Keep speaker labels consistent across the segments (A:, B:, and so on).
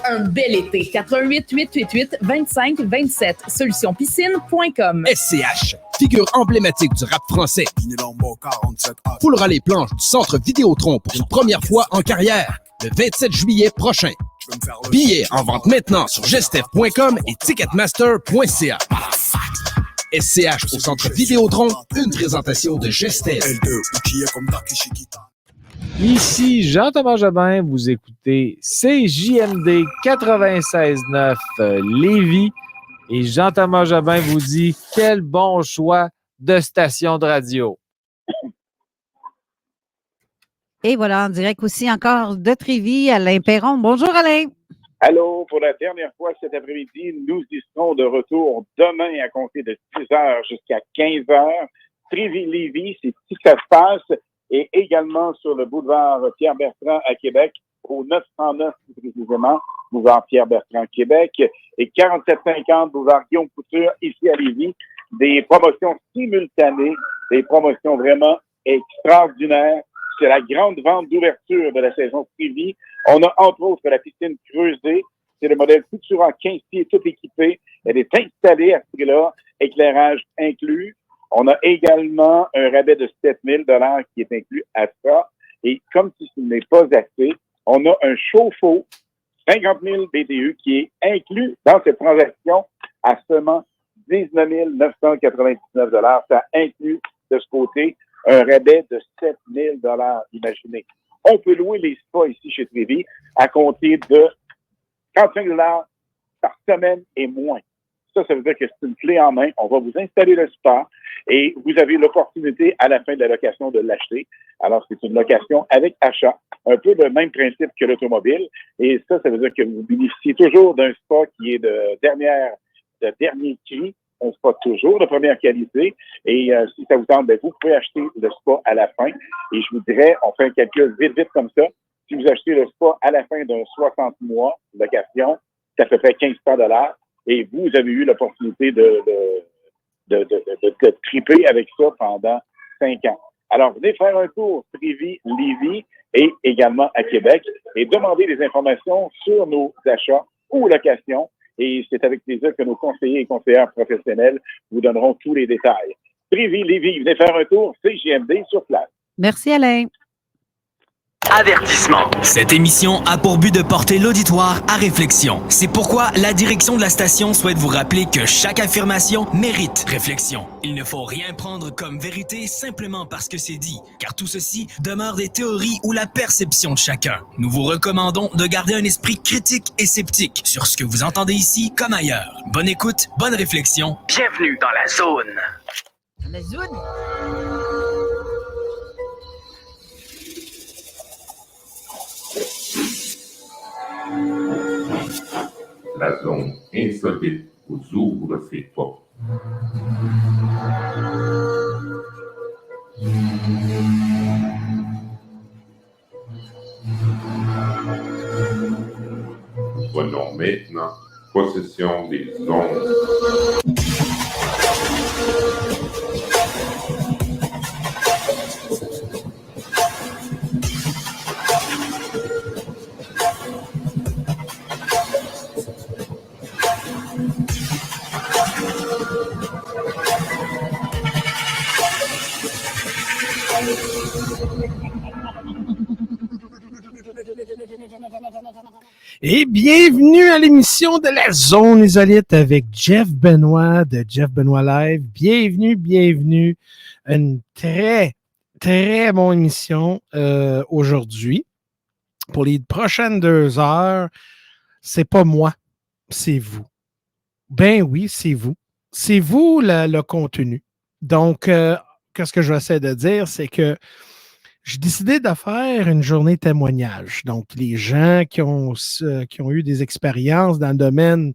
A: un bel été. 88 888 25 27. Solutionpiscine.com.
B: SCH, figure emblématique du rap français, foulera les planches du Centre Vidéotron pour une première fois en carrière, le 27 juillet prochain. Billets en vente maintenant sur gestev.com et ticketmaster.ca. SCH au Centre Vidéotron, une présentation de Gestev.
C: Ici Jean-Thomas Jobin, vous écoutez CJMD 96.9 Lévis et Jean-Thomas Jobin vous dit quel bon choix de station de radio.
D: Et voilà, en direct aussi encore de Trévis, Alain Perron. Bonjour Alain.
E: Allô, pour la dernière fois cet après-midi, nous y serons de retour demain à compter de 10h jusqu'à 15h. Trévis-Lévis, c'est ici que ça se passe, et également sur le boulevard Pierre-Bertrand à Québec, au 909 plus précisément, boulevard Pierre-Bertrand Québec, et 4750 boulevard Guillaume Couture ici à Lévis. Des promotions simultanées, des promotions vraiment extraordinaires. C'est la grande vente d'ouverture de la saison Trévis. On a entre autres la piscine creusée. C'est le modèle Futura 15 pieds, tout équipé. Elle est installée à ce prix-là, éclairage inclus. On a également un rabais de 7 000 $ qui est inclus à ça. Et comme si ce n'est pas assez, on a un chauffe-eau 50 000 BTU qui est inclus dans cette transaction à seulement 19 999 $. Ça inclut de ce côté un rabais de 7 000 $, imaginez. On peut louer les spas ici chez Trévis à compter de 35 $ par semaine et moins. Ça veut dire que c'est une clé en main. On va vous installer le spa et vous avez l'opportunité à la fin de la location de l'acheter. Alors, c'est une location avec achat, un peu le même principe que l'automobile. Et ça veut dire que vous bénéficiez toujours d'un spa qui est de dernier cri. Un spa toujours de première qualité. Et si ça vous tente, vous pouvez acheter le spa à la fin. Et je vous dirais, on fait un calcul vite comme ça. Si vous achetez le spa à la fin d'un 60 mois de location, ça fait près 1500 $. Et vous avez eu l'opportunité de triper avec ça pendant 5 ans. Alors, venez faire un tour Trévis, Lévis et également à Québec et demandez des informations sur nos achats ou locations. Et c'est avec plaisir que nos conseillers et conseillères professionnels vous donneront tous les détails. Trévis, Lévis, venez faire un tour, CJMD sur place.
D: Merci Alain.
F: Avertissement. Cette émission a pour but de porter l'auditoire à réflexion. C'est pourquoi la direction de la station souhaite vous rappeler que chaque affirmation mérite réflexion. Il ne faut rien prendre comme vérité simplement parce que c'est dit, car tout ceci demeure des théories ou la perception de chacun. Nous vous recommandons de garder un esprit critique et sceptique sur ce que vous entendez ici comme ailleurs. Bonne écoute, bonne réflexion. Bienvenue dans la zone.
D: La zone.
G: La zone insolite vous ouvre ses portes. Nous prenons maintenant possession des ondes.
H: Et bienvenue à l'émission de la Zone Isolite avec Jeff Benoit de Jeff Benoit Live. Bienvenue. Une très, très bonne émission aujourd'hui. Pour les prochaines 2 heures, c'est pas moi, c'est vous. Ben oui, c'est vous. C'est vous le contenu. Donc, qu'est-ce que je vais essayer de dire, c'est que j'ai décidé de faire une journée témoignage. Donc, les gens qui ont eu des expériences dans le domaine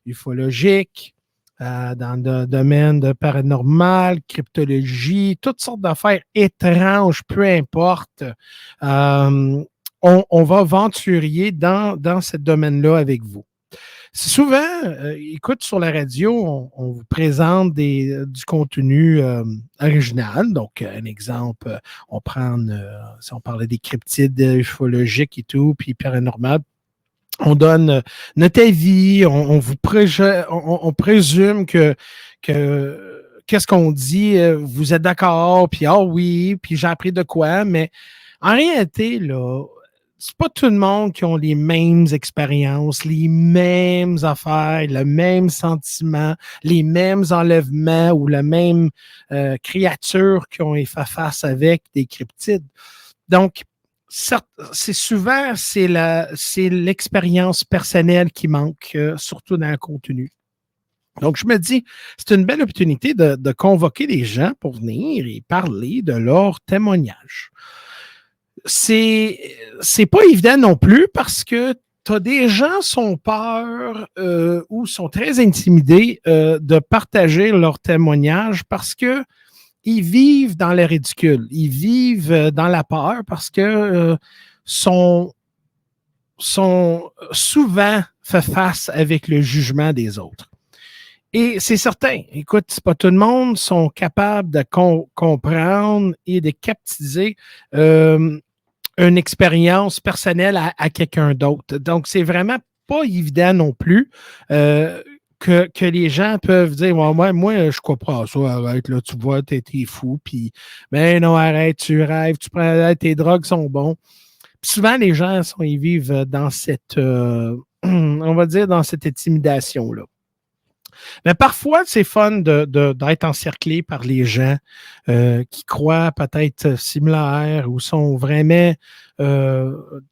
H: ufologique, dans le domaine de paranormal, cryptologie, toutes sortes d'affaires étranges, peu importe, on va aventurier dans ce domaine-là avec vous. Souvent, écoute, sur la radio, on vous présente du contenu original. Donc, un exemple, si on parlait des cryptides ufologiques et tout, puis paranormal, on donne notre avis, on présume que qu'est-ce qu'on dit, vous êtes d'accord, puis ah oui, puis j'ai appris de quoi, mais en réalité, là, c'est pas tout le monde qui ont les mêmes expériences, les mêmes affaires, le même sentiment, les mêmes enlèvements ou la même créature qui ont fait face avec des cryptides. Donc, c'est souvent, c'est l'expérience personnelle qui manque, surtout dans le contenu. Donc, je me dis, c'est une belle opportunité de convoquer les gens pour venir et parler de leur témoignage. C'est pas évident non plus parce que t'as des gens qui ont peur ou sont très intimidés de partager leur témoignage parce que ils vivent dans le ridicule, ils vivent dans la peur parce que sont souvent fait face avec le jugement des autres. Et c'est certain, écoute, c'est pas tout le monde sont capables de comprendre et de captiser une expérience personnelle à quelqu'un d'autre. Donc, c'est vraiment pas évident non plus que les gens peuvent dire moi, je comprends ça, arrête, là, tu vois, t'es fou, puis ben non, arrête, tu rêves, tu prends tes drogues sont bons. Puis souvent, les gens ils vivent dans cette on va dire dans cette intimidation-là. Mais parfois, c'est fun d'être encerclé par les gens qui croient peut-être similaires ou sont vraiment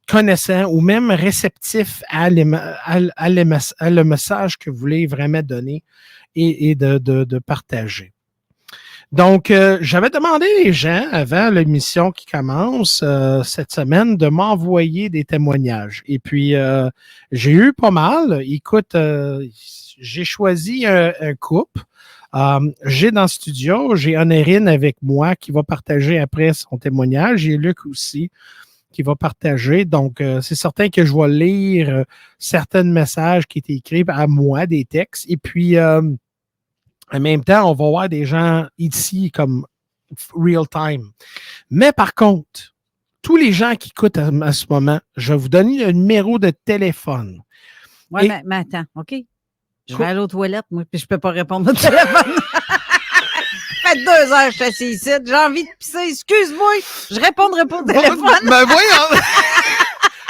H: connaissants ou même réceptifs à le message que vous voulez vraiment donner et de partager. Donc, j'avais demandé les gens, avant l'émission qui commence cette semaine, de m'envoyer des témoignages. Et puis, j'ai eu pas mal. Écoute, j'ai choisi un couple. J'ai dans le studio, j'ai Honorine avec moi qui va partager après son témoignage. J'ai Luc aussi qui va partager. Donc, c'est certain que je vais lire certains messages qui étaient écrits à moi, des textes. Et puis, en même temps, on va voir des gens ici comme real time. Mais par contre, tous les gens qui écoutent à ce moment, je vais vous donner le numéro de téléphone.
D: Oui, mais attends, OK? Je vais aller aux toilettes, moi, puis je peux pas répondre au téléphone. Ça fait 2 heures que je suis assis ici. J'ai envie de pisser. Excuse-moi, je répondrai pas au téléphone.
H: Ben voyons!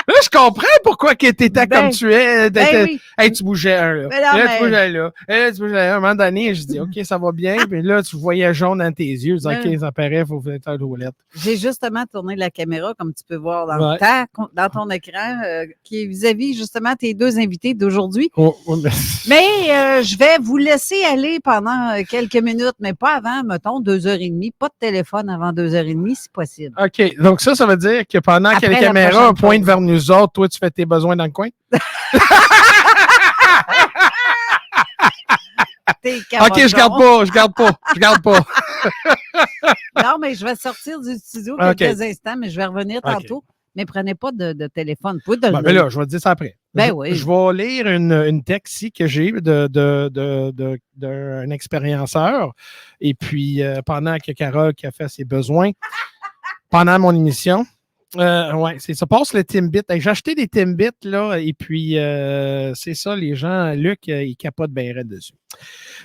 H: Là, je comprends pourquoi tu étais comme tu es.
D: Oui.
H: Hey, tu bougeais un, là. Tu bougeais là. Là, tu bougeais là. À un moment donné, je dis, OK, ça va bien. Puis là, tu voyais jaune dans tes yeux. Je dis, OK, ça paraît, il faut être à la toilette.
D: J'ai justement tourné la caméra, comme tu peux voir dans ton écran, qui est vis-à-vis, justement, tes 2 invités d'aujourd'hui. Mais je vais vous laisser aller pendant quelques minutes, mais pas avant, mettons, 2h30. Pas de téléphone avant 2h30, si possible.
H: OK. Donc, ça veut dire que pendant que la caméra pointe vers nous autres, toi, tu fais tes besoins dans le coin? OK, je garde pas.
D: Non, mais je vais sortir du studio quelques instants, mais je vais revenir tantôt. Mais prenez pas de téléphone.
H: Mais là, je vais te dire ça après.
D: Oui.
H: Je vais lire une texte ici que j'ai d'un expérienceur. Et puis, pendant que Carole qui a fait ses besoins, pendant mon émission, c'est ça. Passe le Timbit. J'ai acheté des Timbits, là, et puis c'est ça, les gens, Luc, il capote bien raide dessus.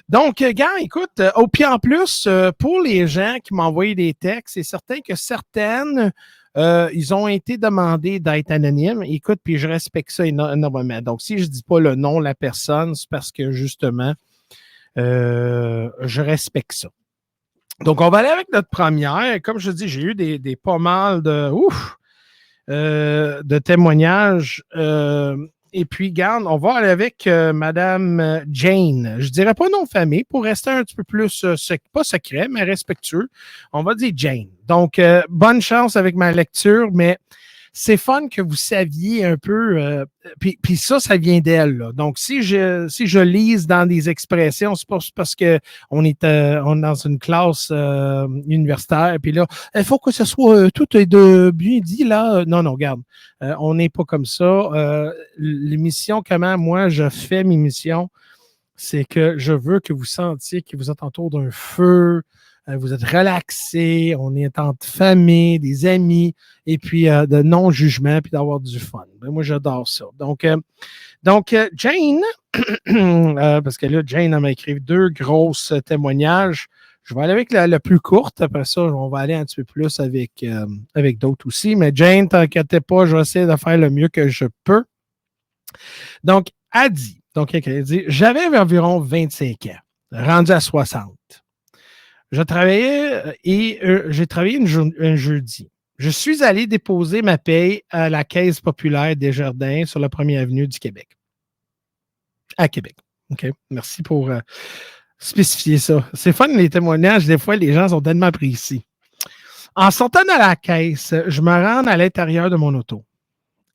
H: Donc, gars, écoute, puis en plus, pour les gens qui m'envoient des textes, c'est certain que certaines, ils ont été demandés d'être anonymes. Écoute, puis je respecte ça énormément. Donc, si je dis pas le nom de la personne, c'est parce que, justement, je respecte ça. Donc, on va aller avec notre première. Comme je dis, j'ai eu des pas mal de témoignages. Et puis, garde, on va aller avec Madame Jane. Je dirais pas nom de famille pour rester un petit peu plus, pas secret, mais respectueux. On va dire Jane. Donc, bonne chance avec ma lecture, mais c'est fun que vous saviez un peu. Puis ça vient d'elle. Là. Donc, si je lise dans des expressions, c'est pas parce que on est dans une classe universitaire. Puis là, il faut que ce soit tout de bien dit là. Non, regarde, on n'est pas comme ça. L'émission, comment moi je fais mes missions, c'est que je veux que vous sentiez que vous êtes autour d'un feu. vous êtes relaxés, on est entre famille, des amis, et puis de non-jugement, puis d'avoir du fun. Ben, moi, j'adore ça. Donc Jane, parce que là, Jane m'a écrit 2 grosses témoignages. Je vais aller avec la plus courte. Après ça, on va aller un petit peu plus avec d'autres aussi. Mais Jane, t'inquiète pas, je vais essayer de faire le mieux que je peux. Donc, elle dit, j'avais environ 25 ans, rendu à 60. Je travaillais et j'ai travaillé un jeudi. Je suis allé déposer ma paye à la Caisse populaire des Jardins sur la 1er avenue du Québec. À Québec. OK. Merci pour spécifier ça. C'est fun, les témoignages. Des fois, les gens sont tellement précis. En sortant de la caisse, je me rends à l'intérieur de mon auto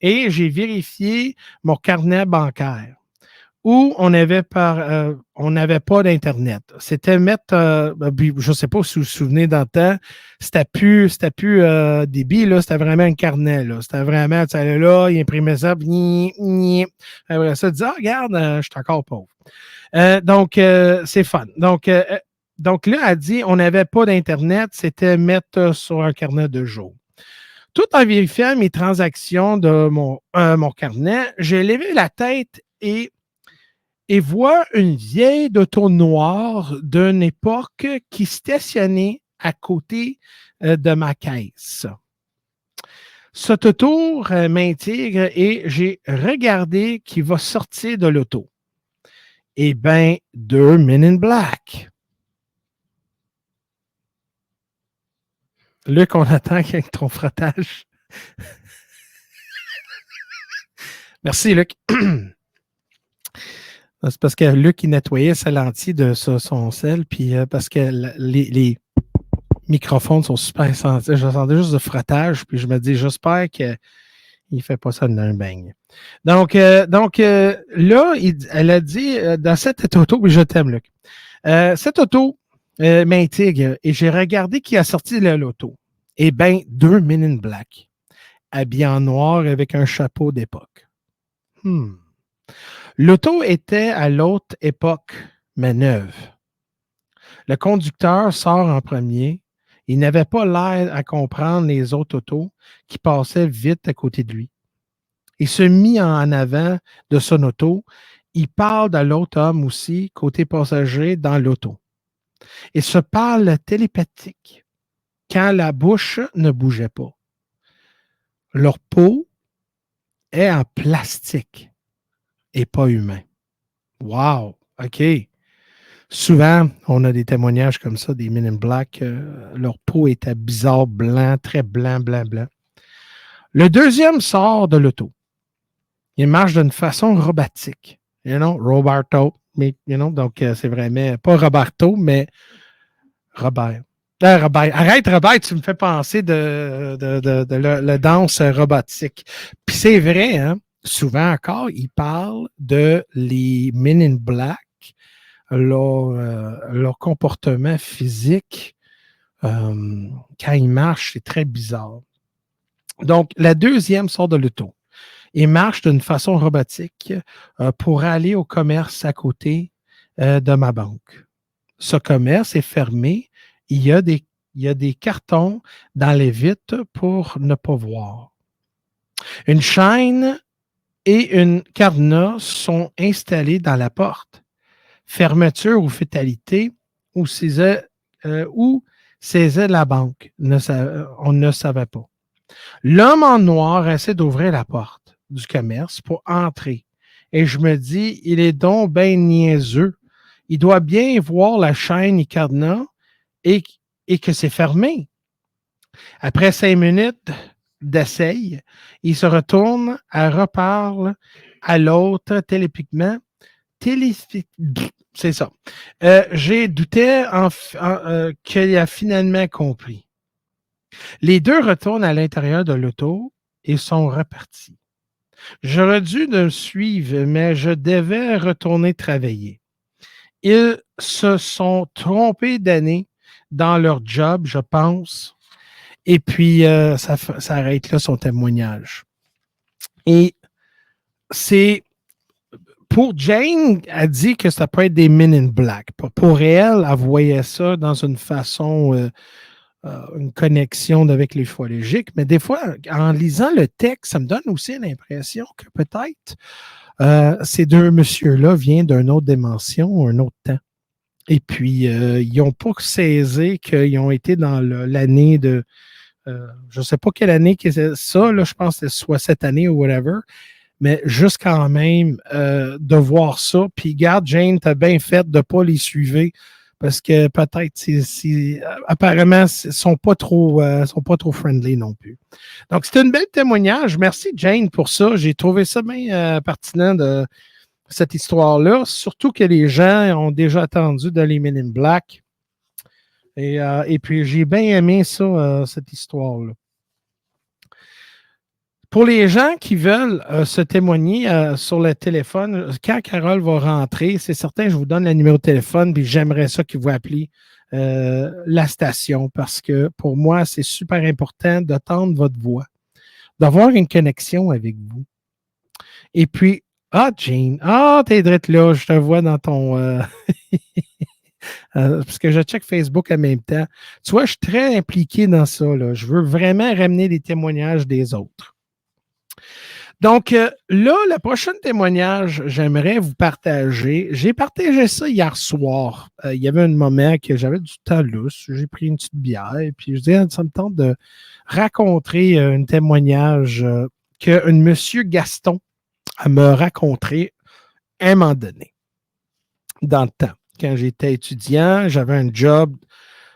H: et j'ai vérifié mon carnet bancaire où on n'avait pas d'Internet. C'était mettre, je ne sais pas si vous vous souvenez dans le temps, c'était plus débit, là, c'était vraiment un carnet. Là. C'était vraiment, tu sais, là, il imprimait ça, après ça, il disait, regarde, je suis encore pauvre. Donc, c'est fun. Donc là, elle dit, on n'avait pas d'Internet, c'était mettre sur un carnet de jour. Tout en vérifiant mes transactions de mon carnet, j'ai levé la tête et vois une vieille auto noire d'une époque qui stationnait à côté de ma caisse. Cet auto m'intrigue et j'ai regardé qui va sortir de l'auto. Eh bien, 2 Men in Black. Luc, on attend avec ton frottage. Merci, Luc. C'est parce que Luc, il nettoyait sa lentille de son sel, puis parce que les microphones sont super sensibles. Je sentais juste de frottage, puis je me dis, j'espère qu'il ne fait pas ça dans un beigne. Donc là, elle a dit, dans cette auto, puis je t'aime, Luc, cette auto m'intrigue, et j'ai regardé qui a sorti de l'auto. Eh bien, 2 Men in Black, habillés en noir avec un chapeau d'époque. L'auto était à l'autre époque, mais neuve. Le conducteur sort en premier. Il n'avait pas l'air à comprendre les autres autos qui passaient vite à côté de lui. Il se mit en avant de son auto. Il parle de l'autre homme aussi, côté passager, dans l'auto. Il se parle télépathique quand la bouche ne bougeait pas. Leur peau est en plastique et pas humain. Wow! OK. Souvent, on a des témoignages comme ça, des Men in Black. Leur peau était bizarre, blanc, très blanc. Le deuxième sort de l'auto. Il marche d'une façon robotique. Roberto. Donc, c'est vraiment, pas Roberto, mais Robert. Robert. Arrête, Robert, tu me fais penser de la danse robotique. Puis c'est vrai, hein? Souvent encore, ils parlent de les Men in Black, leur comportement physique quand ils marchent, c'est très bizarre. Donc, la deuxième sort de l'auto. Ils marchent d'une façon robotique pour aller au commerce à côté de ma banque. Ce commerce est fermé. Il y a des cartons dans les vitres pour ne pas voir. Une chaîne et une cadenas sont installés dans la porte. Fermeture ou fatalité ou saisit la banque. On ne savait pas. L'homme en noir essaie d'ouvrir la porte du commerce pour entrer. Et je me dis, il est donc bien niaiseux. Il doit bien voir la chaîne et cadenas et que c'est fermé. Après 5 minutes d'essai, il se retourne, elle reparle à l'autre télépiquement. C'est ça. J'ai douté qu'il a finalement compris. Les deux retournent à l'intérieur de l'auto et sont repartis. J'aurais dû le suivre, mais je devais retourner travailler. Ils se sont trompés d'année dans leur job, je pense. Et puis, ça arrête là son témoignage. Et c'est pour Jane, elle dit que ça peut être des Men in Black. Pour elle voyait ça dans une façon, une connexion avec les ufologiques. Mais des fois, en lisant le texte, ça me donne aussi l'impression que peut-être ces deux messieurs-là viennent d'une autre dimension, un autre temps. Et puis, ils n'ont pas saisi qu'ils ont été dans l'année de... je ne sais pas quelle année c'est ça, là, je pense que c'est soit cette année ou whatever, mais juste quand même de voir ça. Puis, garde, Jane, t'as bien fait de ne pas les suivre parce que peut-être, apparemment, ils ne sont pas trop friendly non plus. Donc, c'est un bel témoignage. Merci, Jane, pour ça. J'ai trouvé ça bien pertinent de cette histoire-là, surtout que les gens ont déjà attendu de les Men in Black. Et puis, j'ai bien aimé ça, cette histoire-là. Pour les gens qui veulent se témoigner sur le téléphone, quand Carole va rentrer, c'est certain, je vous donne le numéro de téléphone, puis j'aimerais ça que vous appeliez la station, parce que pour moi, c'est super important d'entendre votre voix, d'avoir une connexion avec vous. Et puis, Jane, t'es drette là, je te vois dans ton... parce que je check Facebook en même temps. Tu vois, je suis très impliqué dans ça, là. Je veux vraiment ramener les témoignages des autres. Donc, là, le prochain témoignage, j'aimerais vous partager. J'ai partagé ça hier soir. Il y avait un moment que j'avais du temps lousse. J'ai pris une petite bière et puis je disais, ça me tente de raconter un témoignage qu'un monsieur Gaston me raconté à un moment donné, dans le temps. Quand j'étais étudiant, j'avais un job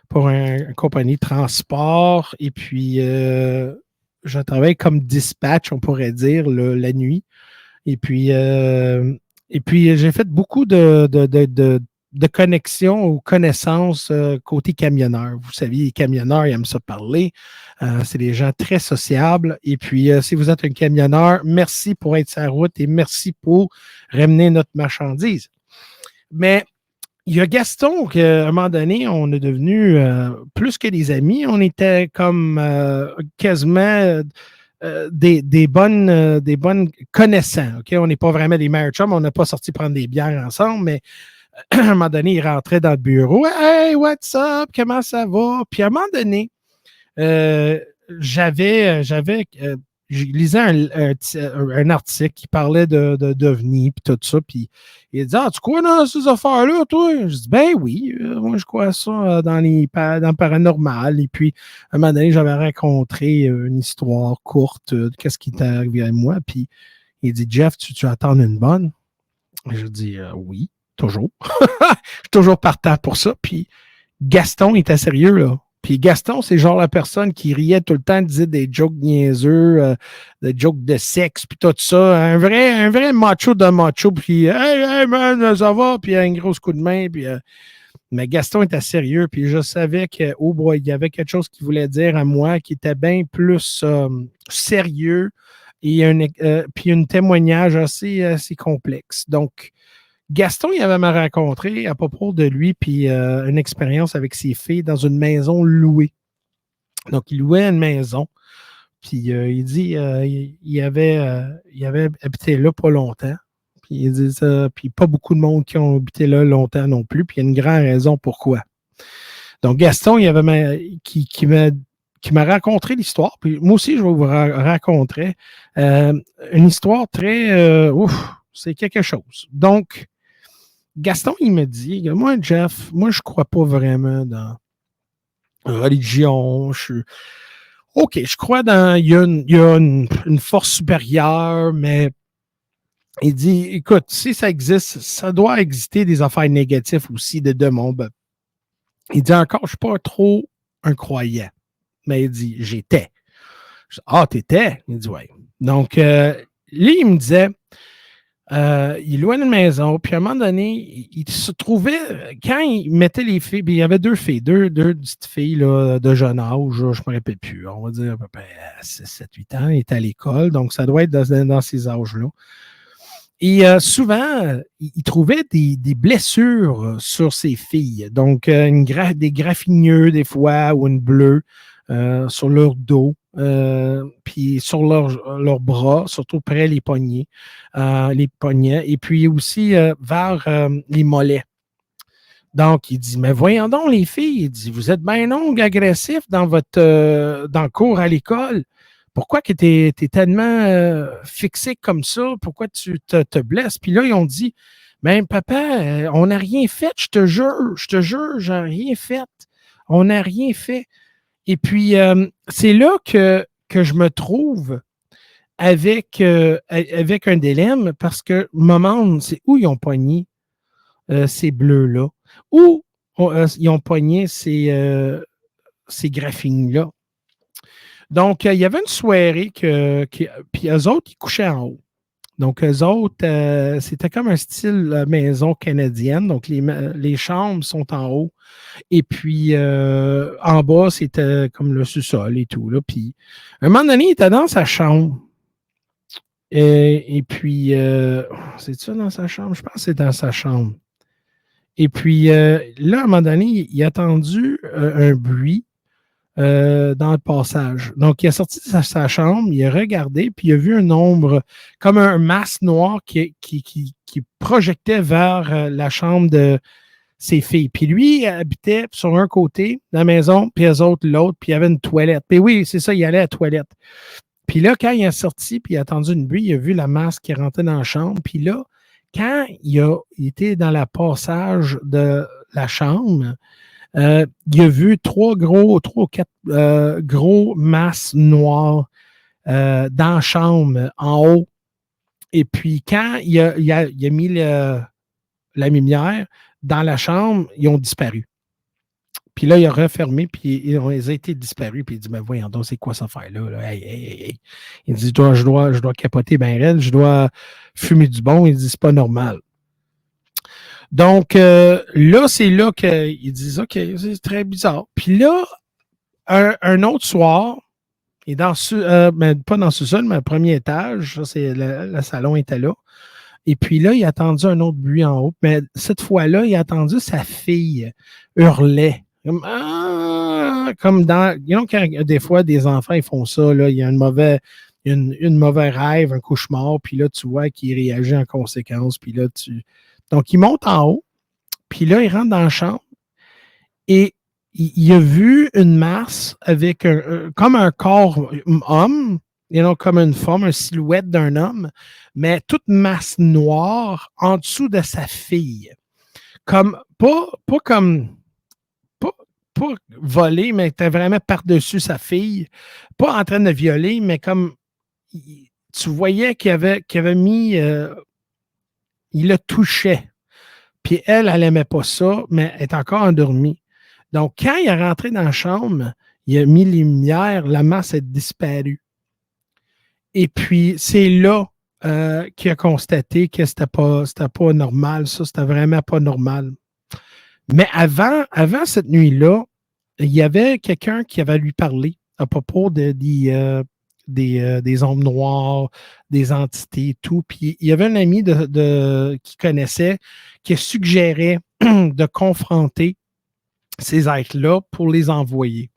H: pour une compagnie de transport et puis je travaillais comme dispatch, on pourrait dire, la nuit. Et puis j'ai fait beaucoup de connexions ou connaissances côté camionneur. Vous savez, les camionneurs, ils aiment ça parler. C'est des gens très sociables. Et puis, si vous êtes un camionneur, merci pour être sur la route et merci pour ramener notre marchandise. Mais il y a Gaston qu'à un moment donné, on est devenu plus que des amis. On était comme quasiment des bonnes connaissants. Okay? On n'est pas vraiment des meilleurs chums. On n'a pas sorti prendre des bières ensemble, mais à un moment donné, il rentrait dans le bureau. « Hey, what's up? Comment ça va? » Puis à un moment donné, je lisais un article qui parlait d'OVNI puis tout ça, puis il dit « Ah, tu crois dans ces affaires-là, toi? » Je dis « Ben oui, moi je crois ça dans le paranormal. » Et puis, à un moment donné, j'avais rencontré une histoire courte de qu'est-ce qui est arrivé à moi, puis il dit « Jeff, tu attends une bonne? » Je dis « Oui, toujours. » Je suis toujours partant pour ça, puis Gaston était sérieux, là. Puis Gaston, c'est genre la personne qui riait tout le temps, disait des jokes niaiseux, des jokes de sexe, puis tout ça. Un vrai macho de macho, puis hey man, ça va, puis un gros coup de main. Puis, mais Gaston était sérieux, puis je savais que, oh boy, il y avait quelque chose qu'il voulait dire à moi qui était bien plus sérieux et puis un témoignage assez complexe. Donc, Gaston, il avait rencontré à propos de lui, puis une expérience avec ses filles dans une maison louée. Donc, il louait une maison, puis il dit il avait habité là pas longtemps. Puis il dit ça, puis pas beaucoup de monde qui ont habité là longtemps non plus, puis il y a une grande raison pourquoi. Donc, Gaston, il avait qui m'a raconté l'histoire, puis moi aussi, je vais vous raconter une histoire très c'est quelque chose. Donc, Gaston, il me dit, moi, Jeff, je crois pas vraiment dans la religion. OK, je crois il y a une force supérieure, mais il dit, écoute, si ça existe, ça doit exister des affaires négatives aussi de démons. Il dit encore, je suis pas trop un croyant. Mais il dit, j'étais. Je dis, t'étais? Il dit, ouais. Donc, lui, il me disait, il louait une maison, puis à un moment donné, il se trouvait, quand il mettait les filles, puis il y avait deux filles, deux petites filles là, de jeune âge, je ne me rappelle plus, on va dire à peu près 7-8 ans, il était à l'école, donc ça doit être dans ces âges-là. Et souvent, il trouvait des blessures sur ses filles, donc des graffigneux des fois, ou une bleue, sur leur dos, puis sur leurs bras, surtout près les poignets, et puis aussi vers les mollets. Donc, il dit, mais voyons donc les filles, il dit, vous êtes bien longues, agressifs dans le cours à l'école. Pourquoi que t'es tellement fixé comme ça? Pourquoi tu te blesses? Puis là, ils ont dit, ben papa, on n'a rien fait, je te jure, j'ai rien fait. On n'a rien fait. Et puis, c'est là que je me trouve avec un dilemme parce que je me demande, c'est où ils ont pogné ces bleus-là? Où ils ont pogné ces graphines-là? Donc, il y avait une soirée puis eux autres, ils couchaient en haut. Donc, eux autres, c'était comme un style maison canadienne. Donc, les chambres sont en haut. Et puis, en bas, c'était comme le sous-sol et tout. Là. Puis, à un moment donné, il était dans sa chambre. Et puis, c'est ça dans sa chambre? Je pense que c'est dans sa chambre. Et puis, là, à un moment donné, il a entendu un bruit dans le passage. Donc, il est sorti de sa chambre, il a regardé, puis il a vu un ombre, comme un masque noir qui projetait vers la chambre de ses filles. Puis lui, il habitait sur un côté de la maison, puis les autres l'autre, puis il y avait une toilette. Puis oui, c'est ça, il allait à la toilette. Puis là, quand il est sorti, puis il a entendu une bruit, il a vu la masque qui rentrait dans la chambre. Puis là, quand il était dans le passage de la chambre, il a vu 3 ou 4 gros masses noires dans la chambre, en haut. Et puis, quand il a mis la lumière dans la chambre, ils ont disparu. Puis là, il a refermé, puis ils ont été disparus. Puis il dit, mais voyons donc, c'est quoi cette affaire-là? Là? Hey. Il dit, je dois capoter ben raide, je dois fumer du bon. Il dit, c'est pas normal. Donc, là, c'est là qu'ils disent, OK, c'est très bizarre. Puis là, un autre soir, et mais pas dans le sous-sol, mais au premier étage, ça, c'est le salon était là. Et puis là, il a entendu un autre bruit en haut. Mais cette fois-là, il a entendu sa fille hurler. Comme dans... quand des fois, des enfants, ils font ça, là, il y a une mauvaise rêve, un cauchemar, puis là, tu vois qu'il réagit en conséquence. Puis là, Donc, il monte en haut, puis là, il rentre dans la chambre et il a vu une masse avec comme un corps homme, comme une forme, une silhouette d'un homme, mais toute masse noire en dessous de sa fille. Comme, pas volée, mais était vraiment par-dessus sa fille. Pas en train de violer, mais comme tu voyais qu'il avait mis... il le touchait. Puis elle n'aimait pas ça, mais elle est encore endormie. Donc, quand il est rentré dans la chambre, il a mis les lumières, la masse a disparu. Et puis, c'est là qu'il a constaté que c'était pas normal. Ça, c'était vraiment pas normal. Mais avant cette nuit-là, il y avait quelqu'un qui avait lui parlé à propos des ombres noires, des entités et tout. Puis il y avait un ami qui connaissait qui suggérait de confronter ces êtres-là pour les envoyer.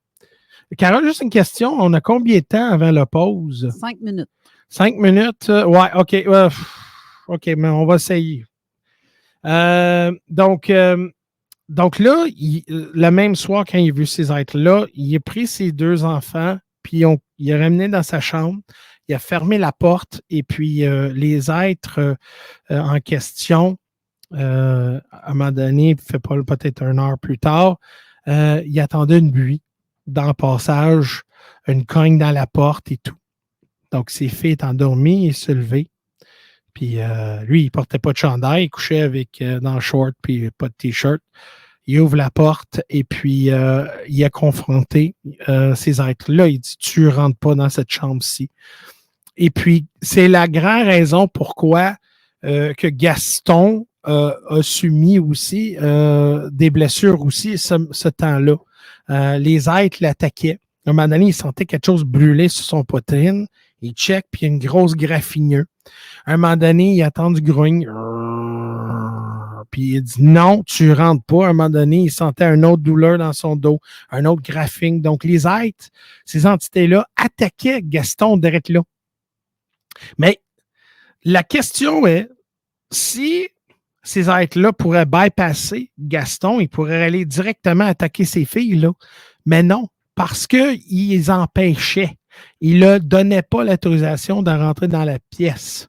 H: Carole, juste une question. On a combien de temps avant la pause?
D: 5 minutes.
H: 5 minutes? Ouais, OK. OK, mais on va essayer. Donc là, le même soir, quand il a vu ces êtres-là, il a pris ses 2 enfants, puis il a ramené dans sa chambre, il a fermé la porte, et puis les êtres en question, à un moment donné, peut-être 1 heure plus tard, il attendait une bruit dans le passage, une cogne dans la porte et tout. Donc, ses filles étaient endormies, il s'est levé. Puis lui, il ne portait pas de chandail, il couchait dans le short, puis pas de t-shirt. Il ouvre la porte et puis il a confronté ces êtres-là. Il dit, tu ne rentres pas dans cette chambre-ci. Et puis, c'est la grande raison pourquoi que Gaston a subi aussi des blessures aussi ce temps-là. Les êtres l'attaquaient. À un moment donné, il sentait quelque chose brûler sur son poitrine. Il check, puis il y a une grosse graffigneux. À un moment donné, il attend du grogne. Puis il dit non, tu rentres pas. À un moment donné, il sentait une autre douleur dans son dos, un autre graphing. Donc, les êtres, ces entités-là, attaquaient Gaston direct là. Mais la question est, si ces êtres-là pourraient bypasser Gaston, ils pourraient aller directement attaquer ces filles-là. Mais non, parce qu'ils les empêchaient. Ils ne donnaient pas l'autorisation de rentrer dans la pièce.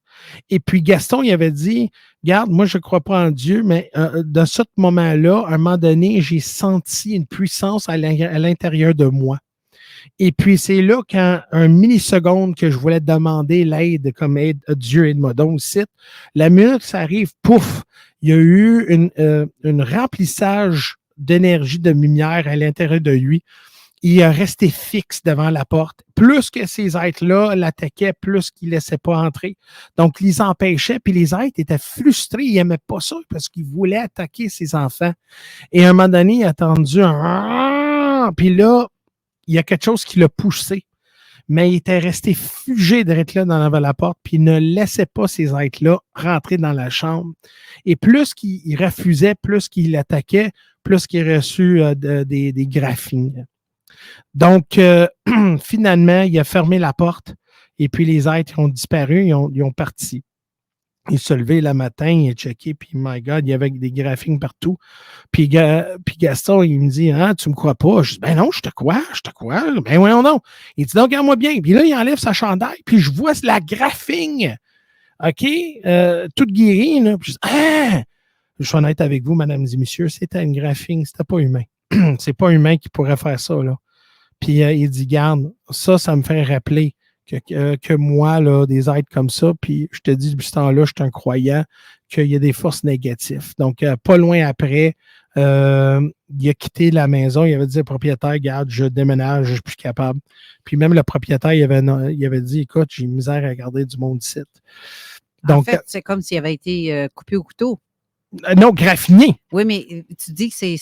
H: Et puis Gaston, il avait dit, regarde, moi je ne crois pas en Dieu, mais de ce moment-là, à un moment donné, j'ai senti une puissance à l'intérieur de moi. Et puis c'est là qu'en un milliseconde que je voulais demander l'aide comme aide à Dieu et de moi. Donc, la minute ça arrive, pouf, il y a eu une remplissage d'énergie, de lumière à l'intérieur de lui. Il est resté fixe devant la porte. Plus que ces êtres-là l'attaquaient, plus qu'ils ne laissaient pas entrer. Donc, ils les empêchaient, puis les êtres étaient frustrés. Ils n'aimaient pas ça parce qu'ils voulaient attaquer ses enfants. Et à un moment donné, il a entendu un... Puis là, il y a quelque chose qui l'a poussé. Mais il était resté figé d'être là dans la porte, puis il ne laissait pas ces êtres-là rentrer dans la chambre. Et plus qu'il refusait, plus qu'il attaquait, plus qu'il reçut des graphines. Donc, finalement, il a fermé la porte et puis les êtres ont disparu, ils ont parti. Il se levait le matin, il a checké, puis my God, il y avait des graphines partout. Puis Gaston, il me dit, tu me crois pas? Je dis, ben non, je te crois. Ben voyons non. Il dit, donc, regarde-moi bien. Puis là, il enlève sa chandail, puis je vois la graphine, OK, toute guérie, là. Puis je dis, je suis honnête avec vous, mesdames et messieurs, c'était une graphine, c'était pas humain. C'est pas humain qui pourrait faire ça, là. Puis il dit, garde, ça me fait rappeler que moi, là, des êtres comme ça, puis je te dis, depuis ce temps-là, je suis un croyant qu'il y a des forces négatives. Donc, pas loin après, il a quitté la maison, il avait dit au propriétaire, garde, je déménage, je suis plus capable. Puis même le propriétaire, il avait dit, écoute, j'ai misère à garder du monde ici. Donc,
D: en fait, c'est comme s'il avait été coupé au couteau.
H: Non, graffiné.
D: Oui, mais tu dis que c'est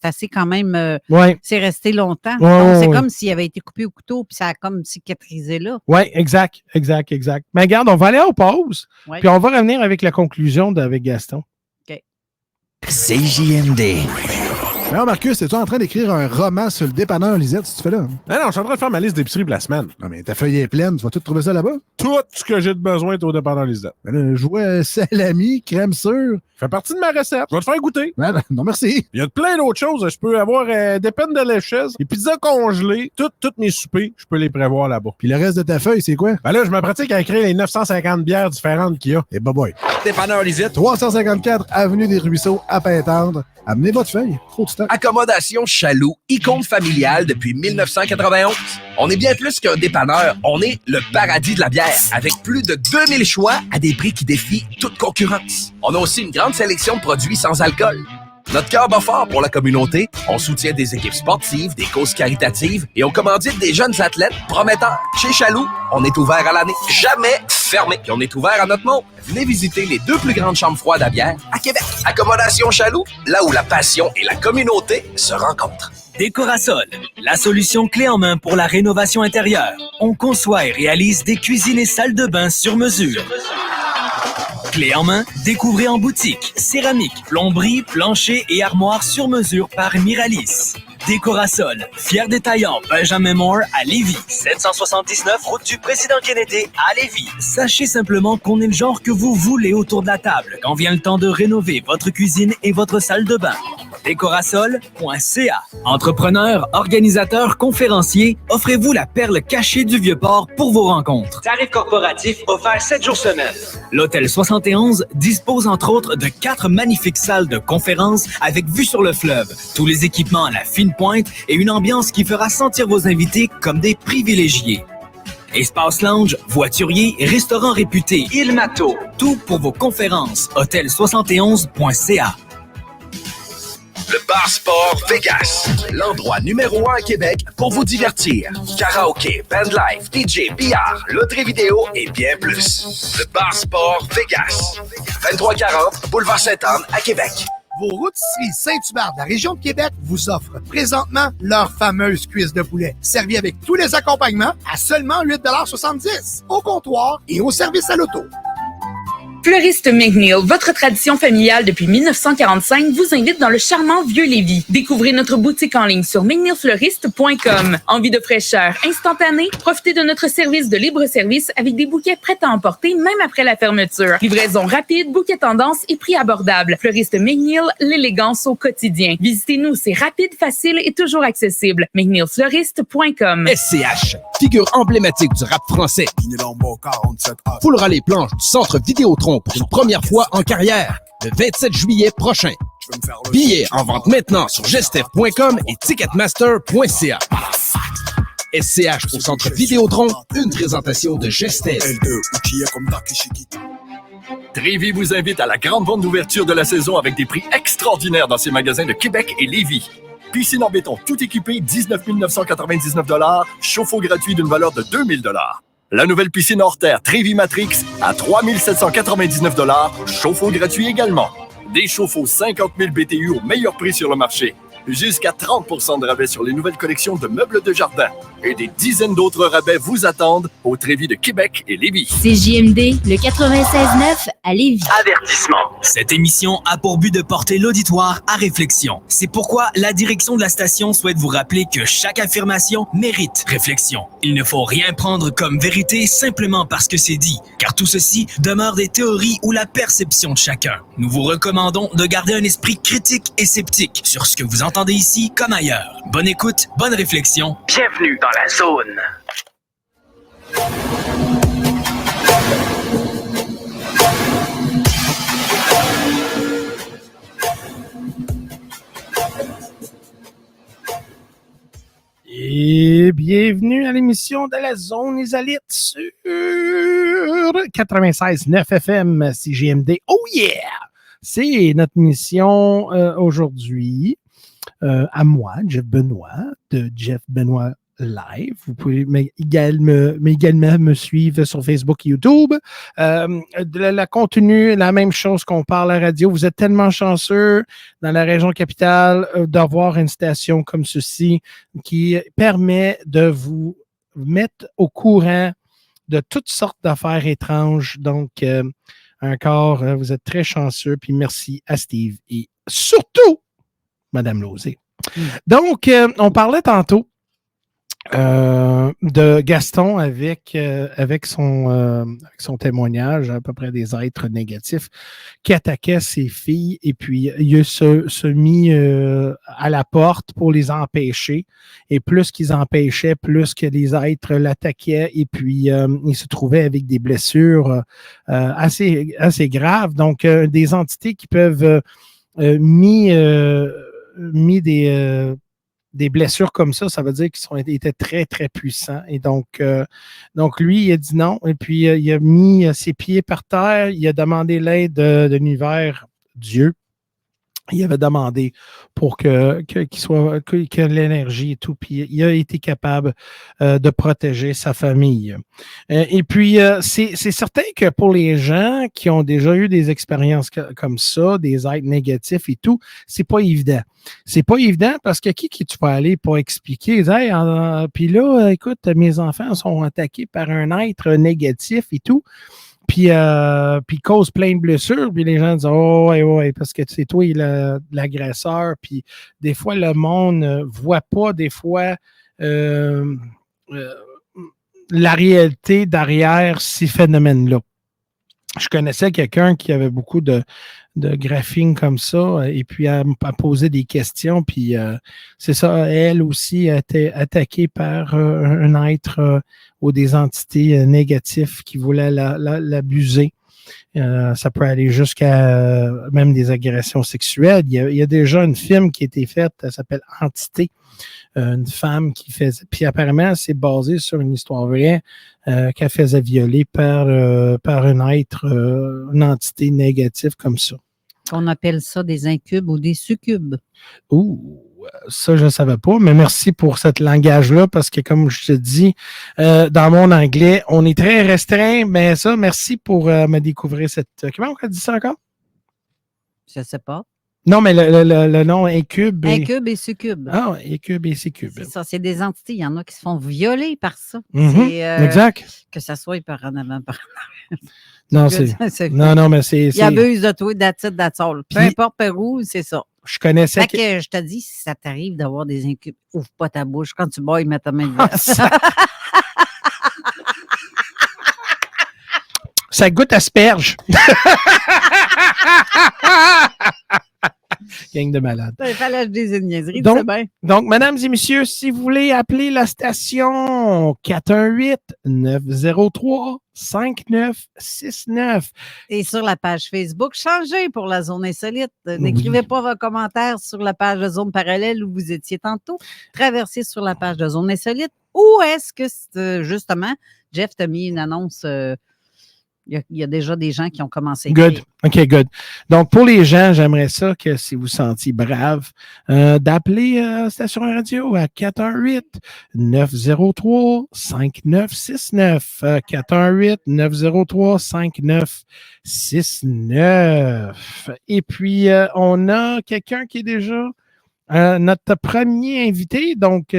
D: assez quand même...
H: Ouais.
D: C'est resté longtemps.
H: Ouais,
D: donc, c'est
H: ouais.
D: comme s'il avait été coupé au couteau puis ça a comme cicatrisé là.
H: Oui, exact. Mais regarde, on va aller en pause, puis on va revenir avec la conclusion avec Gaston.
D: OK.
I: CJMD.
J: Alors, Marcus, es-tu en train d'écrire un roman sur le dépanneur Lisette, si tu fais là?
K: Non, je suis en train de faire ma liste d'épicerie pour la semaine.
J: Non, mais ta feuille est pleine, tu vas tout trouver ça là-bas?
K: Tout ce que j'ai de besoin est au dépanneur Lisette.
J: Ben là, je vois salami, crème sûre.
K: Ça fait partie de ma recette. Je vais te faire goûter.
J: Non, merci.
K: Il y a plein d'autres choses. Je peux avoir des peines de lécheuse, des pizzas congelées, toutes mes soupers, je peux les prévoir là-bas.
J: Puis le reste de ta feuille, c'est quoi?
K: Ben là, je me pratique à écrire les 950 bières différentes qu'il y a.
J: Et boy.
I: Dépanneur Lisette.
J: 354 Avenue des Ruisseaux, à Pintendre. Amenez votre feuille. Trop de stock.
I: Accommodation Chaloux, icône familiale depuis 1991. On est bien plus qu'un dépanneur. On est le paradis de la bière, avec plus de 2000 choix à des prix qui défient toute concurrence. On a aussi une grande sélection de produits sans alcool. Notre cœur bat fort pour la communauté. On soutient des équipes sportives, des causes caritatives et on commandite des jeunes athlètes prometteurs. Chez Chaloux, on est ouvert à l'année, jamais fermé. Puis on est ouvert à notre monde. Venez visiter les 2 plus grandes chambres froides à bière à Québec. Accommodation Chaloux, là où la passion et la communauté se rencontrent.
F: Décorasol, la solution clé en main pour la rénovation intérieure. On conçoit et réalise des cuisines et salles de bain sur mesure. Clé en main, découvrez en boutique, céramique, plomberie, plancher et armoire sur mesure par Miralis. Décorasol, fier détaillant Benjamin Moore à Lévis. 779 route du Président Kennedy à Lévis. Sachez simplement qu'on est le genre que vous voulez autour de la table quand vient le temps de rénover votre cuisine et votre salle de bain. Décorasol.ca. Entrepreneurs, organisateurs, conférenciers, offrez-vous la perle cachée du Vieux-Port pour vos rencontres. Tarif corporatif offert 7 jours semaine. L'Hôtel 71 dispose entre autres de 4 magnifiques salles de conférences avec vue sur le fleuve, tous les équipements à la fine pointe et une ambiance qui fera sentir vos invités comme des privilégiés. Espace lounge, voiturier, restaurant réputé, Il Mato, tout pour vos conférences. Hôtel71.ca.
I: Le Bar Sport Vegas, l'endroit numéro 1 à Québec pour vous divertir. Karaoké, bandlife, DJ, billard, loterie vidéo et bien plus. Le Bar Sport Vegas, 2340 Boulevard Sainte-Anne à Québec.
L: Vos rôtisseries Saint-Hubert de la région de Québec vous offrent présentement leur fameuse cuisse de poulet, servie avec tous les accompagnements à seulement 8,70 $ au comptoir et au service à l'auto.
A: Fleuriste McNeil, votre tradition familiale depuis 1945, vous invite dans le charmant Vieux-Lévis. Découvrez notre boutique en ligne sur mcneilfleuriste.com. Envie de fraîcheur instantanée? Profitez de notre service de libre-service avec des bouquets prêts à emporter même après la fermeture. Livraison rapide, bouquet tendance et prix abordable. Fleuriste McNeil, l'élégance au quotidien. Visitez-nous, c'est rapide, facile et toujours accessible. mcneilfleuriste.com.
B: SCH, figure emblématique du rap français. Foulera les planches du Centre Vidéotron pour une première fois en carrière, le 27 juillet prochain. Billets en vente maintenant sur gestev.com et ticketmaster.ca. SCH au Centre Vidéotron, une présentation de Gestev.
M: Trévi vous invite à la grande vente d'ouverture de la saison avec des prix extraordinaires dans ses magasins de Québec et Lévis. Piscine en béton tout équipée, 19 999 $, chauffe-eau gratuit d'une valeur de 2 000 $. La nouvelle piscine hors terre Trévi Matrix à 3 799 $, chauffe-eau gratuit également. Des chauffe-eau 50 000 BTU au meilleur prix sur le marché. Jusqu'à 30% de rabais sur les nouvelles collections de meubles de jardin. Et des dizaines d'autres rabais vous attendent au Trévi de Québec et Lévis.
N: CJMD, le 96.9 à Lévis.
F: Avertissement. Cette émission a pour but de porter l'auditoire à réflexion. C'est pourquoi la direction de la station souhaite vous rappeler que chaque affirmation mérite réflexion. Il ne faut rien prendre comme vérité simplement parce que c'est dit, car tout ceci demeure des théories ou la perception de chacun. Nous vous recommandons de garder un esprit critique et sceptique sur ce que vous entendez ici comme ailleurs. Bonne écoute, bonne réflexion. Bienvenue dans la zone.
H: Et bienvenue à l'émission de la Zone Isolite sur 96.9 FM CJMD. Oh yeah! C'est notre mission aujourd'hui. À moi, Jeff Benoît, de Jeff Benoît Live. Vous pouvez également me suivre sur Facebook et YouTube. La contenu, la même chose qu'on parle à la radio. Vous êtes tellement chanceux dans la région capitale d'avoir une station comme ceci qui permet de vous mettre au courant de toutes sortes d'affaires étranges. Donc, encore, vous êtes très chanceux. Puis merci à Steve et surtout Madame Lauzé. Donc, on parlait tantôt de Gaston avec son témoignage à peu près des êtres négatifs qui attaquaient ses filles et puis il se mis à la porte pour les empêcher et plus qu'ils empêchaient, plus que les êtres l'attaquaient et puis il se trouvait avec des blessures assez graves. Donc, des entités qui peuvent mis des blessures comme ça veut dire qu'ils étaient très, très puissants. Et donc lui, il a dit non. Et puis, il a mis ses pieds par terre. Il a demandé l'aide de l'univers, Dieu. Il avait demandé pour que l'énergie et tout. Puis, il a été capable de protéger sa famille. Et puis, c'est certain que pour les gens qui ont déjà eu des expériences comme ça, des êtres négatifs et tout, c'est pas évident. C'est pas évident parce que qui tu peux aller pour expliquer? Hey, puis là, écoute, mes enfants sont attaqués par un être négatif et tout. Puis cause plein de blessures, puis les gens disent « Oh, ouais, parce que c'est toi l'agresseur. » Puis des fois, le monde ne voit pas, des fois, la réalité derrière ces phénomènes-là. Je connaissais quelqu'un qui avait beaucoup de graphing comme ça, et puis elle m'a posé des questions, puis c'est ça, elle aussi a été attaquée par un être ou des entités négatives qui voulaient l'abuser. Ça peut aller jusqu'à même des agressions sexuelles. Il y a déjà une film qui a été faite, elle s'appelle Entité. Une femme qui faisait... Puis apparemment, c'est basé sur une histoire vraie qu'elle faisait violer par un être, une entité négative comme ça.
D: On appelle ça des incubes ou des succubes.
H: Ouh, ça, je ne savais pas, mais merci pour ce langage-là, parce que comme je te dis, dans mon anglais, on est très restreint, mais ça, merci pour me découvrir cette... Comment on a dit ça encore?
D: Je ne sais pas.
H: Non, mais le nom incube.
D: Incube et succube.
H: Ah, incube et succube.
D: C'est ça, c'est des entités. Il y en a qui se font violer par ça.
H: Mm-hmm. Exact.
D: Que ça soit par en avant, par en arrière.
H: Non, non, mais c'est...
D: Il abuse de toi, that's it, that's all. Peu importe par où, c'est ça.
H: Je connaissais...
D: Fait que je te dis, si ça t'arrive d'avoir des incubes, ouvre pas ta bouche. Quand tu bois, ils mettent ta main dedans.
H: Ça goûte asperge. Gang de malades.
D: Il fallait des niaiseries,
H: donc,
D: c'est bien.
H: Donc, mesdames et messieurs, si vous voulez appeler la station 418-903-5969.
D: Et sur la page Facebook, changez pour la zone insolite. N'écrivez pas vos commentaires sur la page de zone parallèle où vous étiez tantôt. Traversez sur la page de zone insolite. Ou est-ce que, justement, Jeff t'a mis une annonce... Il y a déjà des gens qui ont commencé à écrire.
H: Good. OK, good. Donc, pour les gens, j'aimerais ça que si vous vous sentiez brave, d'appeler Station Radio à 418-903-5969. 418-903-5969. Et puis, on a quelqu'un qui est déjà notre premier invité. Donc,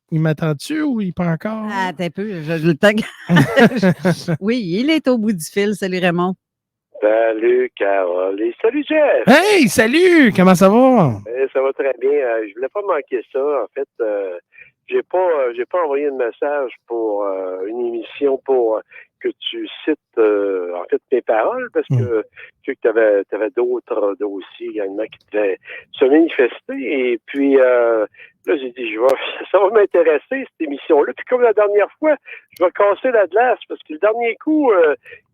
H: il m'attend-tu ou il pas encore?
D: Ah, t'as un peu, je le tag. Oui, il est au bout du fil. Salut Raymond.
O: Salut Carole et salut Jeff.
H: Hey, salut! Comment ça va?
O: Ça va très bien. Je voulais pas manquer ça. En fait, j'ai pas envoyé de message pour une émission pour que tu cites en fait mes paroles parce que tu sais que t'avais d'autres dossiers également qui devaient se manifester et puis là j'ai dit ça va m'intéresser cette émission-là. Puis comme la dernière fois, je vais casser la glace parce que le dernier coup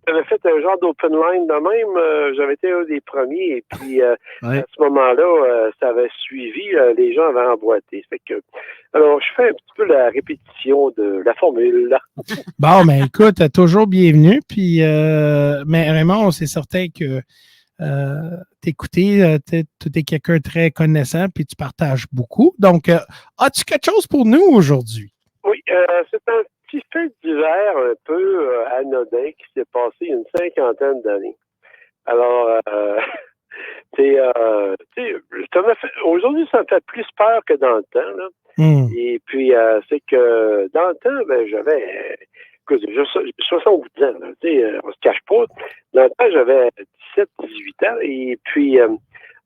O: j'avais fait un genre d'open line de même, j'avais été un des premiers et puis à ce moment-là, ça avait suivi, les gens avaient emboîté. Fait que alors je fais un petit peu la répétition de la formule là.
H: Bon, ben écoute, toujours bienvenue. Puis mais Raymond, c'est certain que t'écouter, tu es quelqu'un de très connaissant, puis tu partages beaucoup. Donc, as-tu quelque chose pour nous aujourd'hui?
O: Oui, c'est un petit fait divers un peu anodin qui s'est passé il y a une 50aine d'années. Alors, aujourd'hui, ça me fait plus peur que dans le temps. Là. Et puis, c'est que dans le temps, ben, j'avais... Écoute, j'ai 70 ans, là, on se cache pas. Dans le temps, j'avais 17-18 ans. Et puis,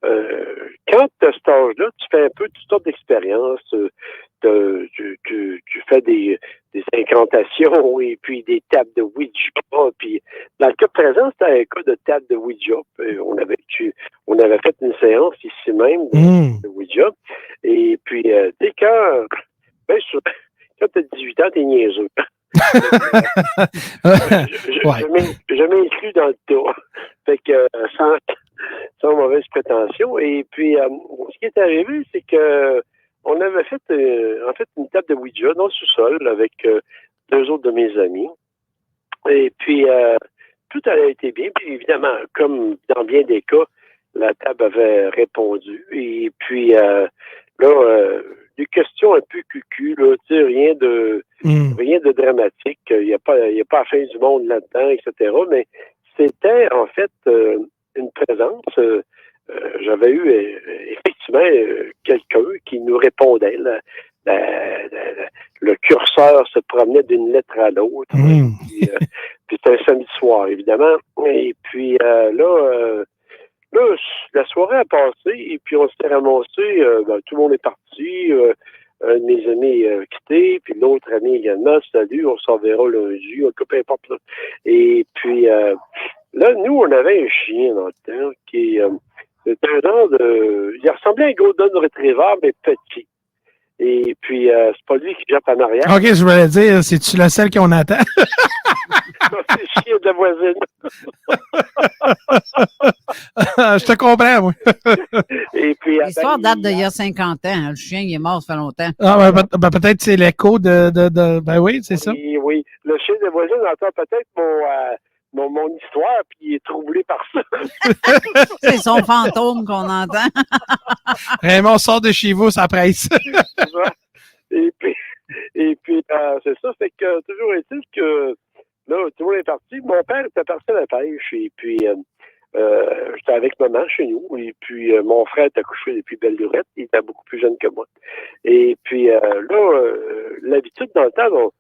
O: quand tu as cet âge-là, tu fais un peu toutes sortes d'expériences. Tu fais des incantations et puis des tables de Ouija. Puis, dans le cas présent, c'était un cas de table de Ouija. On avait fait une séance ici même de Ouija. Et puis, tu sais, quand tu as 18 ans, t'es niaiseux. Je m'inclus dans le tas. Fait que sans mauvaise prétention. Et puis, ce qui est arrivé, c'est que on avait fait une table de Ouija dans le sous-sol avec deux autres de mes amis. Et puis, tout avait été bien. Puis, évidemment, comme dans bien des cas, la table avait répondu. Et puis, là, des questions un peu cucu, là, tu sais, rien de dramatique. Il n'y a pas la fin du monde là-dedans, etc. Mais c'était, en fait, une présence. J'avais eu, effectivement, quelqu'un qui nous répondait. Le curseur se promenait d'une lettre à l'autre. Puis c'était un samedi soir, évidemment. Et puis, là, la soirée a passé et puis on s'est ramassé, tout le monde est parti, un de mes amis quitté, puis l'autre ami également, salut, on s'en verra lundi, peu importe. Là. Et puis là, nous, on avait un chien dans le temps qui c'était un genre de... Il ressemblait à un Golden Retriever, mais petit. Et puis, c'est pas lui qui jappe en arrière.
H: OK, je voulais dire, c'est-tu la seule qu'on attend?
O: C'est le chien de la voisine.
H: Je te comprends, moi.
O: Et puis,
D: l'histoire date d'il y a 50 ans. Hein. Le chien, il est mort, ça fait longtemps.
H: Ah, ben, peut-être c'est l'écho de... Ben oui, c'est ça.
O: Oui. Le chien de la voisine entend peut-être mon histoire, puis il est troublé par ça.
D: C'est son fantôme qu'on entend.
H: Raymond sort de chez vous, ça presse.
O: Et puis c'est ça, fait que toujours est-il que là, tout le monde est parti. Mon père était parti à la pêche, et puis j'étais avec maman chez nous, et puis mon frère était couché depuis belle lurette, il était beaucoup plus jeune que moi. Et puis là, l'habitude dans le temps,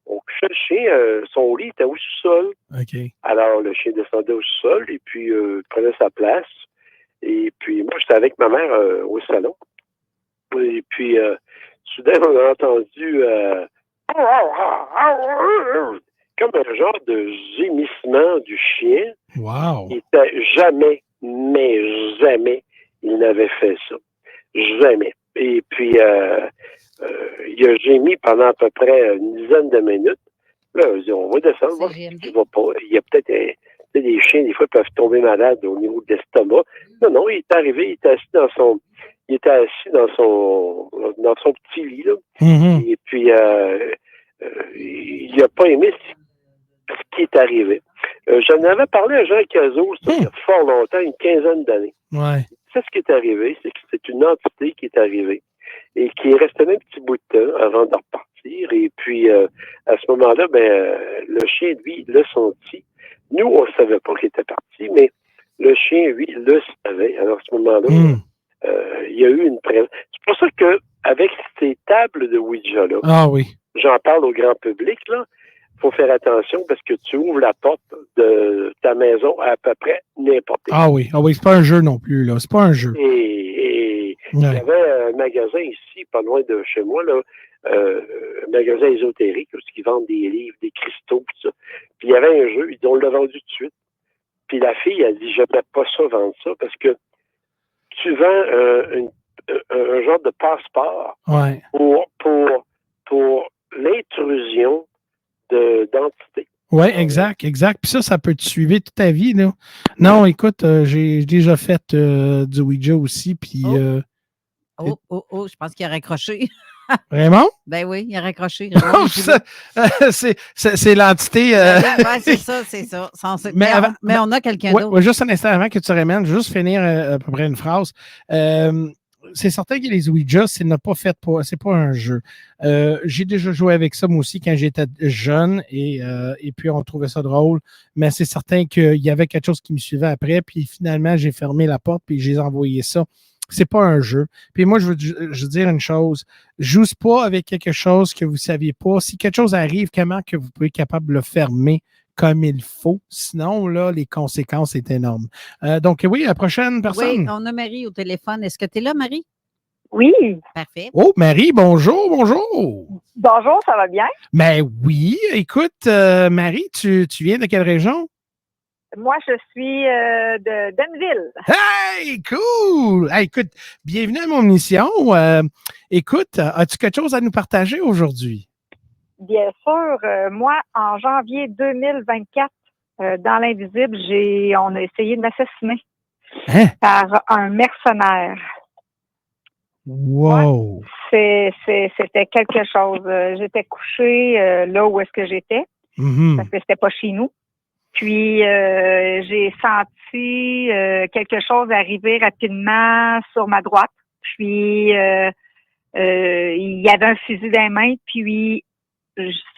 O: On couchait le chien, son lit était au sous-sol.
H: OK.
O: Alors, le chien descendait au sous-sol et puis prenait sa place. Et puis, moi, j'étais avec ma mère au salon. Et puis, soudain, on a entendu comme un genre de gémissement du chien.
H: Wow!
O: Il était jamais, mais jamais, il n'avait fait ça. Jamais. Et puis, il a gémi pendant à peu près une dizaine de minutes. Là, on dit, on va descendre, voir il va pas. Il y a peut-être des chiens, des fois, peuvent tomber malades au niveau de l'estomac. Non, il est arrivé, il était assis dans son petit lit, là.
H: Mm-hmm.
O: Et puis, il n'a pas aimé ce qui est arrivé. J'en avais parlé à Jean Cazot, ça, il y a fort longtemps, une quinzaine d'années.
H: Ouais.
O: C'est ce qui est arrivé, c'est que c'est une entité qui est arrivée et qui est restée un petit bout de temps avant de repartir. Et puis, à ce moment-là, le chien, lui, l'a senti. Nous, on ne savait pas qu'il était parti, mais le chien, lui, le savait. Alors, à ce moment-là, il y a eu une présence. C'est pour ça qu'avec ces tables de Ouija-là, j'en parle au grand public, là, faut faire attention parce que tu ouvres la porte de ta maison à peu près n'importe où.
H: Ah oui, c'est pas un jeu non plus, là. C'est pas un jeu.
O: Et il y avait un magasin ici, pas loin de chez moi, là, un magasin ésotérique, où ils vendent des livres, des cristaux, tout ça. Puis il y avait un jeu, on l'a vendu tout de suite. Puis la fille a dit, je n'aime pas ça, vendre ça, parce que tu vends un genre de passeport pour l'intrusion d'entité.
H: Oui, exact. Puis ça peut te suivre toute ta vie, là. Non, écoute, j'ai déjà fait du Ouija aussi, puis...
D: je pense qu'il a raccroché.
H: Vraiment?
D: Ben oui, il a raccroché.
H: C'est l'entité...
D: c'est ça. Mais on a quelqu'un d'autre.
H: Ouais, juste un instant avant que tu ramènes, je vais juste finir à peu près une phrase. C'est certain que les Ouija, c'est pas un jeu. J'ai déjà joué avec ça, moi aussi, quand j'étais jeune, et puis on trouvait ça drôle, mais c'est certain qu'il y avait quelque chose qui me suivait après, puis finalement, j'ai fermé la porte, puis j'ai envoyé ça. C'est pas un jeu. Puis moi, je veux dire une chose, joue pas avec quelque chose que vous ne saviez pas. Si quelque chose arrive, comment que vous pouvez être capable de le fermer comme il faut? Sinon, là, les conséquences sont énormes. Donc, oui, la prochaine personne.
D: Oui, on a Marie au téléphone. Est-ce que tu es là, Marie?
P: Oui.
D: Parfait.
H: Oh, Marie, bonjour.
P: Bonjour, ça va bien?
H: Ben oui. Écoute, Marie, tu viens de quelle région?
P: Moi, je suis de Denville.
H: Hey, cool! Hey, écoute, bienvenue à mon émission. Écoute, as-tu quelque chose à nous partager aujourd'hui?
P: Bien sûr. Moi, en janvier 2024, dans l'invisible, on a essayé de m'assassiner par un mercenaire.
H: Wow!
P: Ouais, c'était quelque chose. J'étais couchée là où est-ce que j'étais, parce que c'était pas chez nous. Puis, j'ai senti quelque chose arriver rapidement sur ma droite. Puis, il y avait un fusil dans les mains. Puis,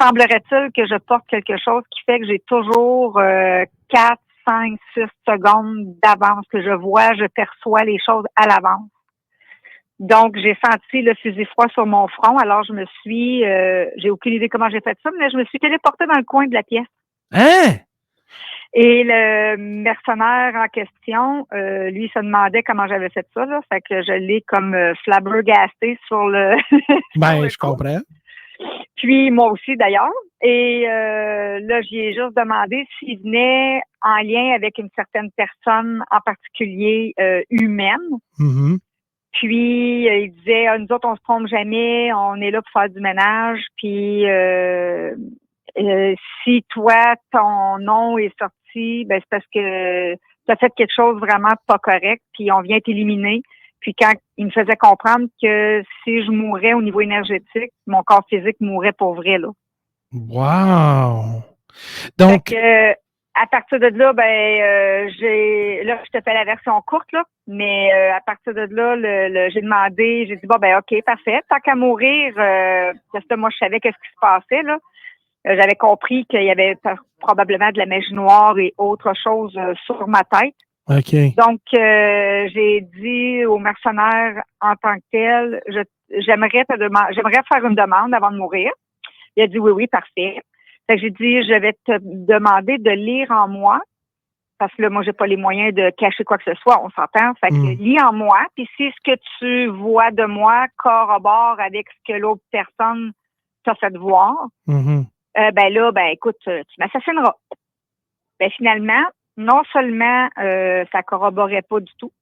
P: semblerait-il que je porte quelque chose qui fait que j'ai toujours 4, 5, 6 secondes d'avance que je vois, je perçois les choses à l'avance. Donc, j'ai senti le fusil froid sur mon front. Alors, j'ai aucune idée comment j'ai fait ça, mais je me suis téléportée dans le coin de la pièce.
H: Hein?
P: Et le mercenaire en question, lui, se demandait comment j'avais fait ça, là. Fait que je l'ai comme flabbergasté sur le...
H: Ben, je comprends.
P: Puis, moi aussi, d'ailleurs. Et là, j'y ai juste demandé s'il venait en lien avec une certaine personne en particulier humaine.
H: Mm-hmm.
P: Puis, il disait, nous autres, on se trompe jamais, on est là pour faire du ménage. Puis, si toi, ton nom est sorti, ben c'est parce que tu as fait quelque chose vraiment pas correct, puis on vient t'éliminer. Puis quand il me faisait comprendre que si je mourais au niveau énergétique, mon corps physique mourrait pour vrai, là.
H: Wow! Donc...
P: à partir de là, là, je te fais la version courte, là, mais à partir de là, j'ai demandé, j'ai dit, OK, parfait. Tant qu'à mourir, parce que moi, je savais qu'est-ce qui se passait, là. J'avais compris qu'il y avait probablement de la magie noire et autre chose sur ma tête.
H: OK.
P: Donc, j'ai dit aux mercenaires en tant que tel, j'aimerais faire une demande avant de mourir. Il a dit oui, parfait. Fait que j'ai dit, je vais te demander de lire en moi, parce que là, moi, j'ai pas les moyens de cacher quoi que ce soit, on s'entend. Fait que lis en moi, puis si ce que tu vois de moi corrobore avec ce que l'autre personne t'a fait voir, écoute, tu m'assassineras. Ben, finalement, non seulement ça corroborait pas du tout,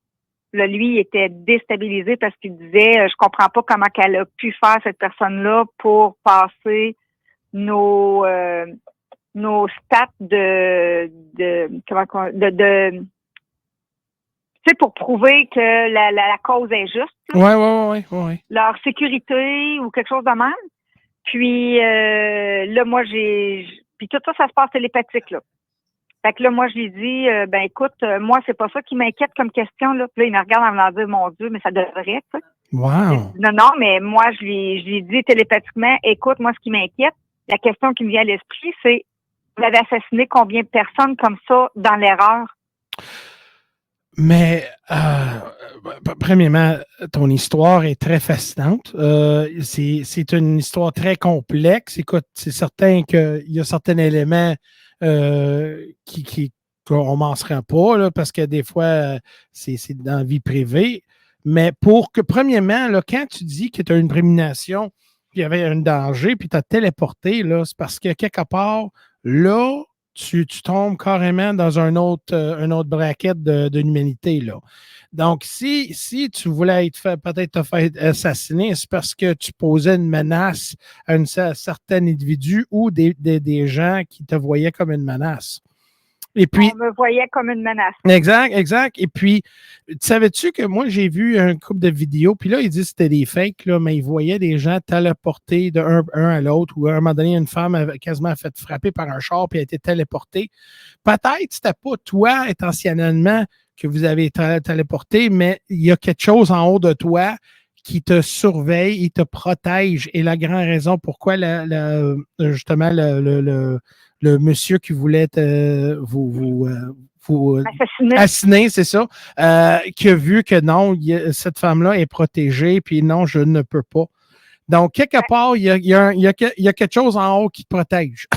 P: là, lui, il était déstabilisé parce qu'il disait, je comprends pas comment qu'elle a pu faire cette personne-là pour passer nos stats tu sais, pour prouver que la cause est juste.
H: Ouais.
P: Leur sécurité ou quelque chose de même. Puis là, moi, puis tout ça se passe télépathique, là. Fait que là, moi, je lui dis, écoute, moi, c'est pas ça qui m'inquiète comme question, là. Puis là, il me regarde en me disant, mon Dieu, mais ça devrait, tu sais.
H: Wow.
P: Non, mais moi, je lui dis télépathiquement, écoute, moi, ce qui m'inquiète, la question qui me vient à l'esprit, c'est, vous avez assassiné combien de personnes comme ça dans l'erreur?
H: Mais, premièrement, ton histoire est très fascinante. C'est une histoire très complexe. Écoute, c'est certain qu'il y a certains éléments qu'on ne mentionnerait pas, là, parce que des fois, c'est dans la vie privée. Mais premièrement, là, quand tu dis que tu as une prémonition, puis il y avait un danger, puis tu as téléporté, là, c'est parce que quelque part, là, tu tombes carrément dans un autre bracket de l'humanité, là. Donc, si tu voulais peut-être te faire assassiner, c'est parce que tu posais une menace à un certain individu ou des gens qui te voyaient comme une menace. Et puis,
P: on me voyait comme une menace.
H: Exact. Et puis, savais-tu que moi, j'ai vu un couple de vidéos, puis là, ils disent que c'était des fakes, là, mais ils voyaient des gens téléportés d'un à l'autre, ou à un moment donné, une femme avait quasiment fait frapper par un char, puis elle a été téléportée. Peut-être que c'était pas toi, intentionnellement, que vous avez été téléporté, mais il y a quelque chose en haut de toi qui te surveille, il te protège. Et la grande raison pourquoi justement le monsieur qui voulait vous assassiner, c'est ça, qui a vu que non, cette femme-là est protégée, puis non, je ne peux pas. Donc, quelque part, il y a quelque chose en haut qui te protège.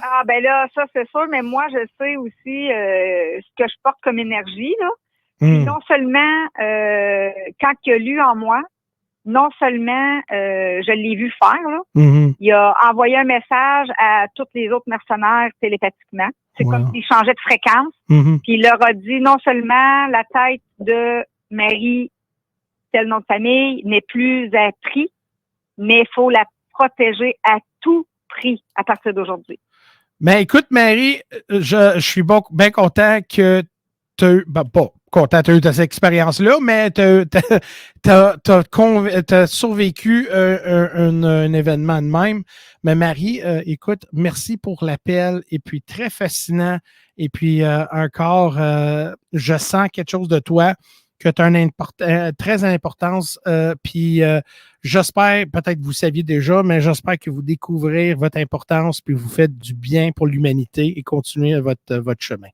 P: Ah, ben là, ça, c'est sûr, mais moi, je sais aussi ce que je porte comme énergie, là. Puis non seulement, quand il a lu en moi, non seulement je l'ai vu faire, là, il a envoyé un message à tous les autres mercenaires télépathiquement. C'est comme s'il changeait de fréquence. Puis il leur a dit non seulement la tête de Marie, tel nom de famille, n'est plus à prix, mais il faut la protéger à tout prix à partir d'aujourd'hui.
H: Mais écoute, Marie, je suis bien content que tu as eu, pas content que tu as eu cette expérience-là, mais tu as survécu un événement de même. Mais Marie, écoute, merci pour l'appel, et puis très fascinant, et puis encore, je sens quelque chose de toi, que tu as une très importance, puis j'espère, peut-être vous saviez déjà, mais j'espère que vous découvrez votre importance, puis vous faites du bien pour l'humanité et continuez votre chemin.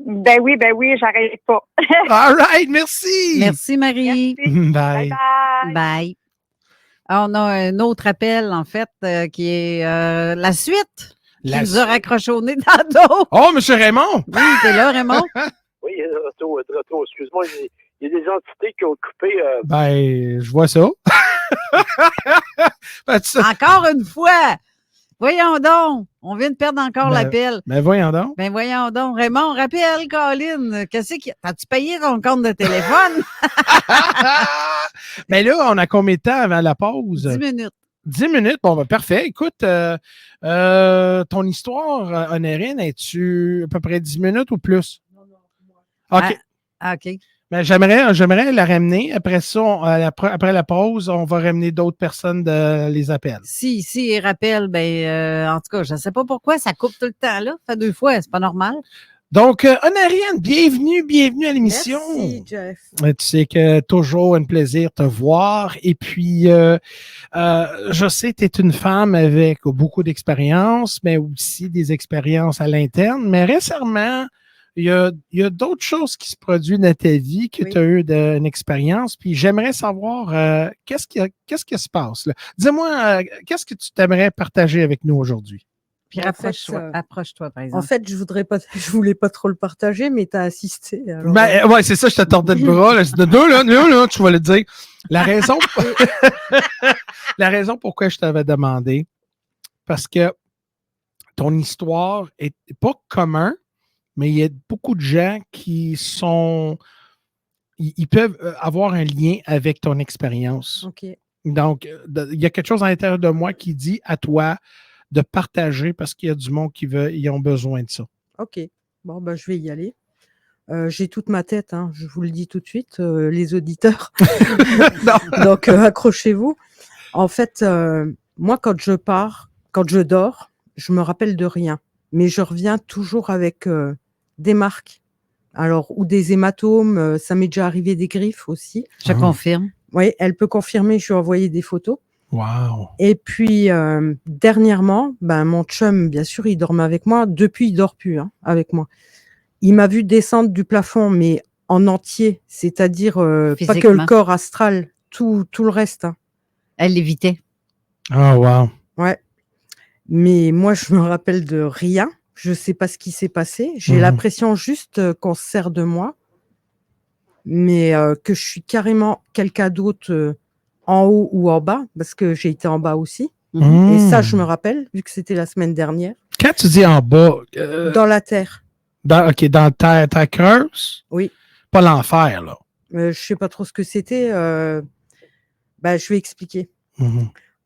P: Ben oui, j'arrête pas.
H: All right, merci.
D: Merci, Marie.
P: Merci.
H: Bye.
D: Bye. On a un autre appel, en fait, qui est la suite. Qui nous a raccrochonné dans le dos.
H: Oh, M. Raymond!
D: Oui, t'es là, Raymond?
O: Oui, de retour. Excuse-moi, il y a des entités qui ont coupé.
H: Ben, je vois ça.
D: Encore une fois! Voyons donc! On vient de perdre encore l'appel.
H: Ben, voyons donc.
D: Ben, voyons donc. Raymond, rappelle, Colin, as-tu payé ton compte de téléphone?
H: Mais là, on a combien de temps avant la pause?
D: 10 minutes.
H: 10 minutes? Bon, ben, parfait. Écoute, ton histoire, Honorine, es-tu à peu près 10 minutes ou plus? OK.
D: OK.
H: Ben, j'aimerais la ramener. Après ça, après la pause, on va ramener d'autres personnes les appels.
D: Si, il rappelle, en tout cas, je ne sais pas pourquoi, ça coupe tout le temps, là. Ça fait 2 fois, c'est pas normal.
H: Donc, Honorine, bienvenue à l'émission.
D: Merci, Jeff.
H: Tu sais que toujours un plaisir de te voir. Et puis, je sais que tu es une femme avec beaucoup d'expérience, mais aussi des expériences à l'interne. Mais récemment, il y a d'autres choses qui se produisent dans ta vie, que tu as eu une expérience, puis j'aimerais savoir qu'est-ce qui se passe, là. Dis-moi, qu'est-ce que tu t'aimerais partager avec nous aujourd'hui?
D: Puis approche-toi, par exemple.
Q: En fait, je voulais pas trop le partager, mais tu as assisté. Alors,
H: ouais, c'est ça, je te tordais le bras. Là, là, tu vas le dire. La raison pourquoi je t'avais demandé, parce que ton histoire est pas commun, mais il y a beaucoup de gens qui sont... Ils peuvent avoir un lien avec ton expérience.
Q: OK.
H: Donc, il y a quelque chose à l'intérieur de moi qui dit à toi de partager parce qu'il y a du monde ils ont besoin de ça.
Q: OK. Bon, ben, je vais y aller. J'ai toute ma tête, hein, je vous le dis tout de suite, les auditeurs. Donc, accrochez-vous. En fait, moi, quand je dors, je me rappelle de rien. Mais je reviens toujours avec des marques. Alors, ou des hématomes, ça m'est déjà arrivé des griffes aussi.
D: Je confirme.
Q: Oui, elle peut confirmer, je lui ai envoyé des photos.
H: Wow.
Q: Et puis, dernièrement, mon chum, bien sûr, il dormait avec moi. Depuis, il dort plus avec moi. Il m'a vu descendre du plafond, mais en entier, c'est-à-dire pas que le corps astral, tout le reste. Hein.
D: Elle l'évitait.
H: Ah, wow.
Q: Ouais. Mais moi, je me rappelle de rien. Je sais pas ce qui s'est passé. J'ai l'impression juste qu'on se sert de moi, mais que je suis carrément quelqu'un d'autre en haut ou en bas, parce que j'ai été en bas aussi. Et ça, je me rappelle, vu que c'était la semaine dernière.
H: Quand tu dis en bas...
Q: Dans la terre.
H: Dans la terre creuse?
Q: Oui.
H: Pas l'enfer, là.
Q: Je sais pas trop ce que c'était. Je vais expliquer.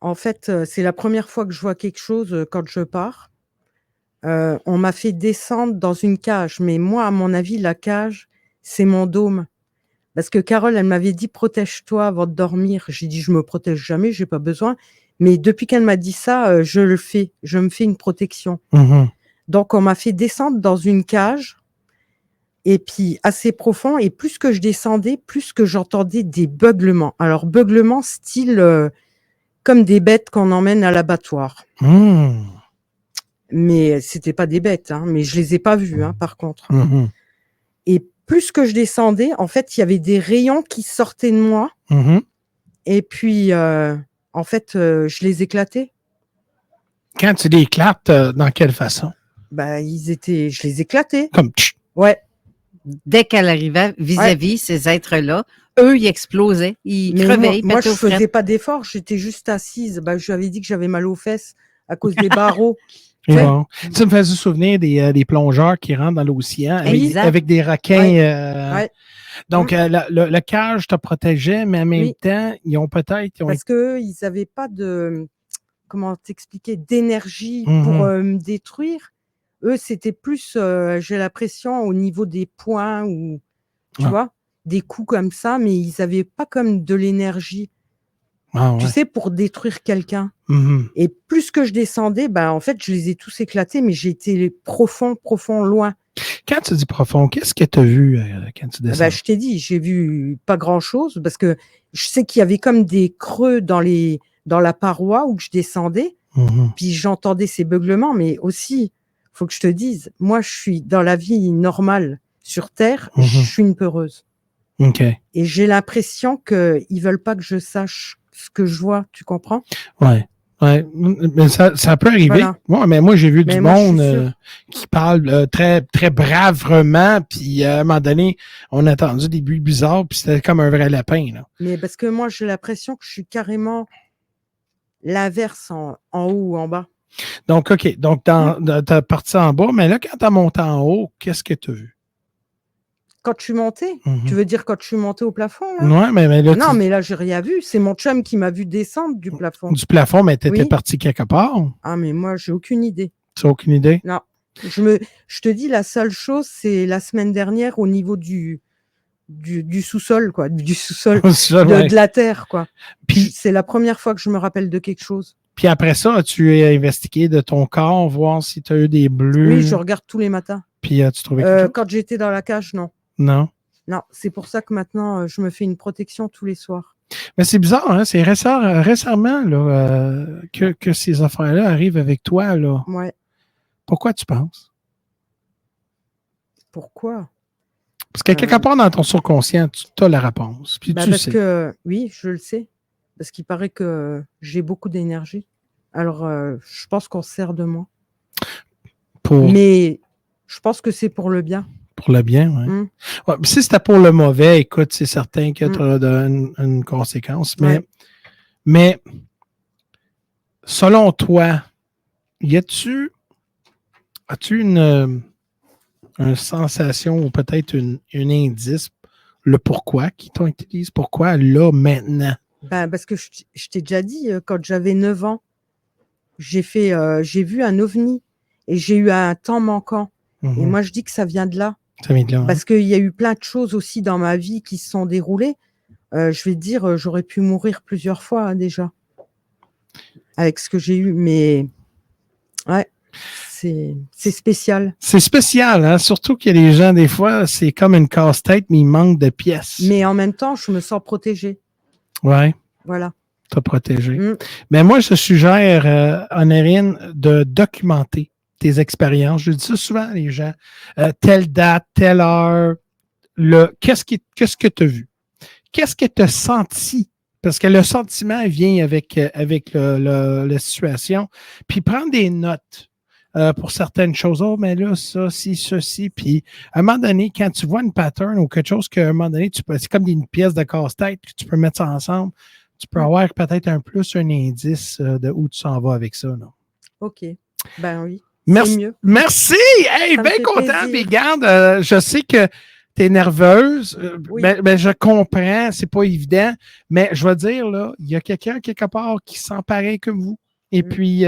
Q: En fait, c'est la première fois que je vois quelque chose quand je pars. On m'a fait descendre dans une cage. Mais moi, à mon avis, la cage, c'est mon dôme. Parce que Carole, elle m'avait dit « Protège-toi avant de dormir ». J'ai dit « Je me protège jamais, j'ai pas besoin ». Mais depuis qu'elle m'a dit ça, je le fais. Je me fais une protection. Donc, on m'a fait descendre dans une cage, et puis assez profond. Et plus que je descendais, plus que j'entendais des beuglements. Alors, beuglements style comme des bêtes qu'on emmène à l'abattoir. Mais c'était pas des bêtes, hein, mais je les ai pas vues, hein, par contre. Et plus que je descendais, en fait, il y avait des rayons qui sortaient de moi. Et puis, en fait, je les éclatais.
H: Quand tu les éclates, dans quelle façon?
Q: Je les éclatais.
H: Comme
Q: ouais.
D: Dès qu'elle arrivait vis-à-vis ces êtres-là, eux, ils explosaient, ils crevaient.
Q: Moi, je faisais pas d'effort, j'étais juste assise. Je lui avais dit que j'avais mal aux fesses à cause des barreaux.
H: Bon. Ça me faisait souvenir des plongeurs qui rentrent dans l'océan avec des requins. Donc, le cage te protégeait, mais en même temps, ils ont peut-être...
Q: Parce qu'ils n'avaient pas de... Comment t'expliquer? D'énergie pour me détruire. Eux, c'était plus, j'ai l'impression, au niveau des poings ou, tu vois, des coups comme ça, mais ils n'avaient pas comme de l'énergie. Tu sais, pour détruire quelqu'un. Et plus que je descendais, en fait, je les ai tous éclatés, mais j'ai été profond, loin.
H: Quand tu dis profond, qu'est-ce que tu as vu quand tu descends?
Q: Je t'ai dit, j'ai vu pas grand-chose, parce que je sais qu'il y avait comme des creux dans la paroi où je descendais, puis j'entendais ces beuglements, mais aussi, faut que je te dise, moi, je suis dans la vie normale sur Terre, je suis une peureuse. Et j'ai l'impression qu'ils veulent pas que je sache ce que je vois, tu comprends?
H: Ouais. Mais ça peut arriver. Voilà. Ouais, mais moi, j'ai vu du monde qui parle très, très bravement, puis à un moment donné, on a entendu des bruits bizarres, puis c'était comme un vrai lapin, là.
Q: Mais parce que moi, j'ai l'impression que je suis carrément l'inverse en haut ou en bas.
H: Donc, OK. Donc, t'as parti en bas, mais là, quand t'as monté en haut, qu'est-ce que t'as vu?
Q: Quand je suis montée? Tu veux dire quand je suis montée au plafond, là?
H: Ouais, mais là...
Q: Non, mais là, j'ai rien vu. C'est mon chum qui m'a vu descendre du plafond.
H: Du plafond, mais t'étais parti quelque part?
Q: Ah, mais moi, j'ai aucune idée.
H: Tu n'as aucune idée?
Q: Non. Je te dis, la seule chose, c'est la semaine dernière au niveau du sous-sol, quoi. Du sous-sol, de la terre, quoi. Puis c'est la première fois que je me rappelle de quelque chose.
H: Puis après ça, as-tu investigué de ton corps, voir si tu as eu des bleus?
Q: Oui, je regarde tous les matins.
H: Puis as-tu trouvé quelque chose?
Q: Quand j'étais dans la cage, non.
H: Non?
Q: Non, c'est pour ça que maintenant, je me fais une protection tous les soirs.
H: Mais c'est bizarre, hein? C'est récemment là, que ces affaires-là arrivent avec toi, là.
Q: Ouais.
H: Pourquoi tu penses?
Q: Pourquoi?
H: Parce que quelque part dans ton subconscient, tu as la réponse. Puis tu sais.
Q: Oui, je le sais. Parce qu'il paraît que j'ai beaucoup d'énergie. Alors, je pense qu'on se sert de moi. Mais je pense que c'est pour le bien.
H: Pour le bien, oui. Ouais, si c'était pour le mauvais, écoute, c'est certain qu'il y a une conséquence. Mais selon toi, as-tu une sensation ou peut-être un indice, le pourquoi qui t'ont été dit? Pourquoi là, maintenant?
Q: Parce que je t'ai déjà dit, quand j'avais 9 ans, j'ai vu un ovni et j'ai eu un temps manquant. Et moi, je dis que ça vient de là.
H: Ça vient de là.
Q: Parce qu'il y a eu plein de choses aussi dans ma vie qui se sont déroulées. Je vais te dire, j'aurais pu mourir plusieurs fois déjà avec ce que j'ai eu. Mais ouais, c'est spécial.
H: C'est spécial, hein? Surtout qu'il y a des gens, des fois, c'est comme une casse-tête, mais il manque de pièces.
Q: Mais en même temps, je me sens protégée.
H: Ouais.
Q: Voilà.
H: T'as protégé. Mais moi, je suggère, Honorine, de documenter tes expériences. Je dis ça souvent à les gens. Telle date, telle heure, qu'est-ce que tu as vu? Qu'est-ce que tu as senti? Parce que le sentiment vient avec la situation. Puis prendre des notes pour certaines choses. Oh, mais là, ça, ceci. Puis à un moment donné, quand tu vois une pattern ou quelque chose qu'à un moment donné, c'est comme une pièce de casse-tête que tu peux mettre ça ensemble, tu peux avoir peut-être un indice de où tu s'en vas avec ça. Non?
Q: OK. Ben oui.
H: Merci.
Q: Mieux.
H: Merci. Hey, bien content. Puis garde, je sais que tu es nerveuse. Ben, je comprends, c'est pas évident. Mais je vais dire, là, il y a quelqu'un quelque part qui sent pareil que vous. Et puis,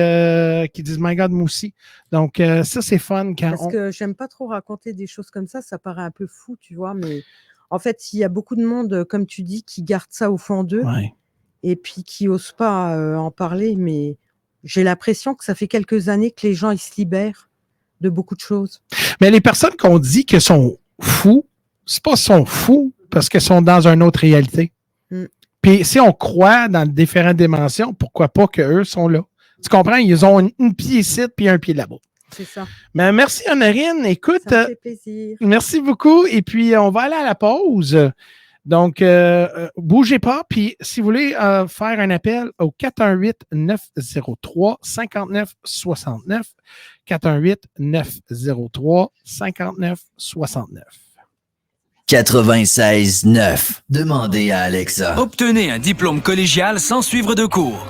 H: qui disent, my God, moi aussi. Donc, ça, c'est fun quand
Q: Parce que j'aime pas trop raconter des choses comme ça. Ça paraît un peu fou, tu vois. Mais en fait, il y a beaucoup de monde, comme tu dis, qui garde ça au fond d'eux.
H: Ouais.
Q: Et puis, qui n'osent pas en parler. Mais j'ai l'impression que ça fait quelques années que les gens, ils se libèrent de beaucoup de choses.
H: Mais les personnes qu'on dit qu'elles sont fous, c'est pas sont fous parce qu'elles sont dans une autre réalité. Puis si on croit dans différentes dimensions, pourquoi pas qu'eux sont là? Tu comprends? Ils ont une pied ici puis un pied là-bas.
Q: C'est ça.
H: Mais merci, Honorine. Écoute,
Q: ça me fait plaisir.
H: Merci beaucoup. Et puis, on va aller à la pause. Donc, bougez pas. Puis, si vous voulez faire un appel au 418-903-5969, 418-903-5969.
F: 96.9. Demandez à Alexa. Obtenez un diplôme collégial sans suivre de cours.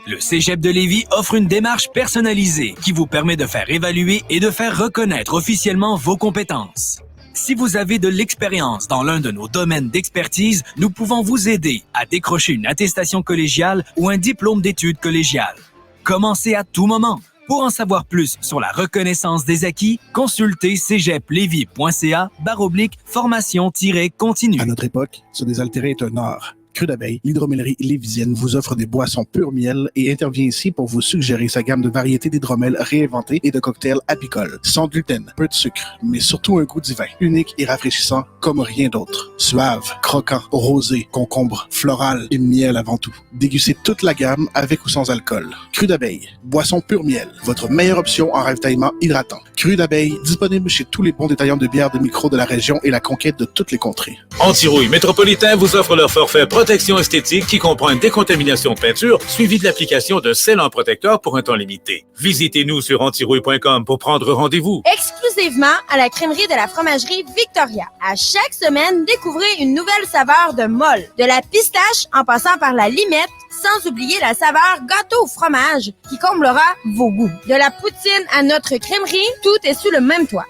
F: Le Cégep de Lévis offre une démarche personnalisée qui vous permet de faire évaluer et de faire reconnaître officiellement vos compétences. Si vous avez de l'expérience dans l'un de nos domaines d'expertise, nous pouvons vous aider à décrocher une attestation collégiale ou un diplôme d'études collégiales. Commencez à tout moment. Pour en savoir plus sur la reconnaissance des acquis, consultez cégeplevy.ca/formation-continue.
J: À notre époque, se désaltérer est un art. Cru d'abeille, l'hydromellerie lévisienne vous offre des boissons pur miel et intervient ici pour vous suggérer sa gamme de variétés d'hydromel réinventées et de cocktails apicoles. Sans gluten, peu de sucre, mais surtout un goût divin, unique et rafraîchissant comme rien d'autre. Suave, croquant, rosé, concombre, floral et miel avant tout. Dégustez toute la gamme avec ou sans alcool. Cru d'abeille, boisson pur miel, votre meilleure option en ravitaillement hydratant. Cru d'abeille, disponible chez tous les bons détaillants de bières de micro de la région et la conquête de toutes les contrées.
R: Antirouille Métropolitain vous offre leur forfait protection esthétique qui comprend une décontamination de peinture suivie de l'application d'un scellant protecteur pour un temps limité. Visitez-nous sur antirouille.com pour prendre rendez-vous.
S: Exclusivement à la crèmerie de la fromagerie Victoria. À chaque semaine, découvrez une nouvelle saveur de molle. De la pistache en passant par la limette, sans oublier la saveur gâteau au fromage qui comblera vos goûts. De la poutine à notre crèmerie, tout est sous le même toit.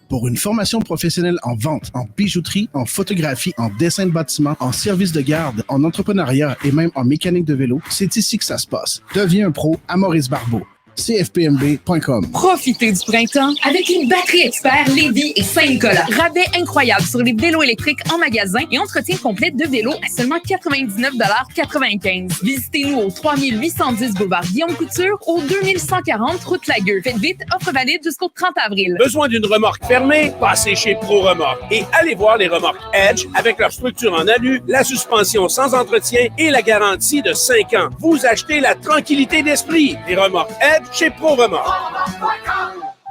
J: Pour une formation professionnelle en vente, en bijouterie, en photographie, en dessin de bâtiment, en service de garde, en entrepreneuriat et même en mécanique de vélo, c'est ici que ça se passe. Deviens un pro à Maurice Barbeau. CFPMB.com.
A: Profitez du printemps avec une batterie expert Lévis et Saint-Nicolas. Rabais incroyable sur les vélos électriques en magasin et entretien complet de vélos à seulement 99,95 $. Visitez-nous au 3810 boulevard Guillaume Couture au 2140 route Lagueux. Faites vite, offre valide jusqu'au 30 avril.
T: Besoin d'une remorque fermée? Passez chez Pro Remorque et allez voir les remorques Edge avec leur structure en alu, la suspension sans entretien et la garantie de 5 ans. Vous achetez la tranquillité d'esprit. Les remorques Edge chez Pro Remorque.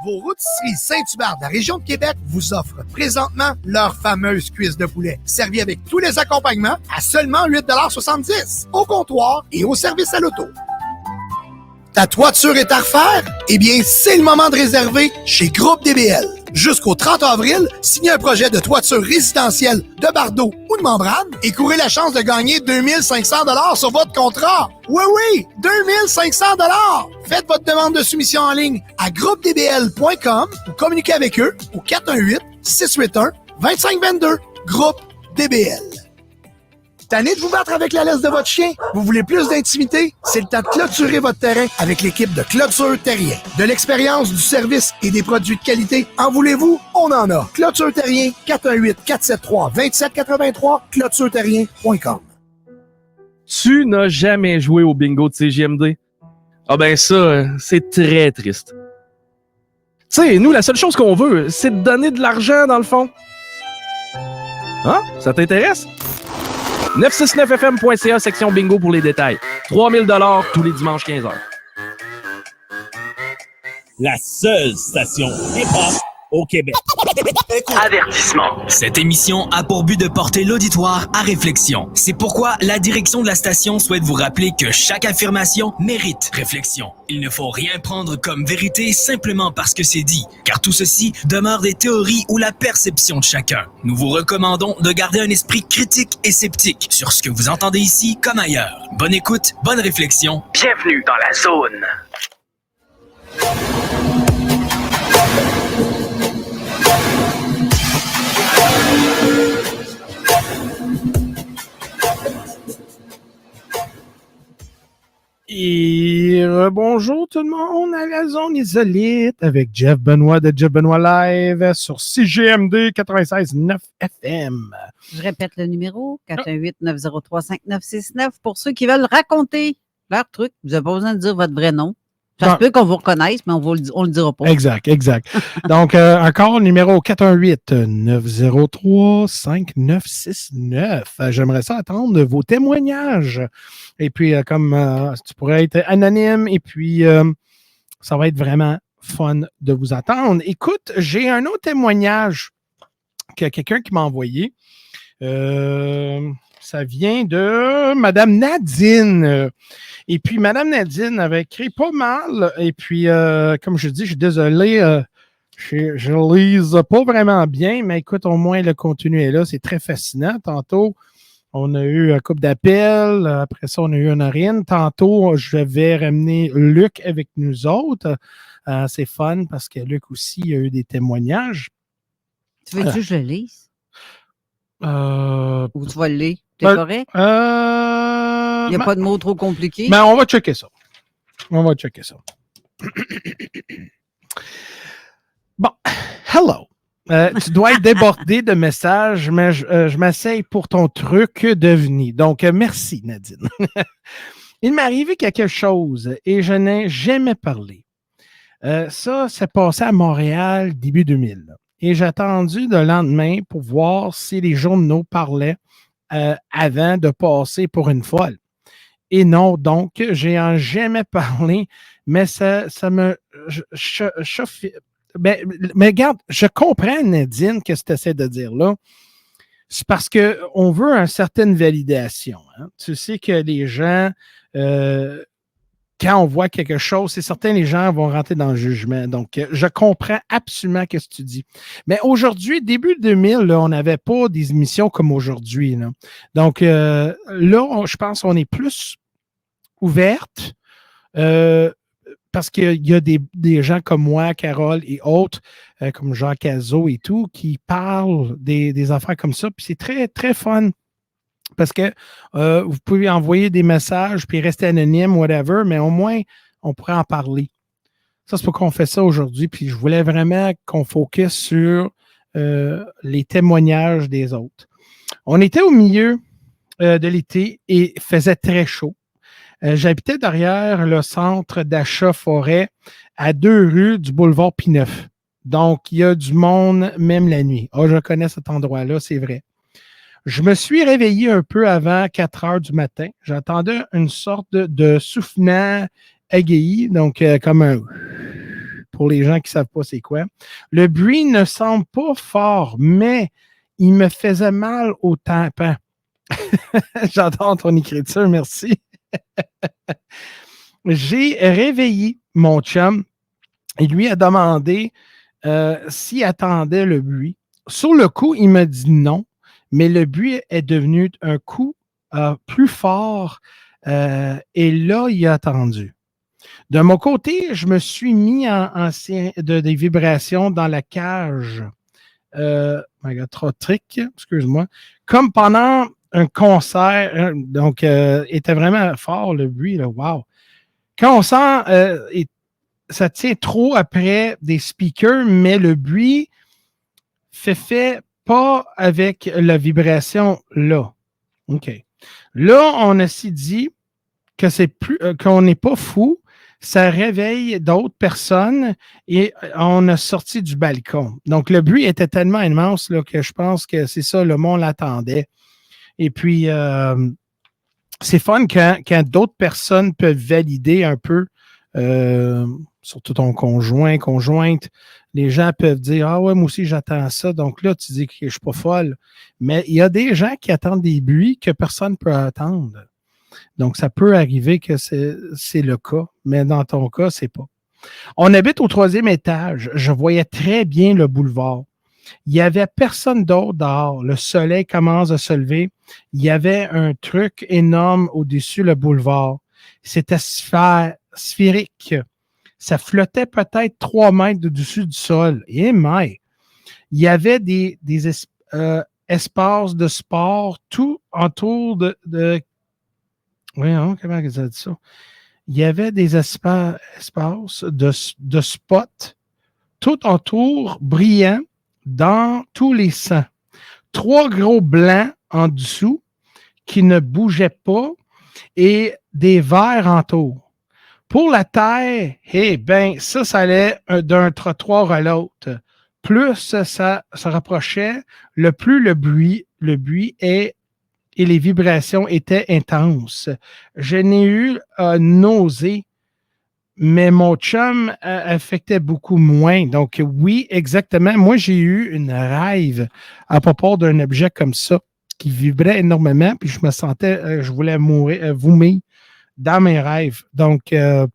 L: Vos rôtisseries Saint-Hubert de la région de Québec vous offrent présentement leur fameuse cuisse de poulet, servie avec tous les accompagnements à seulement 8,70 $ au comptoir et au service à l'auto. Ta toiture est à refaire? Eh bien, c'est le moment de réserver chez Groupe DBL. Jusqu'au 30 avril, signez un projet de toiture résidentielle de bardeau ou de membrane et courez la chance de gagner 2500 $ sur votre contrat. Oui, 2500 $! Faites votre demande de soumission en ligne à groupedbl.com ou communiquez avec eux au 418-681-2522. Groupe DBL. Tanné de vous battre avec la laisse de votre chien? Vous voulez plus d'intimité? C'est le temps de clôturer votre terrain avec l'équipe de Clôture Terrien. De l'expérience, du service et des produits de qualité, en voulez-vous? On en a. Clôture Terrien, 418-473-2783, clôtureterrien.com.
U: Tu n'as jamais joué au bingo de CJMD? Ah ben ça, c'est très triste. Tu sais, nous, la seule chose qu'on veut, c'est de donner de l'argent, dans le fond. Hein? Ça t'intéresse? 969fm.ca, section bingo pour les détails. 3000 $ tous les dimanches 15h.
R: La seule station hip-hop au Québec.
F: Avertissement. Cette émission a pour but de porter l'auditoire à réflexion. C'est pourquoi la direction de la station souhaite vous rappeler que chaque affirmation mérite réflexion. Il ne faut rien prendre comme vérité simplement parce que c'est dit, car tout ceci demeure des théories ou la perception de chacun. Nous vous recommandons de garder un esprit critique et sceptique sur ce que vous entendez ici comme ailleurs. Bonne écoute, bonne réflexion. Bienvenue dans la zone.
H: Et bonjour tout le monde à la zone isolite avec Jeff Benoit de Jeff Benoit Live sur CJMD 96.9 FM.
D: Je répète le numéro, 418-903-5969 pour ceux qui veulent raconter leur truc. Vous n'avez pas besoin de dire votre vrai nom. Ça se peut qu'on vous reconnaisse, mais on le dira pas.
H: Exact. Donc, encore numéro 418-903-5969. J'aimerais ça attendre vos témoignages. Et puis, comme tu pourrais être anonyme, et puis ça va être vraiment fun de vous attendre. Écoute, j'ai un autre témoignage que quelqu'un qui m'a envoyé. Ça vient de Madame Nadine. Et puis, Madame Nadine avait écrit pas mal. Et puis, comme je dis, je suis désolé, je lise pas vraiment bien, mais écoute, au moins, le contenu est là. C'est très fascinant. Tantôt, on a eu un couple d'appels. Après ça, on a eu une Ariane. Tantôt, je vais ramener Luc avec nous autres. C'est fun parce que Luc aussi a eu des témoignages.
D: Tu veux-tu que je le lise? Ou tu vas le lire? T'es correct? Il n'y a pas de mots trop compliqués.
H: Mais on va checker ça. Bon, hello. Tu dois être débordé de messages, mais je m'essaye pour ton truc devenu. Donc, merci, Nadine. Il m'est arrivé quelque chose et je n'ai jamais parlé. Ça s'est passé à Montréal début 2000. Et j'ai attendu le lendemain pour voir si les journaux parlaient avant de passer pour une folle. Et non, donc, j'ai jamais parlé, mais ça me chauffe. Mais regarde, je comprends, Nadine, ce que tu essaies de dire là. C'est parce qu'on veut une certaine validation. Hein? Tu sais que les gens, quand on voit quelque chose, c'est certain, les gens vont rentrer dans le jugement. Donc, je comprends absolument ce que tu dis. Mais aujourd'hui, début 2000, là, on n'avait pas des émissions comme aujourd'hui. Là. Donc, là, je pense qu'on est plus ouverte parce qu'il y a des gens comme moi, Carole et autres, comme Jean Cazot et tout, qui parlent des affaires comme ça. Puis c'est très, très fun. Parce que vous pouvez envoyer des messages puis rester anonyme, whatever, mais au moins, on pourrait en parler. Ça, c'est pourquoi on fait ça aujourd'hui. Puis je voulais vraiment qu'on focus sur les témoignages des autres. On était au milieu de l'été et il faisait très chaud. J'habitais derrière le centre d'achat forêt à 2 rues du boulevard Pineuf. Donc, il y a du monde même la nuit. Ah, je connais cet endroit-là, c'est vrai. Je me suis réveillé un peu avant 4 heures du matin. J'entendais une sorte de soufflement égayi, donc comme un... pour les gens qui ne savent pas c'est quoi. Le bruit ne semble pas fort, mais il me faisait mal au tympan. J'adore ton écriture, merci. J'ai réveillé mon chum et lui a demandé s'il attendait le bruit. Sur le coup, il m'a dit non, mais le bruit est devenu un coup plus fort et là, il a attendu. De mon côté, je me suis mis des vibrations dans la cage. Trotrique, excuse-moi. Comme pendant un concert, donc était vraiment fort le bruit, là, wow. Quand on sent, ça tient trop après des speakers, mais le bruit fait pas avec la vibration là. OK. Là, on a aussi dit que c'est plus qu'on n'est pas fou, ça réveille d'autres personnes et on a sorti du balcon. Donc, le bruit était tellement immense là, que je pense que c'est ça, le monde l'attendait. Et puis, c'est fun quand d'autres personnes peuvent valider un peu, surtout ton conjointe, les gens peuvent dire « Ah ouais, moi aussi, j'attends ça. » Donc là, tu dis que je ne suis pas folle. Mais il y a des gens qui attendent des bruits que personne ne peut attendre. Donc, ça peut arriver que c'est le cas, mais dans ton cas, c'est pas. On habite au 3e étage. Je voyais très bien le boulevard. Il n'y avait personne d'autre dehors. Le soleil commence à se lever. Il y avait un truc énorme au-dessus le boulevard. C'était sphérique. Ça flottait peut-être 3 mètres au-dessus du sol. Et mais, il y avait des espaces de sport tout autour de voyons, comment ils ont dit ça? Il y avait des espaces de spots tout autour, brillants, dans tous les sens. 3 gros blancs en dessous qui ne bougeaient pas et des verts en tour. Pour la terre, ça allait d'un trottoir à l'autre. Plus ça se rapprochait, le plus le bruit et les vibrations étaient intenses. Je n'ai eu nausée, mais mon chum affectait beaucoup moins. Donc, oui, exactement. Moi, j'ai eu une rêve à propos d'un objet comme ça qui vibrait énormément, puis je me sentais, je voulais vomir dans mes rêves. Donc, ça,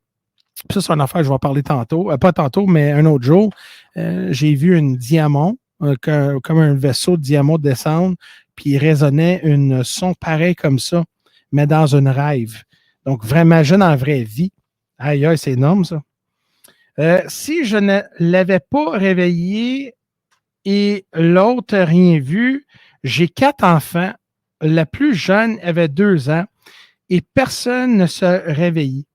H: c'est une affaire que je vais parler tantôt. Pas tantôt, mais un autre jour. J'ai vu une diamant, comme un vaisseau de diamant descendre, puis il résonnait un son pareil comme ça, mais dans une rêve. Donc, vraiment, imagine en vraie vie. Aïe, aïe, c'est énorme, ça. Si je ne l'avais pas réveillé et l'autre rien vu, j'ai 4 enfants. La plus jeune avait 2 ans et personne ne se réveillait.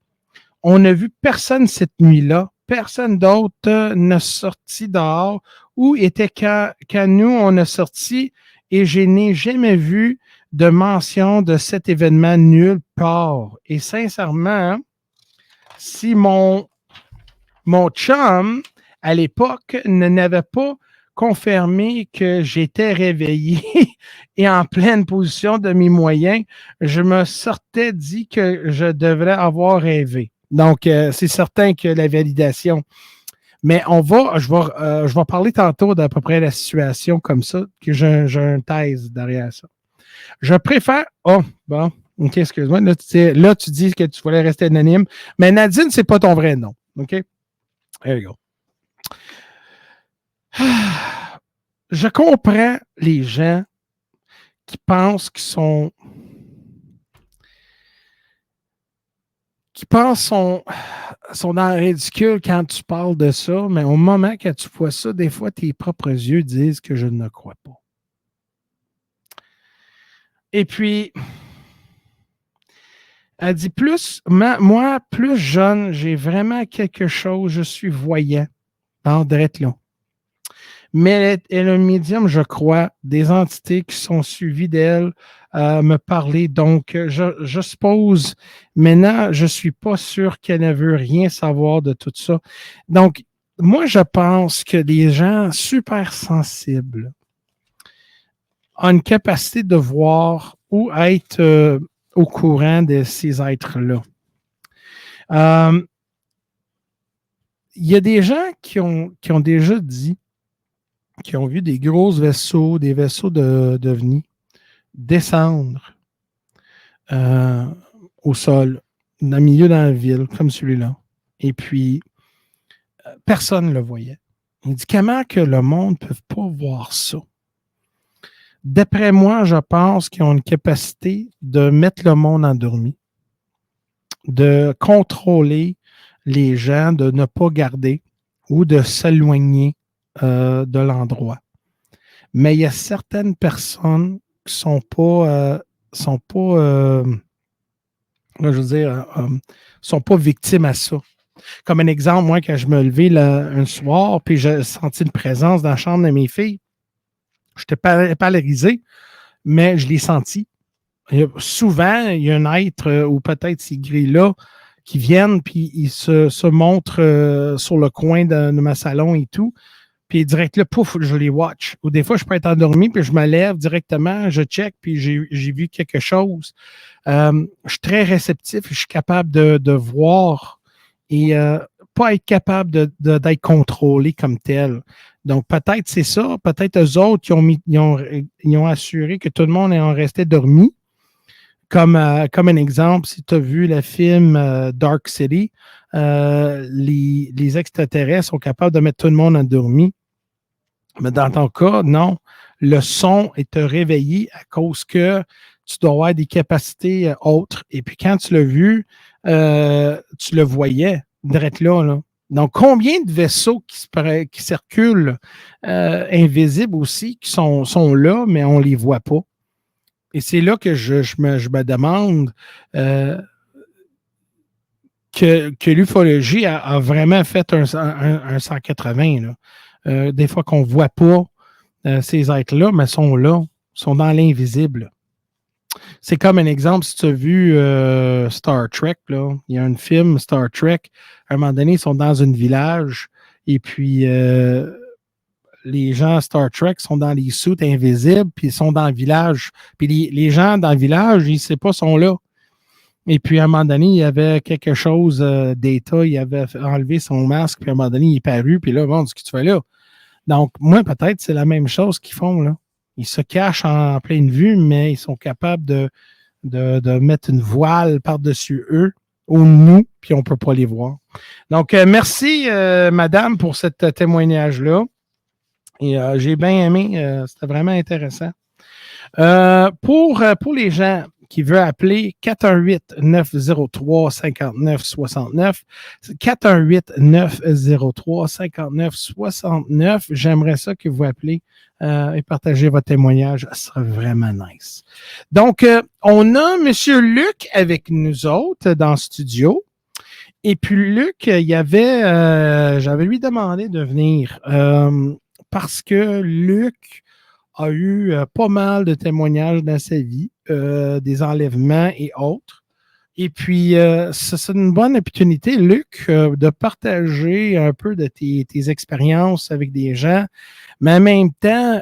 H: On n'a vu personne cette nuit-là. Personne d'autre n'a sorti dehors ou était quand nous, on a sorti et je n'ai jamais vu de mention de cet événement nulle part. Et sincèrement, si mon chum, à l'époque, n'avait pas confirmé que j'étais réveillé et en pleine position de mes moyens, je me sortais dit que je devrais avoir rêvé. Donc, c'est certain que la validation. Mais je vais parler tantôt d'à peu près la situation comme ça, que j'ai une thèse derrière ça. Je préfère. Oh, bon, OK, excuse-moi. Là, tu dis que tu voulais rester anonyme. Mais Nadine, c'est pas ton vrai nom. OK? There you go. Je comprends les gens qui pensent qu'ils sont dans le ridicule quand tu parles de ça, mais au moment que tu vois ça, des fois, tes propres yeux disent que je ne crois pas. Et puis, elle dit moi, plus jeune, j'ai vraiment quelque chose, je suis voyant dans drette là. Mais elle est un médium, je crois, des entités qui sont suivies d'elle me parler. Donc, je suppose, maintenant, je ne suis pas sûr qu'elle ne veut rien savoir de tout ça. Donc, moi, je pense que les gens super sensibles ont une capacité de voir ou être au courant de ces êtres-là. y a des gens qui ont déjà dit, qui ont vu des gros vaisseaux, des vaisseaux d'OVNI descendre au sol, dans le milieu dans la ville, comme celui-là. Et puis, personne ne le voyait. Il dit, comment que le monde ne peut pas voir ça? D'après moi, je pense qu'ils ont une capacité de mettre le monde endormi, de contrôler les gens, de ne pas garder ou de s'éloigner de l'endroit. Mais il y a certaines personnes qui sont pas victimes à ça. Comme un exemple, moi, quand je me levais un soir, puis j'ai senti une présence dans la chambre de mes filles, je n'étais pas allergisé, mais je l'ai senti. Souvent, il y a un être, ou peut-être ces grilles-là, qui viennent, puis ils se montrent sur le coin de ma salon et tout. Puis direct là, pouf, je les watch. Ou des fois, je peux être endormi, puis je me lève directement, je check, puis j'ai vu quelque chose. Je suis très réceptif, je suis capable de voir et pas être capable d'être contrôlé comme tel. Donc, peut-être c'est ça. Peut-être eux autres, ils ont assuré que tout le monde est resté dormi. Comme un exemple, si tu as vu le film Dark City, les extraterrestres sont capables de mettre tout le monde endormi. Mais dans ton cas, non. Le son est te réveiller à cause que tu dois avoir des capacités autres. Et puis quand tu l'as vu, tu le voyais direct là. Donc, combien de vaisseaux qui circulent invisibles aussi, qui sont là, mais on ne les voit pas? Et c'est là que je me demande que l'ufologie a vraiment fait un 180. Là. Des fois qu'on ne voit pas ces êtres-là, mais sont là, sont dans l'invisible. C'est comme un exemple, si tu as vu Star Trek, là, il y a un film Star Trek, à un moment donné, ils sont dans un village et puis les gens Star Trek sont dans les suits invisibles, puis ils sont dans le village. Puis les gens dans le village, ils ne savent pas, sont là. Et puis, à un moment donné, il y avait quelque chose d'État, il avait enlevé son masque, puis à un moment donné, il est paru, puis là, bon, ce que tu fais là. Donc, moi, peut-être, c'est la même chose qu'ils font, là. Ils se cachent en pleine vue, mais ils sont capables de mettre une voile par-dessus eux, ou nous, puis on ne peut pas les voir. Donc, merci, madame, pour ce témoignage-là. Et j'ai bien aimé, c'était vraiment intéressant. Pour les gens qui veulent appeler 418-903-5969, 418-903-5969, j'aimerais ça que vous appelez et partagez votre témoignage, ça serait vraiment nice. Donc, on a M. Luc avec nous autres dans le studio. Et puis Luc, j'avais lui demandé de venir parce que Luc a eu pas mal de témoignages dans sa vie, des enlèvements et autres. Et puis, c'est une bonne opportunité, Luc, de partager un peu de tes expériences avec des gens. Mais en même temps,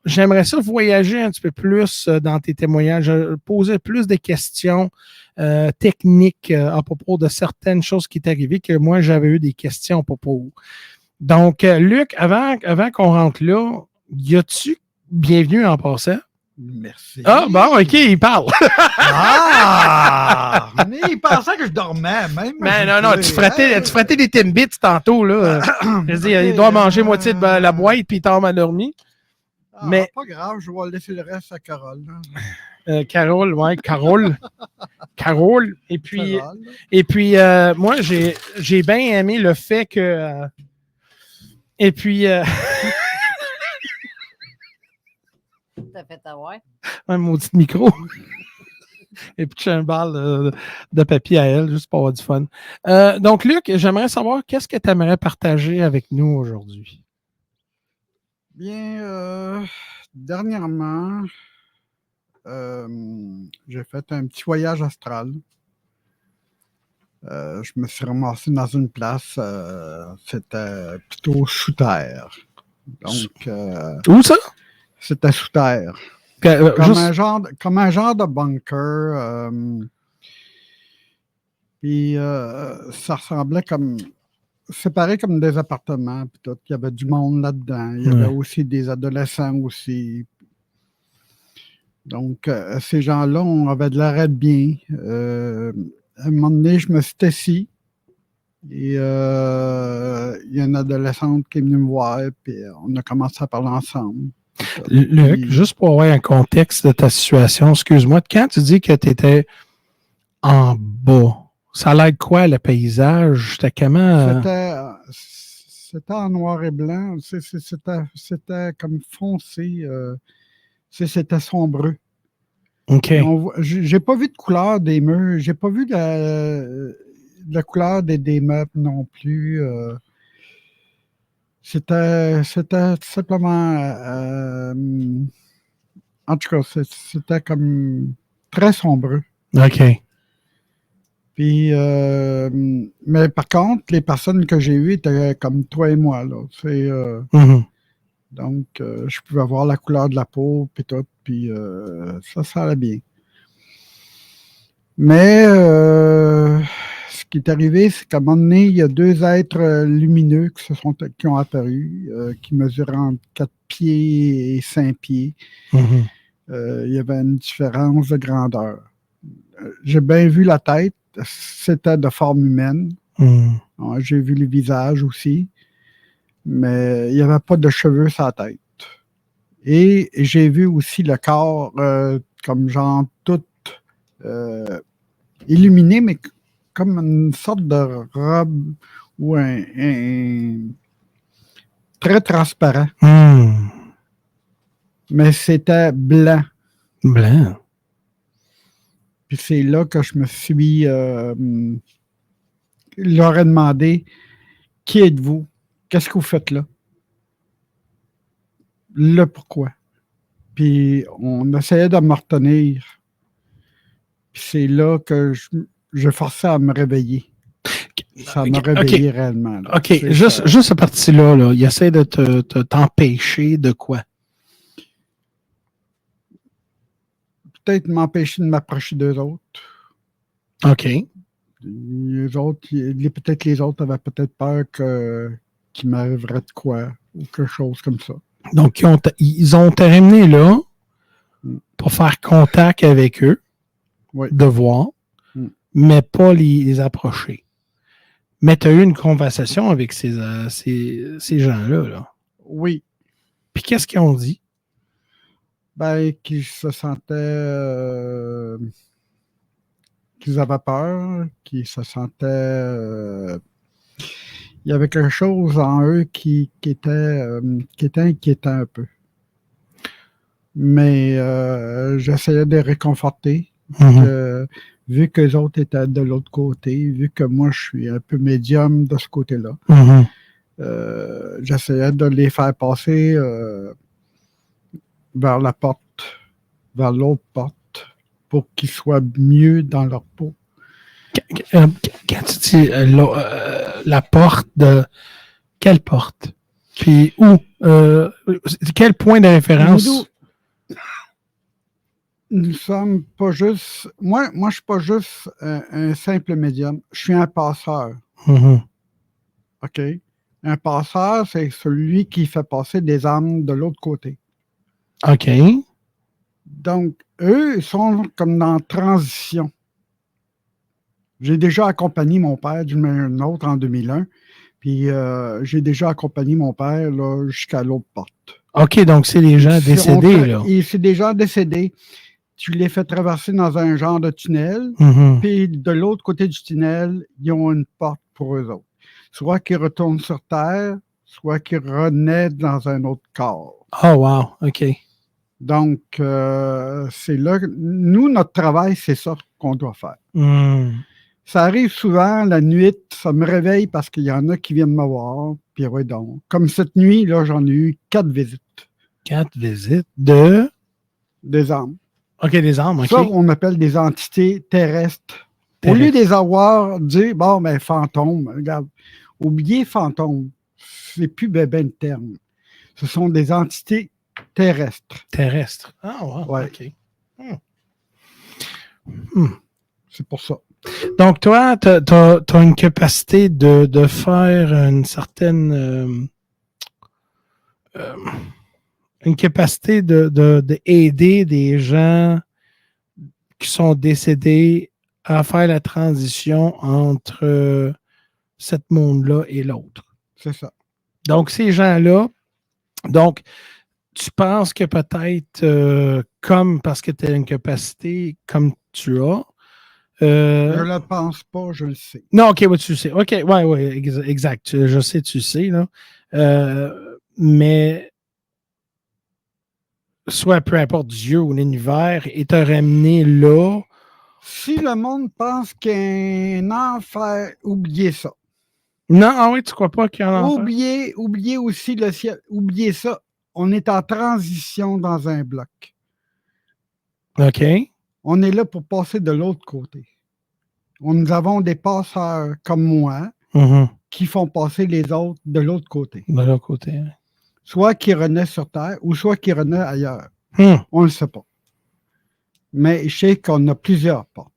H: j'aimerais ça voyager un petit peu plus dans tes témoignages, poser plus de questions techniques à propos de certaines choses qui sont arrivées que moi, j'avais eu des questions à propos. Donc, Luc, avant qu'on rentre là, y a-tu bienvenue en passant?
C: Merci.
H: Ah, bon, OK, il parle.
C: Mais il pensait que je dormais, même.
H: Mais non, tu frattais des Timbits tantôt, là. Je veux dire, il doit manger moitié de la boîte puis il tombe endormi.
C: Mais pas grave, je vais laisser le reste à Carole.
H: Carole, ouais, Carole. Et puis, moi, j'ai bien aimé le fait que... et puis...
D: T'as fait avoir.
H: Un maudit micro. Et puis, j'ai un balle de papier à elle, juste pour avoir du fun. Donc, Luc, j'aimerais savoir qu'est-ce que tu aimerais partager avec nous aujourd'hui?
C: Bien, dernièrement, j'ai fait un petit voyage astral. Je me suis ramassé dans une place, c'était plutôt sous terre. Donc,
H: où ça?
C: C'était sous terre. Comme, un genre de bunker. Puis ça ressemblait comme... séparé comme des appartements. Puis tout. Il y avait du monde là-dedans. Il y avait aussi des adolescents aussi. Donc, ces gens-là, on avait de l'arrêt bien. À un moment donné, je me suis assis. Et il y a une adolescente qui est venue me voir. Puis on a commencé à parler ensemble.
H: Luc, juste pour avoir un contexte de ta situation, excuse-moi, quand tu dis que tu étais en bas, ça a l'air de quoi, le paysage? C'était comment?
C: C'était en noir et blanc. C'était comme foncé. C'était sombreux.
H: OK.
C: J'ai pas vu de couleur des murs. J'ai pas vu la couleur des meubles non plus. C'était tout simplement... en tout cas, c'était comme très sombreux.
H: OK.
C: Puis, mais par contre, les personnes que j'ai eues étaient comme toi et moi, là. Donc, je pouvais voir la couleur de la peau, puis tout, puis ça allait bien. Mais ce qui est arrivé, c'est qu'à un moment donné, il y a deux êtres lumineux qui ont apparu, qui mesuraient entre 4 pieds et 5 pieds. Il y avait une différence de grandeur. J'ai bien vu la tête. C'était de forme humaine. J'ai vu le visage aussi, mais il n'y avait pas de cheveux sur la tête. Et j'ai vu aussi le corps comme genre tout illuminé, mais comme une sorte de robe ou un très transparent. Mais c'était blanc.
H: Blanc.
C: Puis c'est là que je me suis... leur ai demandé, qui êtes-vous? Qu'est-ce que vous faites là? Le pourquoi. Puis on essayait de me retenir. Puis c'est là que je forçais à me réveiller. Ça m'a réveillé réellement. Là.
H: OK, juste cette partie-là, là, il essaie de t'empêcher de quoi? Peut-être m'empêcher de m'approcher d'eux autres. OK.
C: Les autres, peut-être les autres avaient peut-être peur qu'il m'arriverait de quoi ou quelque chose comme ça.
H: Donc, ils ont été ramenés là pour faire contact avec eux, de voir, mais pas les approcher. Mais tu as eu une conversation avec ces gens-là. Là.
C: Oui.
H: Puis qu'est-ce qu'ils ont dit?
C: Ben, qu'ils se sentaient... qu'ils avaient peur, qu'ils se sentaient... il y avait quelque chose en eux qui était inquiétant un peu. Mais j'essayais de les réconforter. Vu qu'eux autres étaient de l'autre côté, vu que moi, je suis un peu médium de ce côté-là, j'essayais de les faire passer vers la porte, vers l'autre porte, pour qu'ils soient mieux dans leur peau.
H: Quand tu dis la porte de... Quelle porte? Puis où? Quel point de référence?
C: Nous sommes pas juste... Moi, je suis pas juste un simple médium. Je suis un passeur. OK? Un passeur, c'est celui qui fait passer des âmes de l'autre côté.
H: OK.
C: Donc, eux, ils sont comme dans transition. J'ai déjà accompagné mon père d'une autre en 2001, puis j'ai déjà accompagné mon père là, jusqu'à l'autre porte.
H: OK, donc c'est des gens décédés, là.
C: C'est des gens décédés. Tu les fais traverser dans un genre de tunnel, puis de l'autre côté du tunnel, ils ont une porte pour eux autres. Soit qu'ils retournent sur Terre, soit qu'ils renaissent dans un autre corps.
H: Oh, wow, OK.
C: Donc, c'est là que nous, notre travail, c'est ça qu'on doit faire. Ça arrive souvent, la nuit, ça me réveille parce qu'il y en a qui viennent me voir. Puis ouais, donc, comme cette nuit, là, j'en ai eu 4 visites.
H: 4 visites de?
C: Des âmes.
H: OK, des âmes, OK.
C: Ça, on appelle des entités terrestres. Au lieu de les avoir, dire, bon, ben, fantôme, regarde, oubliez fantôme, c'est plus ben le terme. Ce sont des entités terrestres.
H: Terrestres. Ah, wow,
C: ouais.
H: OK.
C: C'est pour ça.
H: Donc, toi, tu as une capacité de faire une certaine... une capacité d'aider des gens qui sont décédés à faire la transition entre ce monde-là et l'autre.
C: C'est ça.
H: Donc, ces gens-là, tu penses que peut-être, comme parce que tu as une capacité comme tu as,
C: je ne le pense pas, je le sais.
H: Non, OK, tu le sais. OK, oui, exact. Je sais, tu sais, là. Mais soit peu importe Dieu ou l'univers, et te ramener là.
C: Si le monde pense qu'il y a un enfer, oubliez ça.
H: Non, ah oui, tu crois pas qu'il y a un enfer?
C: Oubliez aussi le ciel. Oubliez ça. On est en transition dans un bloc.
H: OK.
C: On est là pour passer de l'autre côté. Nous avons des passeurs comme moi qui font passer les autres de l'autre côté.
H: De l'autre côté, oui.
C: Soit qui renaissent sur Terre ou soit qui renaissent ailleurs. On ne le sait pas. Mais je sais qu'on a plusieurs portes.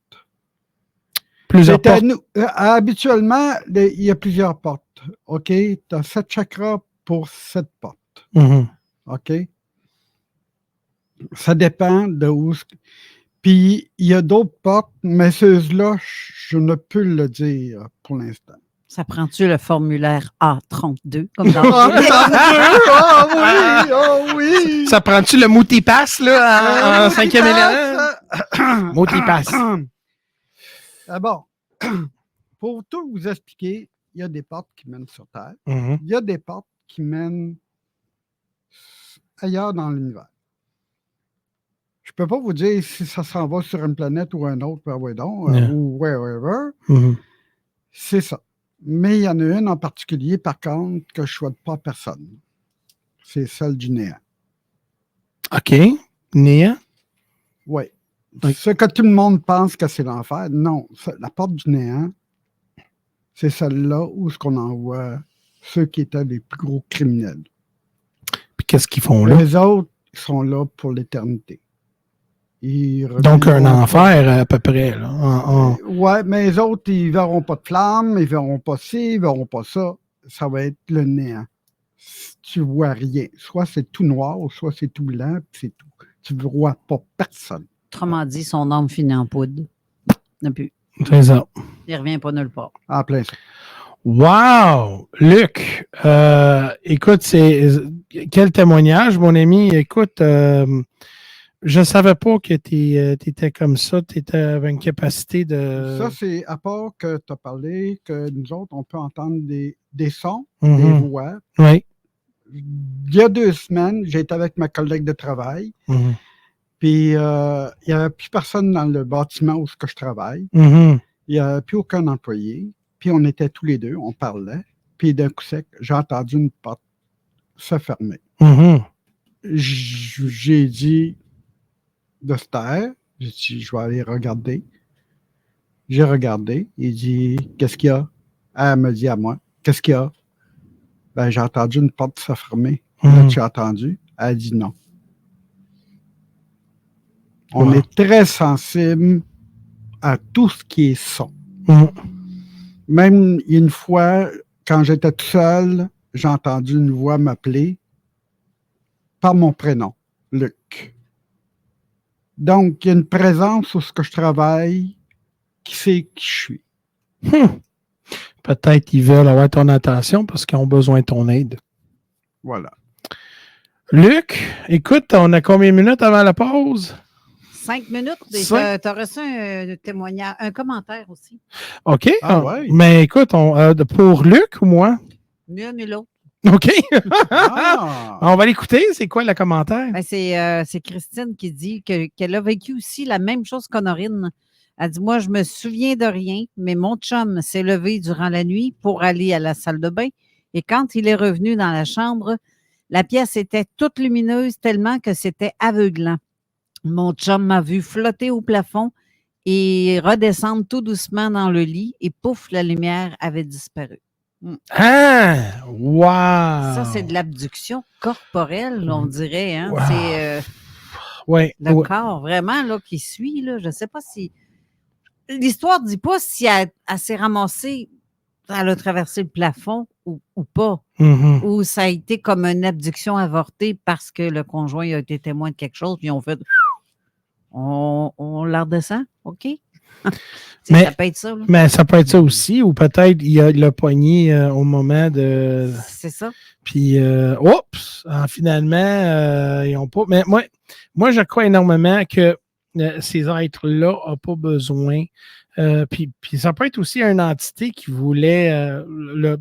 H: Plusieurs portes?
C: Habituellement, il y a plusieurs portes. OK? Tu as 7 chakras pour 7 portes. OK? Ça dépend de où. Puis, il y a d'autres portes, mais ceux-là, je ne peux le dire pour l'instant.
D: Ça prend-tu le formulaire A32? Comme dans
C: oui!
H: Ça prend-tu le multipass, là, en 5e élément? Multipass.
C: Bon, pour tout vous expliquer, il y a des portes qui mènent sur Terre.
H: Il
C: y a des portes qui mènent ailleurs dans l'univers. Je ne peux pas vous dire si ça s'en va sur une planète ou un autre, ou wherever. C'est ça. Mais il y en a une en particulier, par contre, que je ne souhaite pas à personne. C'est celle du néant.
H: OK. Néant?
C: Oui. Ce que tout le monde pense que c'est l'enfer, non. La porte du néant, c'est celle-là où on envoie ceux qui étaient les plus gros criminels.
H: Puis qu'est-ce qu'ils font là?
C: Les autres sont là pour l'éternité.
H: Donc, un enfer à peu près. Là,
C: Oui, mais les autres, ils ne verront pas de flammes, ils ne verront pas ci, ils ne verront pas ça. Ça va être le néant. Tu ne vois rien. Soit c'est tout noir, soit c'est tout blanc, puis c'est tout. Tu ne vois pas personne.
D: Autrement dit, son âme finit en poudre. Non plus.
H: C'est ça.
D: Il ne revient pas nulle part.
C: En plein ça.
H: Wow! Luc, écoute, quel témoignage, mon ami. Écoute, je ne savais pas que tu étais comme ça, tu avais une capacité de...
C: Ça, c'est à part que tu as parlé, que nous autres, on peut entendre des sons, des voix.
H: Oui.
C: Il y a 2 semaines, j'étais avec ma collègue de travail, puis il n'y avait plus personne dans le bâtiment où je travaille. Il n'y avait plus aucun employé, puis on était tous les deux, on parlait, puis d'un coup sec, j'ai entendu une porte se fermer. J'ai dit... de se taire. J'ai dit, je vais aller regarder. J'ai regardé. Il dit, qu'est-ce qu'il y a? Elle me dit à moi, qu'est-ce qu'il y a? Ben, j'ai entendu une porte se fermer. Tu as entendu? Elle dit non. On est très sensible à tout ce qui est son. Même une fois, quand j'étais tout seul, j'ai entendu une voix m'appeler par mon prénom, Luc. Donc, il y a une présence où ce que je travaille qui sait qui je suis.
H: Peut-être qu'ils veulent avoir ton attention parce qu'ils ont besoin de ton aide.
C: Voilà.
H: Luc, écoute, on a combien de minutes avant la pause?
D: 5 minutes. Tu as reçu un témoignage, un commentaire aussi.
H: OK.
C: Ouais.
H: Mais écoute, pour Luc ou moi?
D: Ni l'un ni l'autre.
H: OK. On va l'écouter. C'est quoi le commentaire?
D: Ben, c'est Christine qui dit qu'elle a vécu aussi la même chose qu'Honorine. Elle dit, moi, je me souviens de rien, mais mon chum s'est levé durant la nuit pour aller à la salle de bain. Et quand il est revenu dans la chambre, la pièce était toute lumineuse tellement que c'était aveuglant. Mon chum m'a vu flotter au plafond et redescendre tout doucement dans le lit et pouf, la lumière avait disparu.
H: Ah! Wow!
D: Ça, c'est de l'abduction corporelle, on dirait. Hein?
H: Wow.
D: C'est le corps vraiment là, qui suit. Là. Je ne sais pas si... l'histoire ne dit pas si elle s'est ramassée, elle a traversé le plafond ou pas.
H: Mm-hmm.
D: Ou ça a été comme une abduction avortée parce que le conjoint a été témoin de quelque chose, puis on fait on la redescend, OK?
H: Mais,
D: ça peut être ça. Là.
H: Mais ça peut être ça aussi, ou peut-être il l'a pogné au moment de.
D: C'est ça.
H: Puis, finalement, ils n'ont pas. Mais moi, je crois énormément que ces êtres-là n'ont pas besoin. Puis ça peut être aussi une entité qui voulait.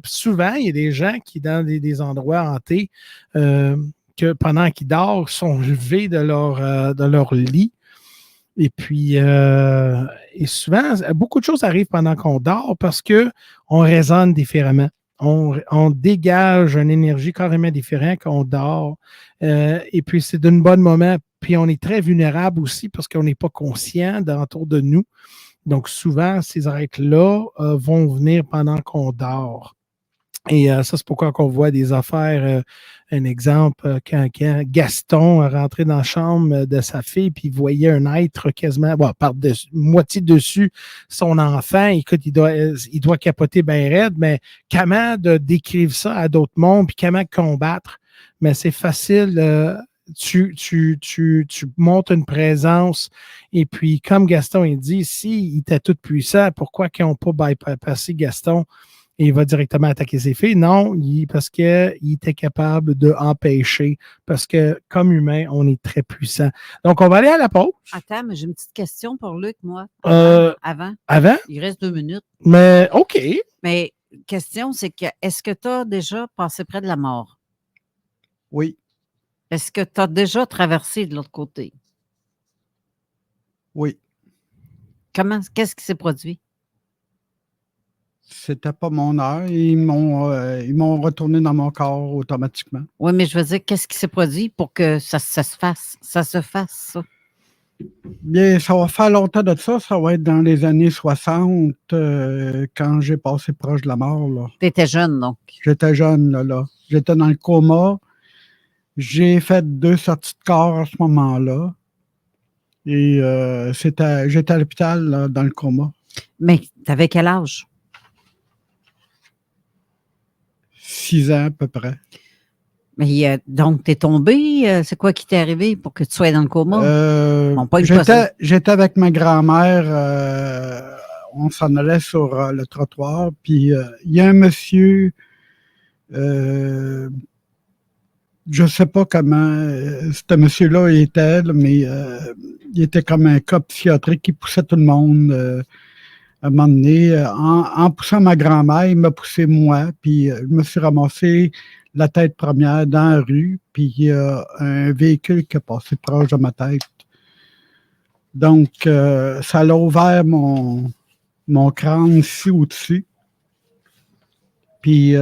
H: Souvent, il y a des gens qui, dans des endroits hantés, que pendant qu'ils dorment, sont levés de leur lit. Et puis, et souvent, beaucoup de choses arrivent pendant qu'on dort parce qu'on résonne différemment. On dégage une énergie carrément différente quand on dort. Et puis, c'est d'un bon moment. Puis, on est très vulnérable aussi parce qu'on n'est pas conscient autour de nous. Donc, souvent, ces êtres-là vont venir pendant qu'on dort. Et ça, c'est pourquoi on voit des affaires. Un exemple, quand Gaston rentré dans la chambre de sa fille, puis il voyait un être quasiment, par-dessus, moitié dessus son enfant. Écoute, il doit capoter bien raide, mais comment de décrire ça à d'autres mondes, puis comment combattre? Mais c'est facile. Tu montes une présence, et puis comme Gaston il dit, s'il était tout puissant, pourquoi qu'ils n'ont pas bypassé Gaston? Et il va directement attaquer ses filles. Non, parce qu'il était capable d'empêcher. Parce que, comme humain, on est très puissant. Donc, on va aller à la pause.
D: Attends, mais j'ai une petite question pour Luc, moi.
H: Avant?
D: Il reste 2 minutes.
H: Mais, OK.
D: Mais, question, c'est que, est-ce que tu as déjà passé près de la mort?
C: Oui.
D: Est-ce que tu as déjà traversé de l'autre côté?
C: Oui.
D: Qu'est-ce qui s'est produit?
C: C'était pas mon heure. Ils m'ont retourné dans mon corps automatiquement.
D: Oui, mais je veux dire, qu'est-ce qui s'est produit pour que ça se fasse, ça?
C: Bien, ça va faire longtemps de ça. Ça va être dans les années 60, quand j'ai passé proche de la mort.
D: Tu étais jeune, donc?
C: J'étais jeune, là. J'étais dans le coma. J'ai fait 2 sorties de corps à ce moment-là. Et j'étais à l'hôpital, là, dans le coma.
D: Mais tu avais quel âge?
C: 6 ans à peu près.
D: Mais donc, tu es tombé. C'est quoi qui t'est arrivé pour que tu sois dans le coma?
C: J'étais avec ma grand-mère. On s'en allait sur le trottoir. Puis, il y a un monsieur, je ne sais pas comment ce monsieur-là était, mais il était comme un cas psychiatrique qui poussait tout le monde. À un moment donné, en poussant ma grand-mère, il m'a poussé moi, puis je me suis ramassé la tête première dans la rue, puis il y a un véhicule qui est passé proche de ma tête. Donc, ça l'a ouvert mon crâne ici au-dessus. Puis,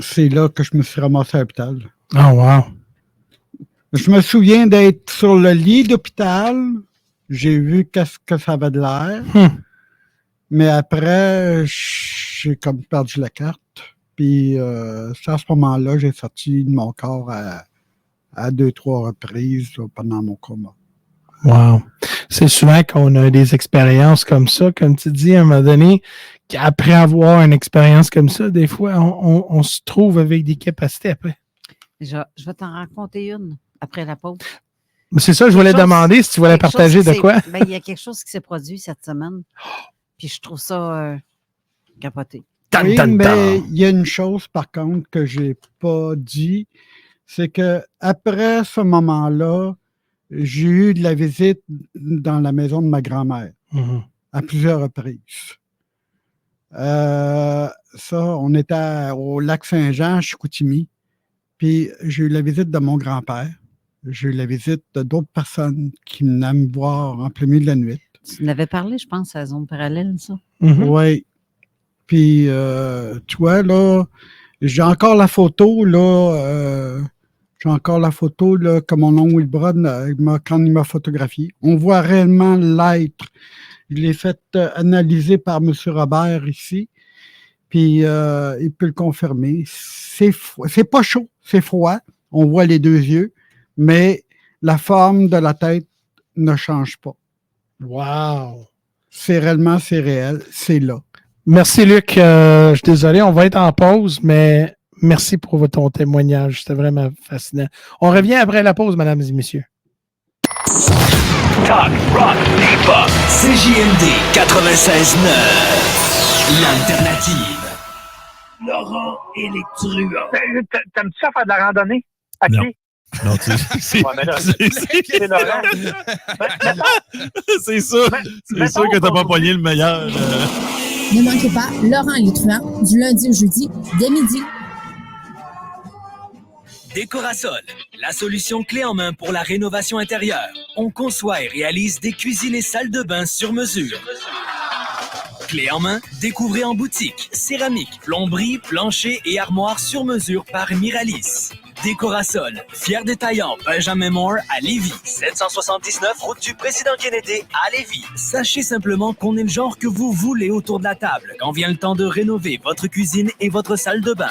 C: c'est là que je me suis ramassé à l'hôpital.
H: Oh, wow!
C: Je me souviens d'être sur le lit d'hôpital. J'ai vu qu'est-ce que ça avait de l'air. Mais après, j'ai comme perdu la carte. Puis, c'est à ce moment-là, j'ai sorti de mon corps à 2-3 reprises pendant mon coma.
H: Wow. C'est souvent qu'on a des expériences comme ça, comme tu dis, à un moment donné, qu'après avoir une expérience comme ça, des fois, on se trouve avec des capacités après.
D: Je vais t'en raconter une après la pause.
H: C'est ça, je voulais demander si tu voulais partager de quoi.
D: Il y a quelque chose qui s'est produit cette semaine. Puis je trouve ça capoté.
C: Oui, mais il y a une chose, par contre, que je n'ai pas dit, c'est que après ce moment-là, j'ai eu de la visite dans la maison de ma grand-mère à plusieurs reprises. Ça, on était au lac Saint-Jean, à Chicoutimi, puis j'ai eu la visite de mon grand-père. J'ai eu la visite d'autres personnes qui venaient me voir en plein milieu de la nuit.
D: Tu n'avais parlé, je pense, à la zone parallèle, ça.
C: Oui. Puis, tu vois, là, j'ai encore la photo, là, que mon oncle Wilbrod, quand il m'a photographié. On voit réellement l'être. Je l'ai fait analyser par M. Robert ici. Puis, il peut le confirmer. C'est pas chaud, c'est froid. On voit les 2 yeux. Mais la forme de la tête ne change pas.
H: Wow!
C: C'est réel, c'est là.
H: Merci, Luc. Je suis désolé, on va être en pause, mais merci pour ton témoignage. C'était vraiment fascinant. On revient après la pause, mesdames et messieurs.
F: Talk, rock, hip-hop. CJMD 96.9. L'alternative. Laurent et les truands.
E: T'aimes-tu ça faire de la randonnée? À pied?
V: Non, c'est
E: Laurent.
V: C'est sûr. C'est sûr que t'as pas pogné le meilleur.
W: Ne manquez pas Laurent et les truands du lundi au jeudi dès midi.
F: Décorasol, la solution clé en main pour la rénovation intérieure. On conçoit et réalise des cuisines et salles de bain sur mesure. Clé en main, découvrez en boutique. Céramique, plomberie, plancher et armoire sur mesure par Miralis. Décorasol, fier détaillant Benjamin Moore à Lévis. 779 route du Président Kennedy à Lévis. Sachez simplement qu'on est le genre que vous voulez autour de la table quand vient le temps de rénover votre cuisine et votre salle de bain.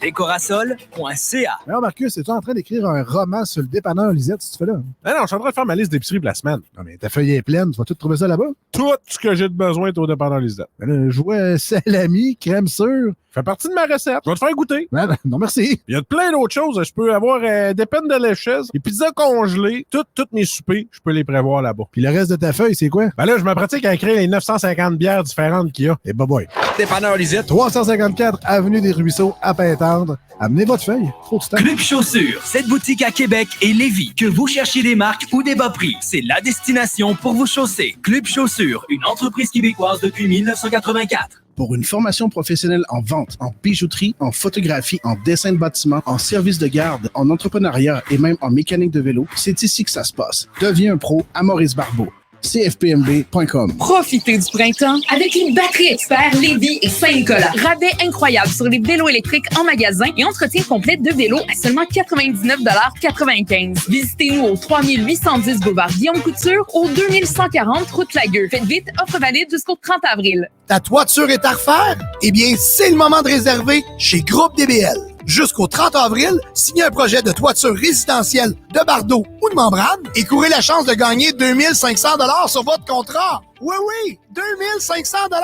F: Décorasol.ca.
J: Alors, Marcus, es-tu en train d'écrire un roman sur le dépanneur Lisette, si tu fais là?
K: Non, je suis en train de faire ma liste d'épicerie pour la semaine.
J: Non, mais ta feuille est pleine, tu vas tout trouver ça là-bas?
K: Tout ce que j'ai de besoin est au dépanneur Lisette.
J: Ben là, jouet salami, crème sûre.
K: Fait partie de ma recette. Je vais te faire goûter.
J: Non, merci.
K: Il y a plein d'autres choses. Je peux avoir des peines de lécheuse, des pizzas congelées, toutes mes soupers, je peux les prévoir là-bas.
J: Puis le reste de ta feuille, c'est quoi?
K: Ben là, je me pratique à écrire les 950 bières différentes qu'il y a.
J: Et boy.
I: Dépanneur Lisette.
J: 354 Avenue des Ruisseaux, à Pintendre. Amenez votre feuille. Trop de temps.
F: Club Chaussures, cette boutique à Québec et Lévis. Que vous cherchiez des marques ou des bas prix, c'est la destination pour vous chausser. Club Chaussures, une entreprise québécoise depuis 1984.
J: Pour une formation professionnelle en vente, en bijouterie, en photographie, en dessin de bâtiment, en service de garde, en entrepreneuriat et même en mécanique de vélo, c'est ici que ça se passe. Deviens un pro à Maurice Barbeau. CFPMB.com.
A: Profitez du printemps avec les batteries experts Lévis et Saint-Nicolas. Rabais incroyable sur les vélos électriques en magasin et entretien complet de vélos à seulement 99,95 $. Visitez-nous au 3810 boulevard Guillaume Couture, au 2140 route Lagueux. Faites vite, offre valide jusqu'au 30 avril.
L: Ta toiture est à refaire? Eh bien, c'est le moment de réserver chez Groupe DBL. Jusqu'au 30 avril, signez un projet de toiture résidentielle de bardeau ou de membrane et courez la chance de gagner 2500 $ sur votre contrat. Oui, 2500 $.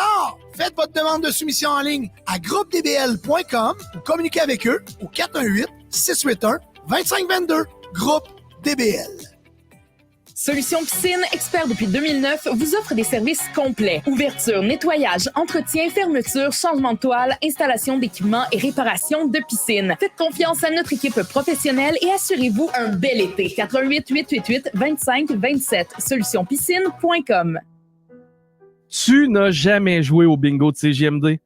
L: Faites votre demande de soumission en ligne à groupedbl.com ou communiquez avec eux au 418-681-2522. Groupe DBL.
A: Solution Piscine, expert depuis 2009, vous offre des services complets. Ouverture, nettoyage, entretien, fermeture, changement de toile, installation d'équipements et réparation de piscine. Faites confiance à notre équipe professionnelle et assurez-vous un bel été. 418-888-2527. Solutionpiscine.com.
U: Tu n'as jamais joué au bingo de CJMD?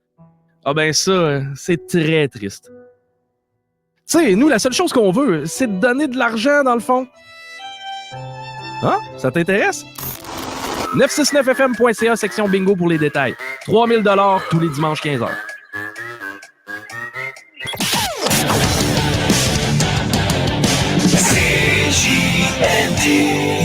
U: Ah ben ça, c'est très triste. Tu sais, nous, la seule chose qu'on veut, c'est de donner de l'argent dans le fond. Hein? Ça t'intéresse? 969fm.ca, section bingo pour les détails. 3000 $ tous les dimanches 15h.
F: CJMD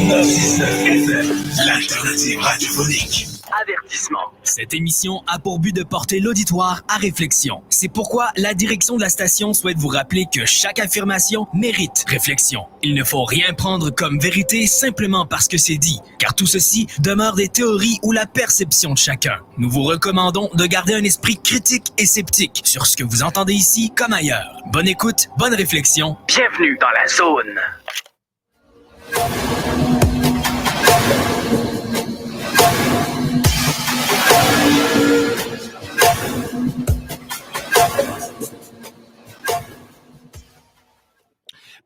F: 969FM, l'alternative radiophonique. Avertissement. Cette émission a pour but de porter l'auditoire à réflexion. C'est pourquoi la direction de la station souhaite vous rappeler que chaque affirmation mérite réflexion. Il ne faut rien prendre comme vérité simplement parce que c'est dit, car tout ceci demeure des théories ou la perception de chacun. Nous vous recommandons de garder un esprit critique et sceptique sur ce que vous entendez ici comme ailleurs. Bonne écoute, bonne réflexion. Bienvenue dans la zone.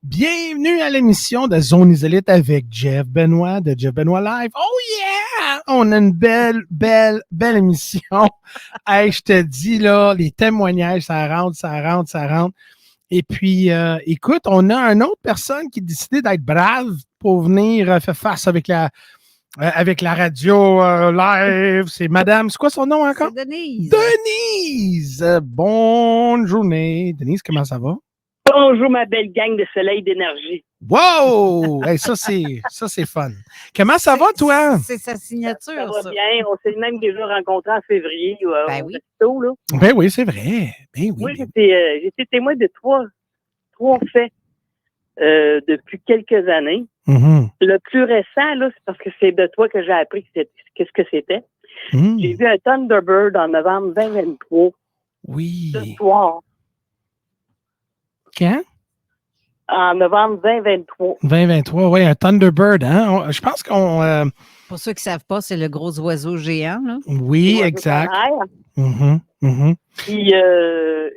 H: Bienvenue à l'émission de Zone Isolite avec Jeff Benoit de Jeff Benoit Live. Oh yeah! On a une belle émission. Hey, je te dis, là, les témoignages, ça rentre. Et puis, écoute, on a une autre personne qui a décidé d'être brave pour venir faire face avec la radio live. C'est madame, c'est quoi son nom encore?
D: C'est Denise.
H: Denise! Bonne journée. Denise, comment ça va?
X: Bonjour, ma belle gang de soleil d'énergie.
H: Wow! Hey, ça, c'est fun. Comment ça va, toi?
D: C'est sa signature,
X: ça. Va bien. On s'est même déjà rencontrés en février.
D: Ben oui.
X: Tôt, là.
H: Ben oui, c'est vrai. Ben oui.
X: Moi, j'étais témoin de trois faits depuis quelques années.
H: Mm-hmm.
X: Le plus récent, là, c'est parce que c'est de toi que j'ai appris qu'est-ce que c'était. J'ai vu un Thunderbird en novembre 2023.
H: Oui.
X: Ce soir.
H: Quand?
X: En novembre 2023.
H: 2023, oui, un Thunderbird, hein? Je pense qu'on...
D: Pour ceux qui ne savent pas, c'est le gros oiseau géant, là.
H: Oui, exact.
X: Puis,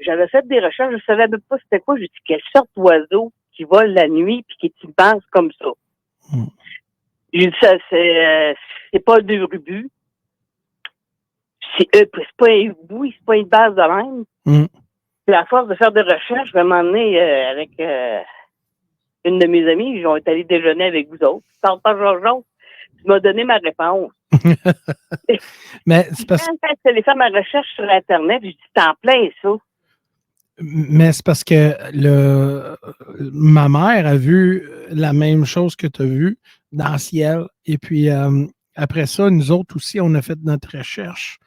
X: j'avais fait des recherches, je ne savais même pas c'était quoi. J'ai dit, quelle sorte d'oiseau qui vole la nuit puis qui est immense comme ça? J'ai dit, ça, c'est pas deux rubus. C'est pas un hibou, c'est pas une base de même. Puis, à force de faire des recherches, je vais m'emmener avec une de mes amies. Ils ont été allés déjeuner avec vous autres. Tu m'as donné ma réponse.
H: Mais c'est parce...
X: Quand je allais faire ma recherche sur Internet, j'ai dit, c'est en plein ça.
H: Mais c'est parce que ma mère a vu la même chose que tu as vu dans le ciel. Et puis, après ça, nous autres aussi, on a fait notre recherche.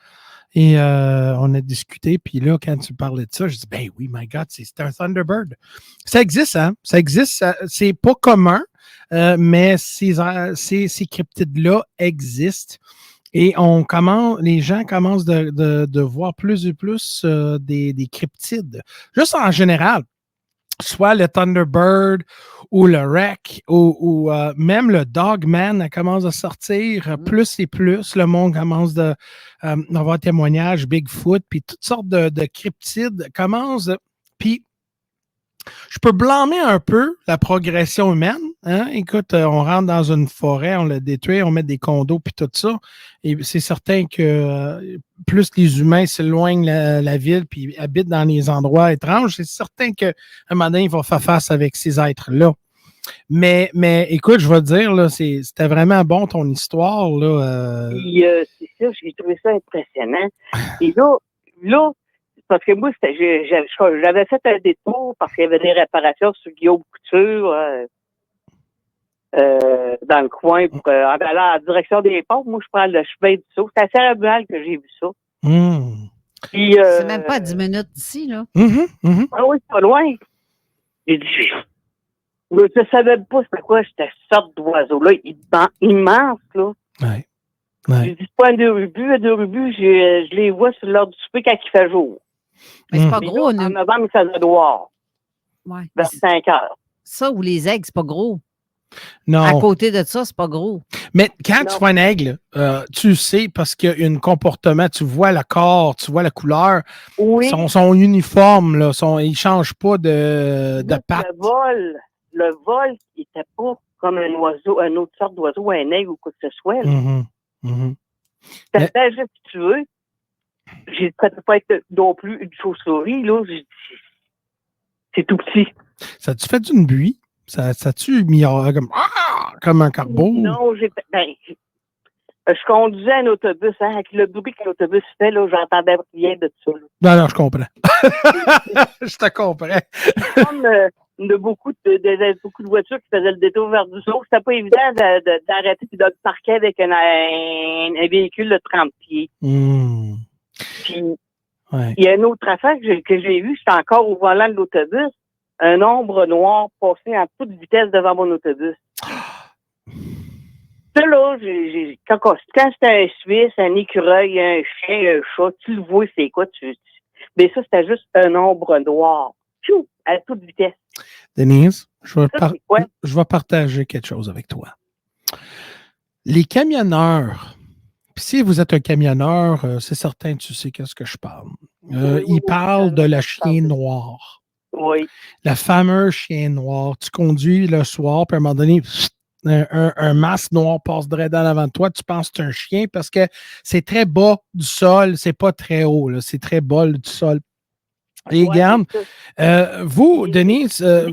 H: Et on a discuté. Puis là, quand tu parlais de ça, je dis, ben oui, my God, c'est un Thunderbird. Ça existe, hein? Ça existe. C'est pas commun, mais ces cryptides-là existent. Et les gens commencent de voir plus et plus des cryptides. Juste en général, soit le Thunderbird ou le Wreck ou même le Dogman commence à sortir plus et plus. Le monde commence d'avoir témoignages, Bigfoot, puis toutes sortes de cryptides commencent. Puis, je peux blâmer un peu la progression humaine. Hein? Écoute, on rentre dans une forêt, on la détruit, on met des condos puis tout ça. Et c'est certain que plus les humains s'éloignent la ville puis habitent dans les endroits étranges, c'est certain qu'à un moment donné, ils vont faire face avec ces êtres-là. Mais écoute, je vais te dire, là, c'était vraiment bon ton histoire. Là,
X: c'est ça, j'ai trouvé ça impressionnant. Et là, parce que moi, j'avais fait un détour parce qu'il y avait des réparations sur Guillaume Couture dans le coin pour aller en direction des ponts. Moi, je prends le chemin du Sault. C'est à Saint-Romuald que j'ai vu ça. Puis,
D: c'est même pas à 10 minutes d'ici, là.
X: Ah oui, c'est pas loin. J'ai dit, je ne savais pas c'était quoi cette sorte d'oiseau-là. Immense, là.
H: Ouais.
X: J'ai dit, c'est pas un deux rubus. Un deux rubus, je les vois sur l'heure du souper quand il fait jour.
D: Mais c'est pas gros.
X: Là, en novembre, il faisait noir.
D: Ouais.
X: Vers 5 heures.
D: Ça ou les aigles, c'est pas gros.
H: Non.
D: À côté de ça, c'est pas gros.
H: Mais quand tu vois un aigle, tu sais parce qu'il y a un comportement, tu vois le corps, tu vois la couleur.
X: Oui.
H: Son uniforme, là, il ne change pas de patte.
X: Le vol, il n'était pas comme un oiseau, une autre sorte d'oiseau, un aigle ou quoi que ce soit. C'était juste, si tu veux. Ça ne peut pas être non plus une chauve-souris, là. C'est tout petit.
H: Ça a-tu fait d'une buie? Ça a-tu mis comme un corbeau?
X: Non, je conduisais un autobus, hein, avec le bruit que l'autobus fait, là, j'entendais rien de ça.
H: Non, je comprends. Je te comprends.
X: Comme il y a beaucoup de voitures qui faisaient le détour vers du Sault, c'était pas évident d'arrêter et de parquer avec un véhicule de 30 pieds. Puis, il y a une autre affaire que j'ai vue, j'étais encore au volant de l'autobus, un ombre noir passé en toute vitesse devant mon autobus. Ça, là, quand c'était un Suisse, un écureuil, un chien, un chat, tu le vois, c'est quoi? Mais ça, c'était juste un ombre noir. Tchou, à toute vitesse.
H: Denise, je vais partager quelque chose avec toi. Les camionneurs, puis si vous êtes un camionneur, c'est certain que tu sais qu'est-ce que je parle. Ils parlent de la chienne noire.
X: Oui.
H: La fameuse chienne noire. Tu conduis le soir, puis à un moment donné, un masque noir passe direct dans l'avant de toi, tu penses que c'est un chien parce que c'est très bas du sol, c'est pas très haut, là, c'est très bas du sol. Et regarde, vous, Denise...
X: là,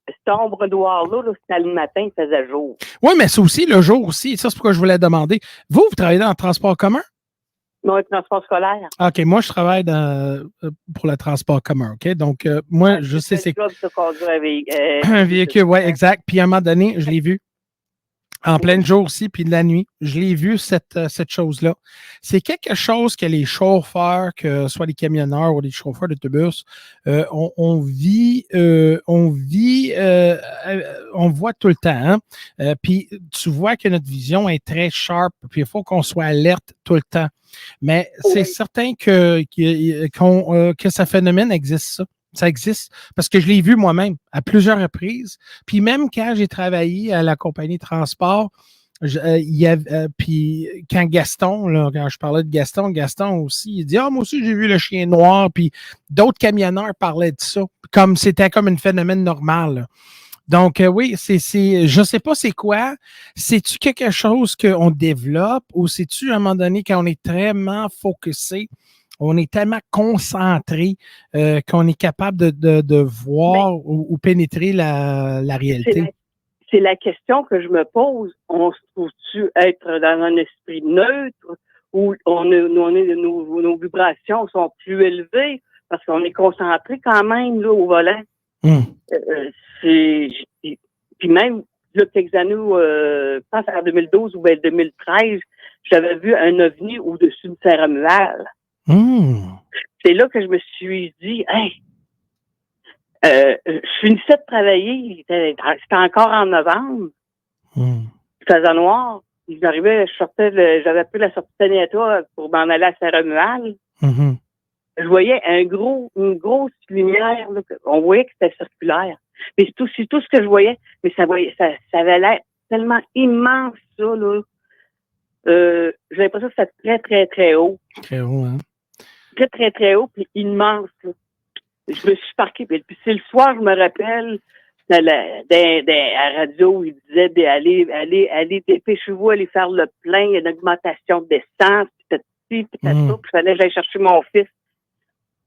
X: cette ombre noire-là, c'était le matin, il faisait jour.
H: Oui, mais c'est aussi le jour aussi. Ça, c'est pourquoi je voulais demander. Vous travaillez dans le transport commun?
X: Non, le transport scolaire.
H: OK, moi, je travaille pour le transport commun, OK? Donc, moi, je sais c'est...
X: Un
H: véhicule, oui, exact. Puis, à un moment donné, je l'ai vu. En plein jour aussi, puis de la nuit. Je l'ai vu, cette chose-là. C'est quelque chose que les chauffeurs, que ce soit les camionneurs ou les chauffeurs d'autobus, on voit tout le temps. Hein? Puis tu vois que notre vision est très sharp, puis il faut qu'on soit alerte tout le temps. Mais c'est certain que ce phénomène existe, ça. Ça existe parce que je l'ai vu moi-même à plusieurs reprises. Puis même quand j'ai travaillé à la compagnie de transport, puis quand Gaston, là, quand je parlais de Gaston aussi, il dit « Ah, moi aussi, j'ai vu le chien noir. » Puis d'autres camionneurs parlaient de ça, comme c'était comme un phénomène normal. Là. Donc, oui, je sais pas c'est quoi. C'est-tu quelque chose qu'on développe ou c'est-tu à un moment donné quand on est tellement focusé, on est tellement concentré qu'on est capable de voir ou pénétrer la réalité?
X: C'est la question que je me pose. On se trouve-tu être dans un esprit neutre ou nos vibrations sont plus élevées parce qu'on est concentré quand même là, au volant? Puis même, là, quelques années, je pense en 2012 ou bien 2013, j'avais vu un ovni au-dessus de Saint-Romuald. C'est là que je me suis dit, hey, je finissais de travailler, c'était encore en novembre, il faisait noir, j'avais pris la sortie de Taniata pour m'en aller à Saint-Romuald. Je voyais une grosse lumière, là, on voyait que c'était circulaire. Mais c'est tout ce que je voyais, mais ça avait l'air tellement immense, ça, là. J'ai l'impression que c'était très, très, très haut.
H: Très haut, hein?
X: Très, très, très haut, puis immense, là. Je me suis parqué. Puis c'est le soir, je me rappelle, à la radio, il disait allez, dépêchez-vous, allez faire le plein, il y a une augmentation d'essence, peut-être ci, peut-être ça. Puis il fallait que j'aille chercher mon fils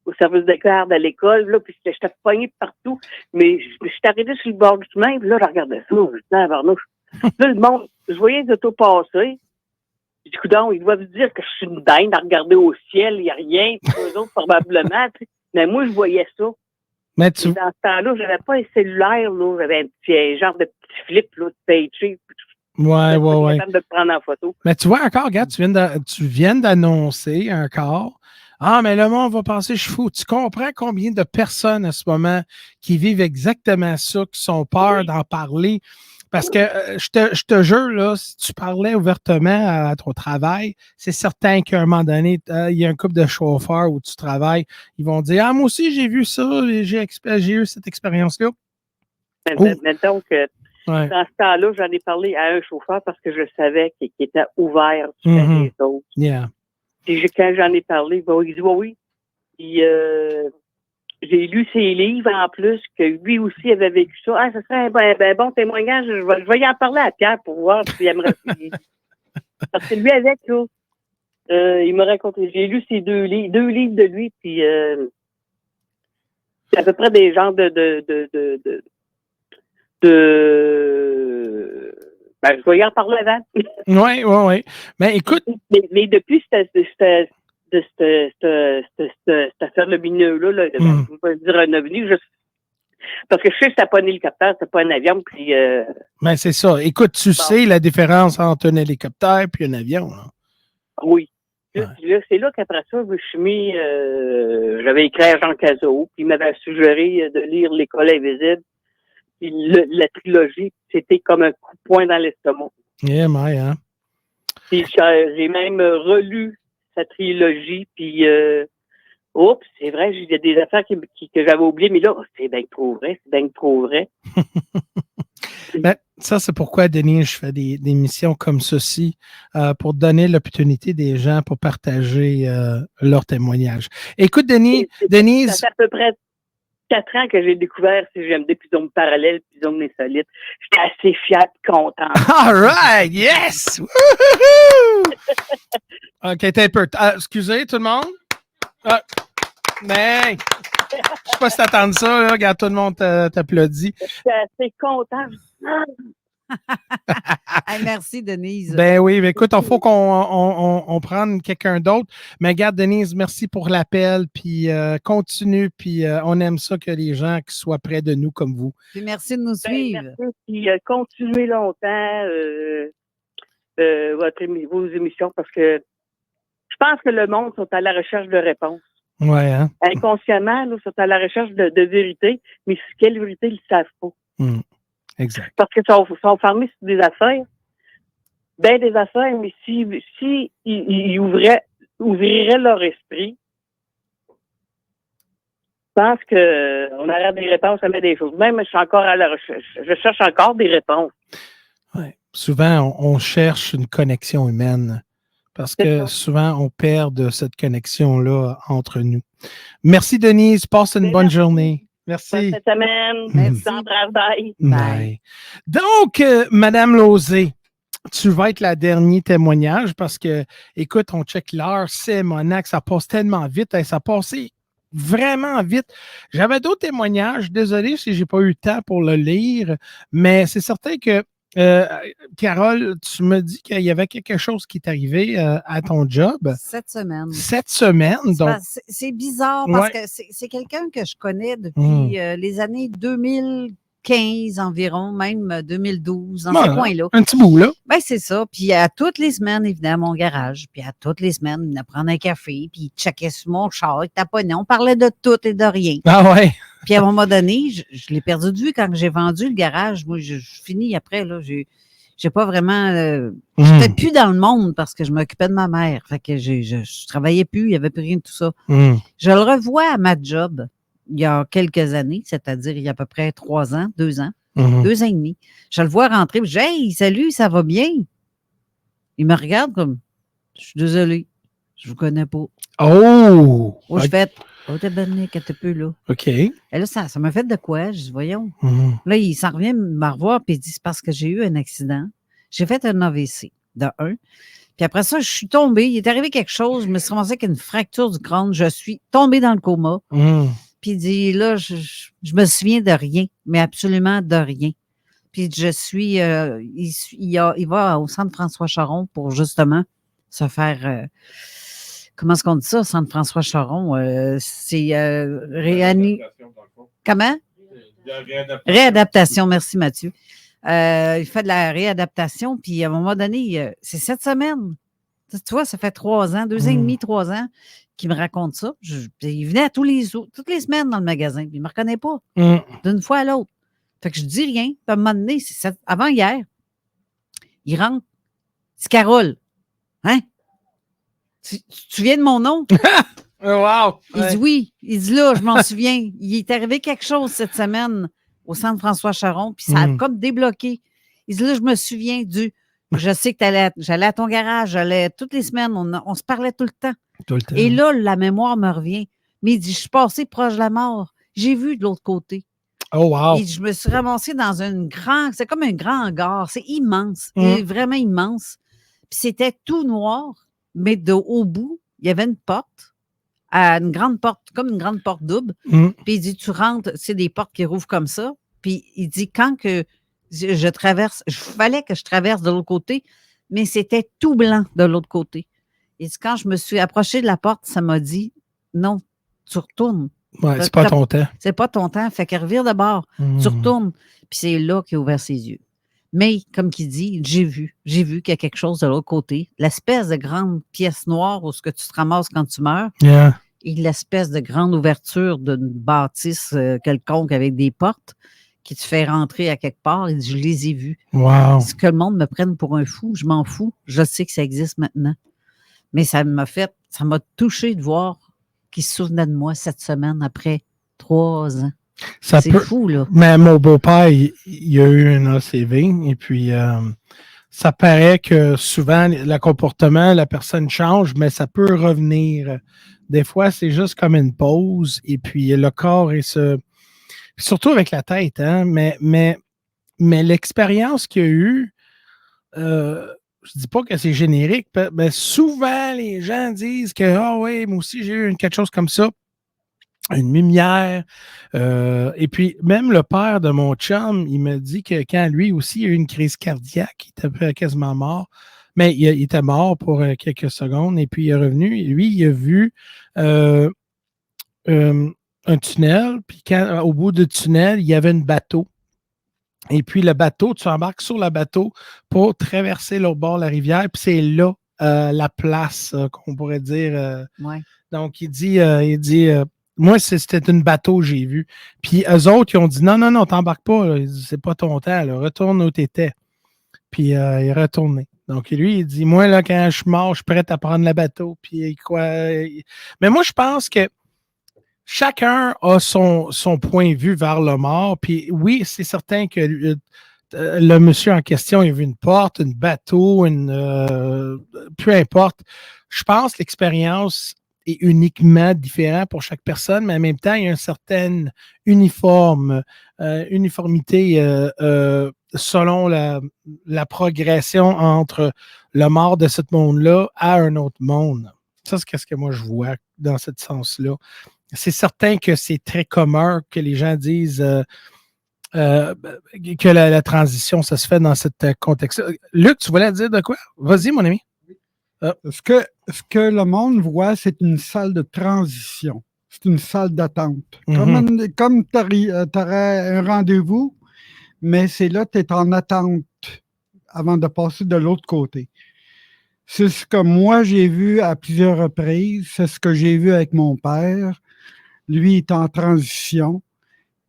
X: au service de garde à l'école, là, puis j'étais poignée partout. Mais je suis arrêtée sur le bord du chemin, puis là, je regardais ça, je disais, là, le monde, je voyais les autos passer. Je dis, coudonc, ils doivent dire que je suis une dinde à regarder au ciel, il n'y a rien, puis eux autres, probablement, tu sais. Mais moi, je voyais ça.
H: Mais
X: dans ce temps-là, j'avais pas un cellulaire, là. J'avais un petit genre de petit flip, là, de page.
H: Ouais.
X: Capable de te prendre en photo.
H: Mais tu vois, encore, regarde, tu viens d'annoncer encore. Ah, mais le monde va penser, je suis fou. Tu comprends combien de personnes à ce moment qui vivent exactement ça, qui sont peur d'en parler? Parce que je te jure, là, si tu parlais ouvertement à ton travail, c'est certain qu'à un moment donné, il y a un couple de chauffeurs où tu travailles, ils vont dire « Ah, moi aussi, j'ai vu ça, j'ai eu cette expérience-là. »
X: Mettons que dans ce temps-là, j'en ai parlé à un chauffeur parce que je savais qu'il était ouvert sur les autres.
H: Yeah.
X: Et quand j'en ai parlé, il dit oui. Puis, j'ai lu ses livres en plus, que lui aussi avait vécu ça. Ah, ça serait un bon témoignage. Je vais y en parler à Pierre pour voir s'il aimerait. Parce que lui, avec, là, il m'a raconté. J'ai lu ses deux livres de lui, puis c'est à peu près des genres de je vais y en parler avant.
H: Oui. Mais écoute.
X: Mais depuis cette affaire lumineuse-là, je ne vais pas dire un ovni, parce que je sais que c'était pas un hélicoptère, c'était pas un avion, puis...
H: Mais c'est ça. Écoute, tu sais la différence entre un hélicoptère et un avion. Là.
X: Oui. Ouais. Là, c'est là qu'après ça, je suis mis... j'avais écrit à Jean Cazot, puis il m'avait suggéré de lire L'École invisible. Puis la trilogie, c'était comme un coup de poing dans l'estomac.
H: Yeah, my, hein?
X: Puis j'ai même relu sa trilogie, puis c'est vrai, il y a des affaires que j'avais oubliées, mais là, c'est bien trop vrai.
H: Ben, ça, c'est pourquoi, Denis, je fais des missions comme ceci, pour donner l'opportunité des gens pour partager leur témoignage. Écoute, Denise...
X: Ça fait à peu près 4 ans que j'ai découvert CGMD, puis Zone Parallèle, puis Zone Insolite. J'étais assez fière et contente.
H: All right! Yes! Woo-hoo-hoo! OK, t'es un peu... excusez, tout le monde? Mais... Je sais pas si t'attends ça, là. Regarde, tout le monde t'applaudit.
X: J'étais assez contente.
D: Hey, merci, Denise.
H: Ben oui, mais écoute, il faut qu'on prenne quelqu'un d'autre. Mais regarde, Denise, merci pour l'appel, puis continue, puis on aime ça que les gens qui soient près de nous comme vous.
D: Puis merci de nous suivre.
X: Merci, puis continuez longtemps vos émissions parce que je pense que le monde sont à la recherche de réponses.
H: Ouais, hein?
X: Inconsciemment, ils sont à la recherche de vérité, mais quelle vérité, ils ne savent pas.
H: Exact.
X: Parce qu'ils sont fermés sur des affaires. Ben des affaires, mais si ils ouvriraient leur esprit, je pense qu'on aurait des réponses à mettre des choses. Même, je suis encore à la recherche. Je cherche encore des réponses.
H: Ouais. Souvent, on cherche une connexion humaine parce que souvent, on perd de cette connexion-là entre nous. Merci, Denise. Passe une bonne journée. Merci.
X: Bonne semaine. Merci. Bye.
H: Bye. Donc, Madame Lauzé, tu vas être la dernier témoignage parce que, écoute, on check l'heure, c'est Monac, ça passe tellement vite. Ça a passé vraiment vite. J'avais d'autres témoignages. Désolé si j'ai pas eu le temps pour le lire, mais c'est certain que Carole, tu me dis qu'il y avait quelque chose qui est arrivé à ton job.
D: Cette semaine.
H: Cette semaine, donc.
D: C'est bizarre parce que c'est quelqu'un que je connais depuis les années 2015 environ, même 2012, dans ce coin-là.
H: Un petit bout, là.
D: Ben, c'est ça. Puis à toutes les semaines, il venait à mon garage. Puis à toutes les semaines, il venait prendre un café. Puis il checkait sur mon char, il taponnait. On parlait de tout et de rien.
H: Ah ouais.
D: Puis à un moment donné, je l'ai perdu de vue quand j'ai vendu le garage. Moi, je finis après, là, j'ai pas vraiment... J'étais plus dans le monde parce que je m'occupais de ma mère. Fait que je travaillais plus, il n'y avait plus rien de tout ça. Je le revois à ma job il y a quelques années, c'est-à-dire il y a à peu près 3 ans, 2 ans, 2 ans et demi. Je le vois rentrer, je dis « Hey, salut, ça va bien? » Il me regarde comme « Je suis désolé, je vous connais pas. »
H: Oh!
D: Je fais « Oh, t'es bonne, qu'elle était peu là. »
H: OK.
D: Et là, ça m'a fait de quoi? Je dis, voyons. Là, il s'en revient me revoir, puis il dit, c'est parce que j'ai eu un accident. J'ai fait un AVC, de 1. Puis après ça, je suis tombée. Il est arrivé quelque chose. Je me suis ramassée avec une fracture du crâne. Je suis tombée dans le coma. Puis il dit, là, je me souviens de rien, mais absolument de rien. Puis je suis, il va au centre François Charon pour justement se faire... comment est-ce qu'on dit ça, centre François Charon? C'est Comment? Réadaptation, merci Mathieu. Il fait de la réadaptation, puis à un moment donné, c'est cette semaine. Tu vois, ça fait 3 ans, 2 ans et demi, 3 ans qu'il me raconte ça. Il venait toutes les semaines dans le magasin, puis il ne me reconnaît pas d'une fois à l'autre. Fait que je dis rien. Puis à un moment donné, avant hier, il rentre. C'est Carole. Hein? Tu te souviens de mon nom?
H: Wow!
D: Il dit oui. Il dit là, je m'en souviens. Il est arrivé quelque chose cette semaine au centre François Charon, puis ça a comme débloqué. Il dit là, je me souviens je sais que j'allais à ton garage, j'allais toutes les semaines, on se parlait tout le temps.
H: Tout le temps.
D: Et là, la mémoire me revient. Mais il dit, je suis passé proche de la mort. J'ai vu de l'autre côté.
H: Oh, wow!
D: Et je me suis ramassée dans c'est comme un grand hangar. C'est immense. Vraiment immense. Puis c'était tout noir. Mais au bout, il y avait une porte, une grande porte, comme une grande porte double. Puis il dit, tu rentres, c'est des portes qui rouvrent comme ça. Puis il dit, quand que je traverse, il fallait que je traverse de l'autre côté, mais c'était tout blanc de l'autre côté. Il dit, quand je me suis approchée de la porte, ça m'a dit, non, tu retournes.
H: Ouais, c'est pas ton temps.
D: C'est pas ton temps. Fait qu'elle revire de bord. Tu retournes. Puis c'est là qu'il a ouvert ses yeux. Mais, comme qu'il dit, j'ai vu qu'il y a quelque chose de l'autre côté. L'espèce de grande pièce noire où ce que tu te ramasses quand tu meurs.
H: Yeah.
D: Et l'espèce de grande ouverture d'une bâtisse quelconque avec des portes qui te fait rentrer à quelque part. Il dit, je les ai vus.
H: Wow.
D: Est-ce que le monde me prenne pour un fou? Je m'en fous. Je sais que ça existe maintenant. Mais ça m'a touché de voir qu'il se souvenait de moi cette semaine après 3 ans. C'est fou, là.
H: Mais mon beau-père, il a eu un ACV et puis ça paraît que souvent, le comportement, la personne change, mais ça peut revenir. Des fois, c'est juste comme une pause et puis le corps surtout avec la tête, hein, mais l'expérience qu'il y a eu, je dis pas que c'est générique, mais souvent, les gens disent que « Ah oui, moi aussi, j'ai eu quelque chose comme ça. » une lumière. Et puis, même le père de mon chum, il m'a dit que quand lui aussi il a eu une crise cardiaque, il était quasiment mort. Mais il était mort pour quelques secondes et puis il est revenu. Et lui, il a vu un tunnel. Puis au bout du tunnel, il y avait un bateau. Et puis le bateau, tu embarques sur le bateau pour traverser l'autre bord de la rivière. Puis c'est là la place qu'on pourrait dire.
D: Ouais.
H: Donc, il dit moi, c'était une bateau que j'ai vu. Puis eux autres, ils ont dit non, t'embarques pas. Là. C'est pas ton temps. Là. Retourne où t'étais. Puis il est retourné. Donc, lui, il dit, moi, là, quand je suis mort, je suis prêt à prendre le bateau. Puis quoi. Mais moi, je pense que chacun a son point de vue vers le mort. Puis oui, c'est certain que le monsieur en question, il a vu une porte, un bateau, peu importe. Je pense que l'expérience est uniquement différente pour chaque personne, mais en même temps, il y a une certaine uniformité selon la progression entre le mort de ce monde-là à un autre monde. Ça, c'est ce que moi je vois dans ce sens-là. C'est certain que c'est très commun que les gens disent que la transition, ça se fait dans ce contexte. Luc, tu voulais dire de quoi? Vas-y, mon ami.
C: Ce que le monde voit, c'est une salle de transition. C'est une salle d'attente. Comme tu aurais un rendez-vous, mais c'est là que tu es en attente avant de passer de l'autre côté. C'est ce que moi, j'ai vu à plusieurs reprises. C'est ce que j'ai vu avec mon père. Lui, il est en transition.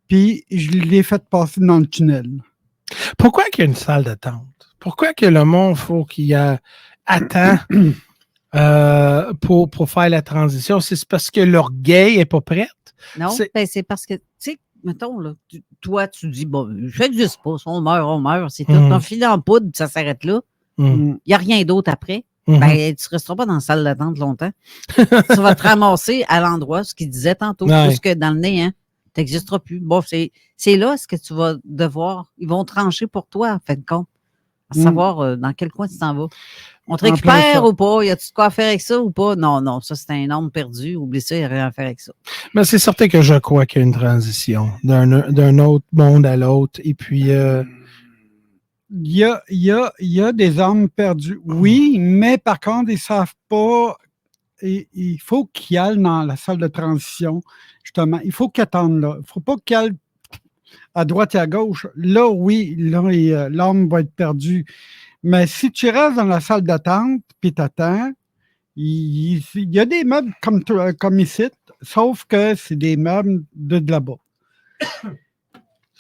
C: Puis, je l'ai fait passer dans le tunnel.
H: Pourquoi qu'il y a une salle d'attente? Pourquoi que le monde, faut qu'il attend pour faire la transition? C'est parce que l'orgueil n'est pas prête?
D: Non, c'est parce que, tu sais, mettons, là, toi, tu dis, bon, je n'existe pas, on meurt, c'est tout. Ton filet en poudre, ça s'arrête là. Il n'y a rien d'autre après. Ben, tu ne resteras pas dans la salle d'attente longtemps. Tu vas te ramasser à l'endroit, ce qu'il disait tantôt, plus que dans le néant. Tu n'existeras plus. Bon, c'est là ce que tu vas devoir. Ils vont trancher pour toi, en fin de compte. À savoir dans quel coin tu t'en vas. On te récupère ou pas? Y a-tu de quoi faire avec ça ou pas? Non, ça, c'est un homme perdu. Oublie ça, il n'y a rien à faire avec ça.
H: Mais c'est certain que je crois qu'il y a une transition d'un autre monde à l'autre. Et puis...
C: Il y a des hommes perdus, oui, mais par contre, ils ne savent pas. Il faut qu'ils aillent dans la salle de transition, justement. Il faut qu'ils attendent là. Il ne faut pas qu'ils aillent à droite et à gauche. Là, oui, là, l'homme va être perdu. Mais si tu restes dans la salle d'attente puis tu attends, il y a des meubles comme ici, sauf que c'est des meubles de là-bas.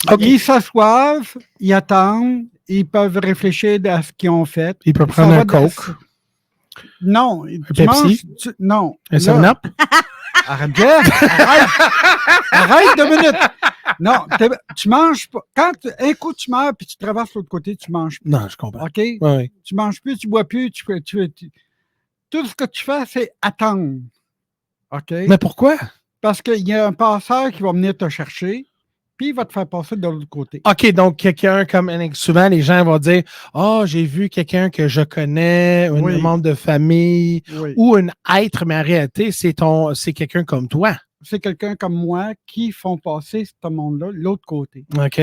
C: Okay. Ils s'assoivent, ils attendent, ils peuvent réfléchir à ce qu'ils ont fait.
H: Ils peuvent prendre un Coke.
C: Non. Non.
H: Un 7-Up?
C: Arrête, arrête 2 minutes. Non, tu manges pas. Quand un coup tu meurs puis tu traverses l'autre côté, tu manges plus.
H: Non, je comprends.
C: OK?
H: Oui.
C: Tu manges plus, tu bois plus, tout ce que tu fais, c'est attendre. OK?
H: Mais pourquoi?
C: Parce qu'il y a un passeur qui va venir te chercher. Puis il va te faire passer de l'autre côté.
H: OK, donc quelqu'un comme souvent les gens vont dire j'ai vu quelqu'un que je connais, un membre de famille ou un être, mais en réalité, c'est quelqu'un comme toi.
C: C'est quelqu'un comme moi qui font passer ce monde-là de l'autre côté.
H: OK.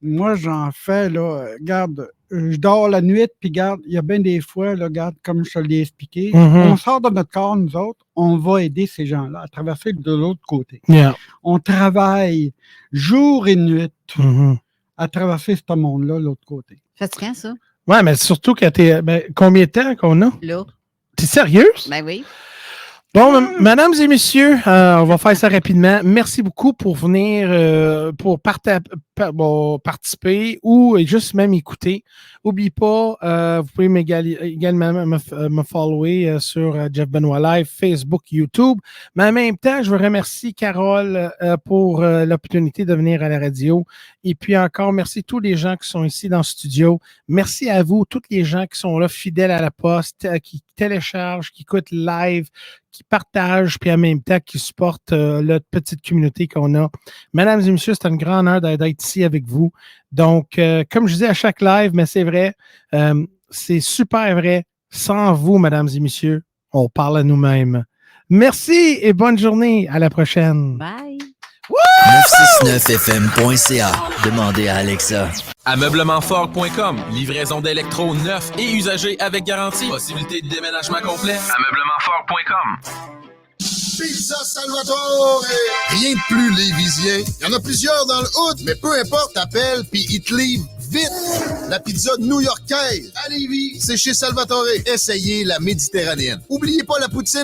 C: Moi, j'en fais, là, regarde, je dors la nuit, puis regarde, il y a bien des fois, là, regarde, comme je te l'ai expliqué, on sort de notre corps, nous autres, on va aider ces gens-là à traverser de l'autre côté.
H: Yeah.
C: On travaille jour et nuit à traverser ce monde-là de l'autre côté.
D: Fatigant, ça?
H: Oui, mais surtout que combien de temps qu'on a?
D: Là.
H: T'es sérieuse?
D: Ben oui.
H: Bon, mesdames et messieurs, on va faire ça rapidement. Merci beaucoup pour venir, pour participer ou juste même écouter. N'oubliez pas, vous pouvez également me follower sur Jeff Benoit Live, Facebook, YouTube. Mais en même temps, je veux remercier Carole pour l'opportunité de venir à la radio. Et puis encore, merci à tous les gens qui sont ici dans le studio. Merci à vous, tous les gens qui sont là, fidèles à la poste, qui téléchargent, qui écoutent live, qui partagent, puis en même temps qui supportent la petite communauté qu'on a. Mesdames et messieurs, c'est un grand honneur d'être ici avec vous. Donc, comme je dis à chaque live, mais c'est vrai, c'est super vrai. Sans vous, mesdames et messieurs, on parle à nous-mêmes. Merci et bonne journée. À la prochaine.
D: Bye.
B: 969fm.ca. Demandez à Alexa.
I: Ameublementfort.com. Livraison d'électro neufs et usagés avec garantie. Possibilité de déménagement complet. Ameublementfort.com.
G: Pizza Salvatore! Rien de plus lévisien. Il y en a plusieurs dans le hood, mais peu importe, t'appelles puis ils te livrent vite. La pizza new-yorkaise à Lévis, c'est chez Salvatore. Essayez la méditerranéenne. Oubliez pas la poutine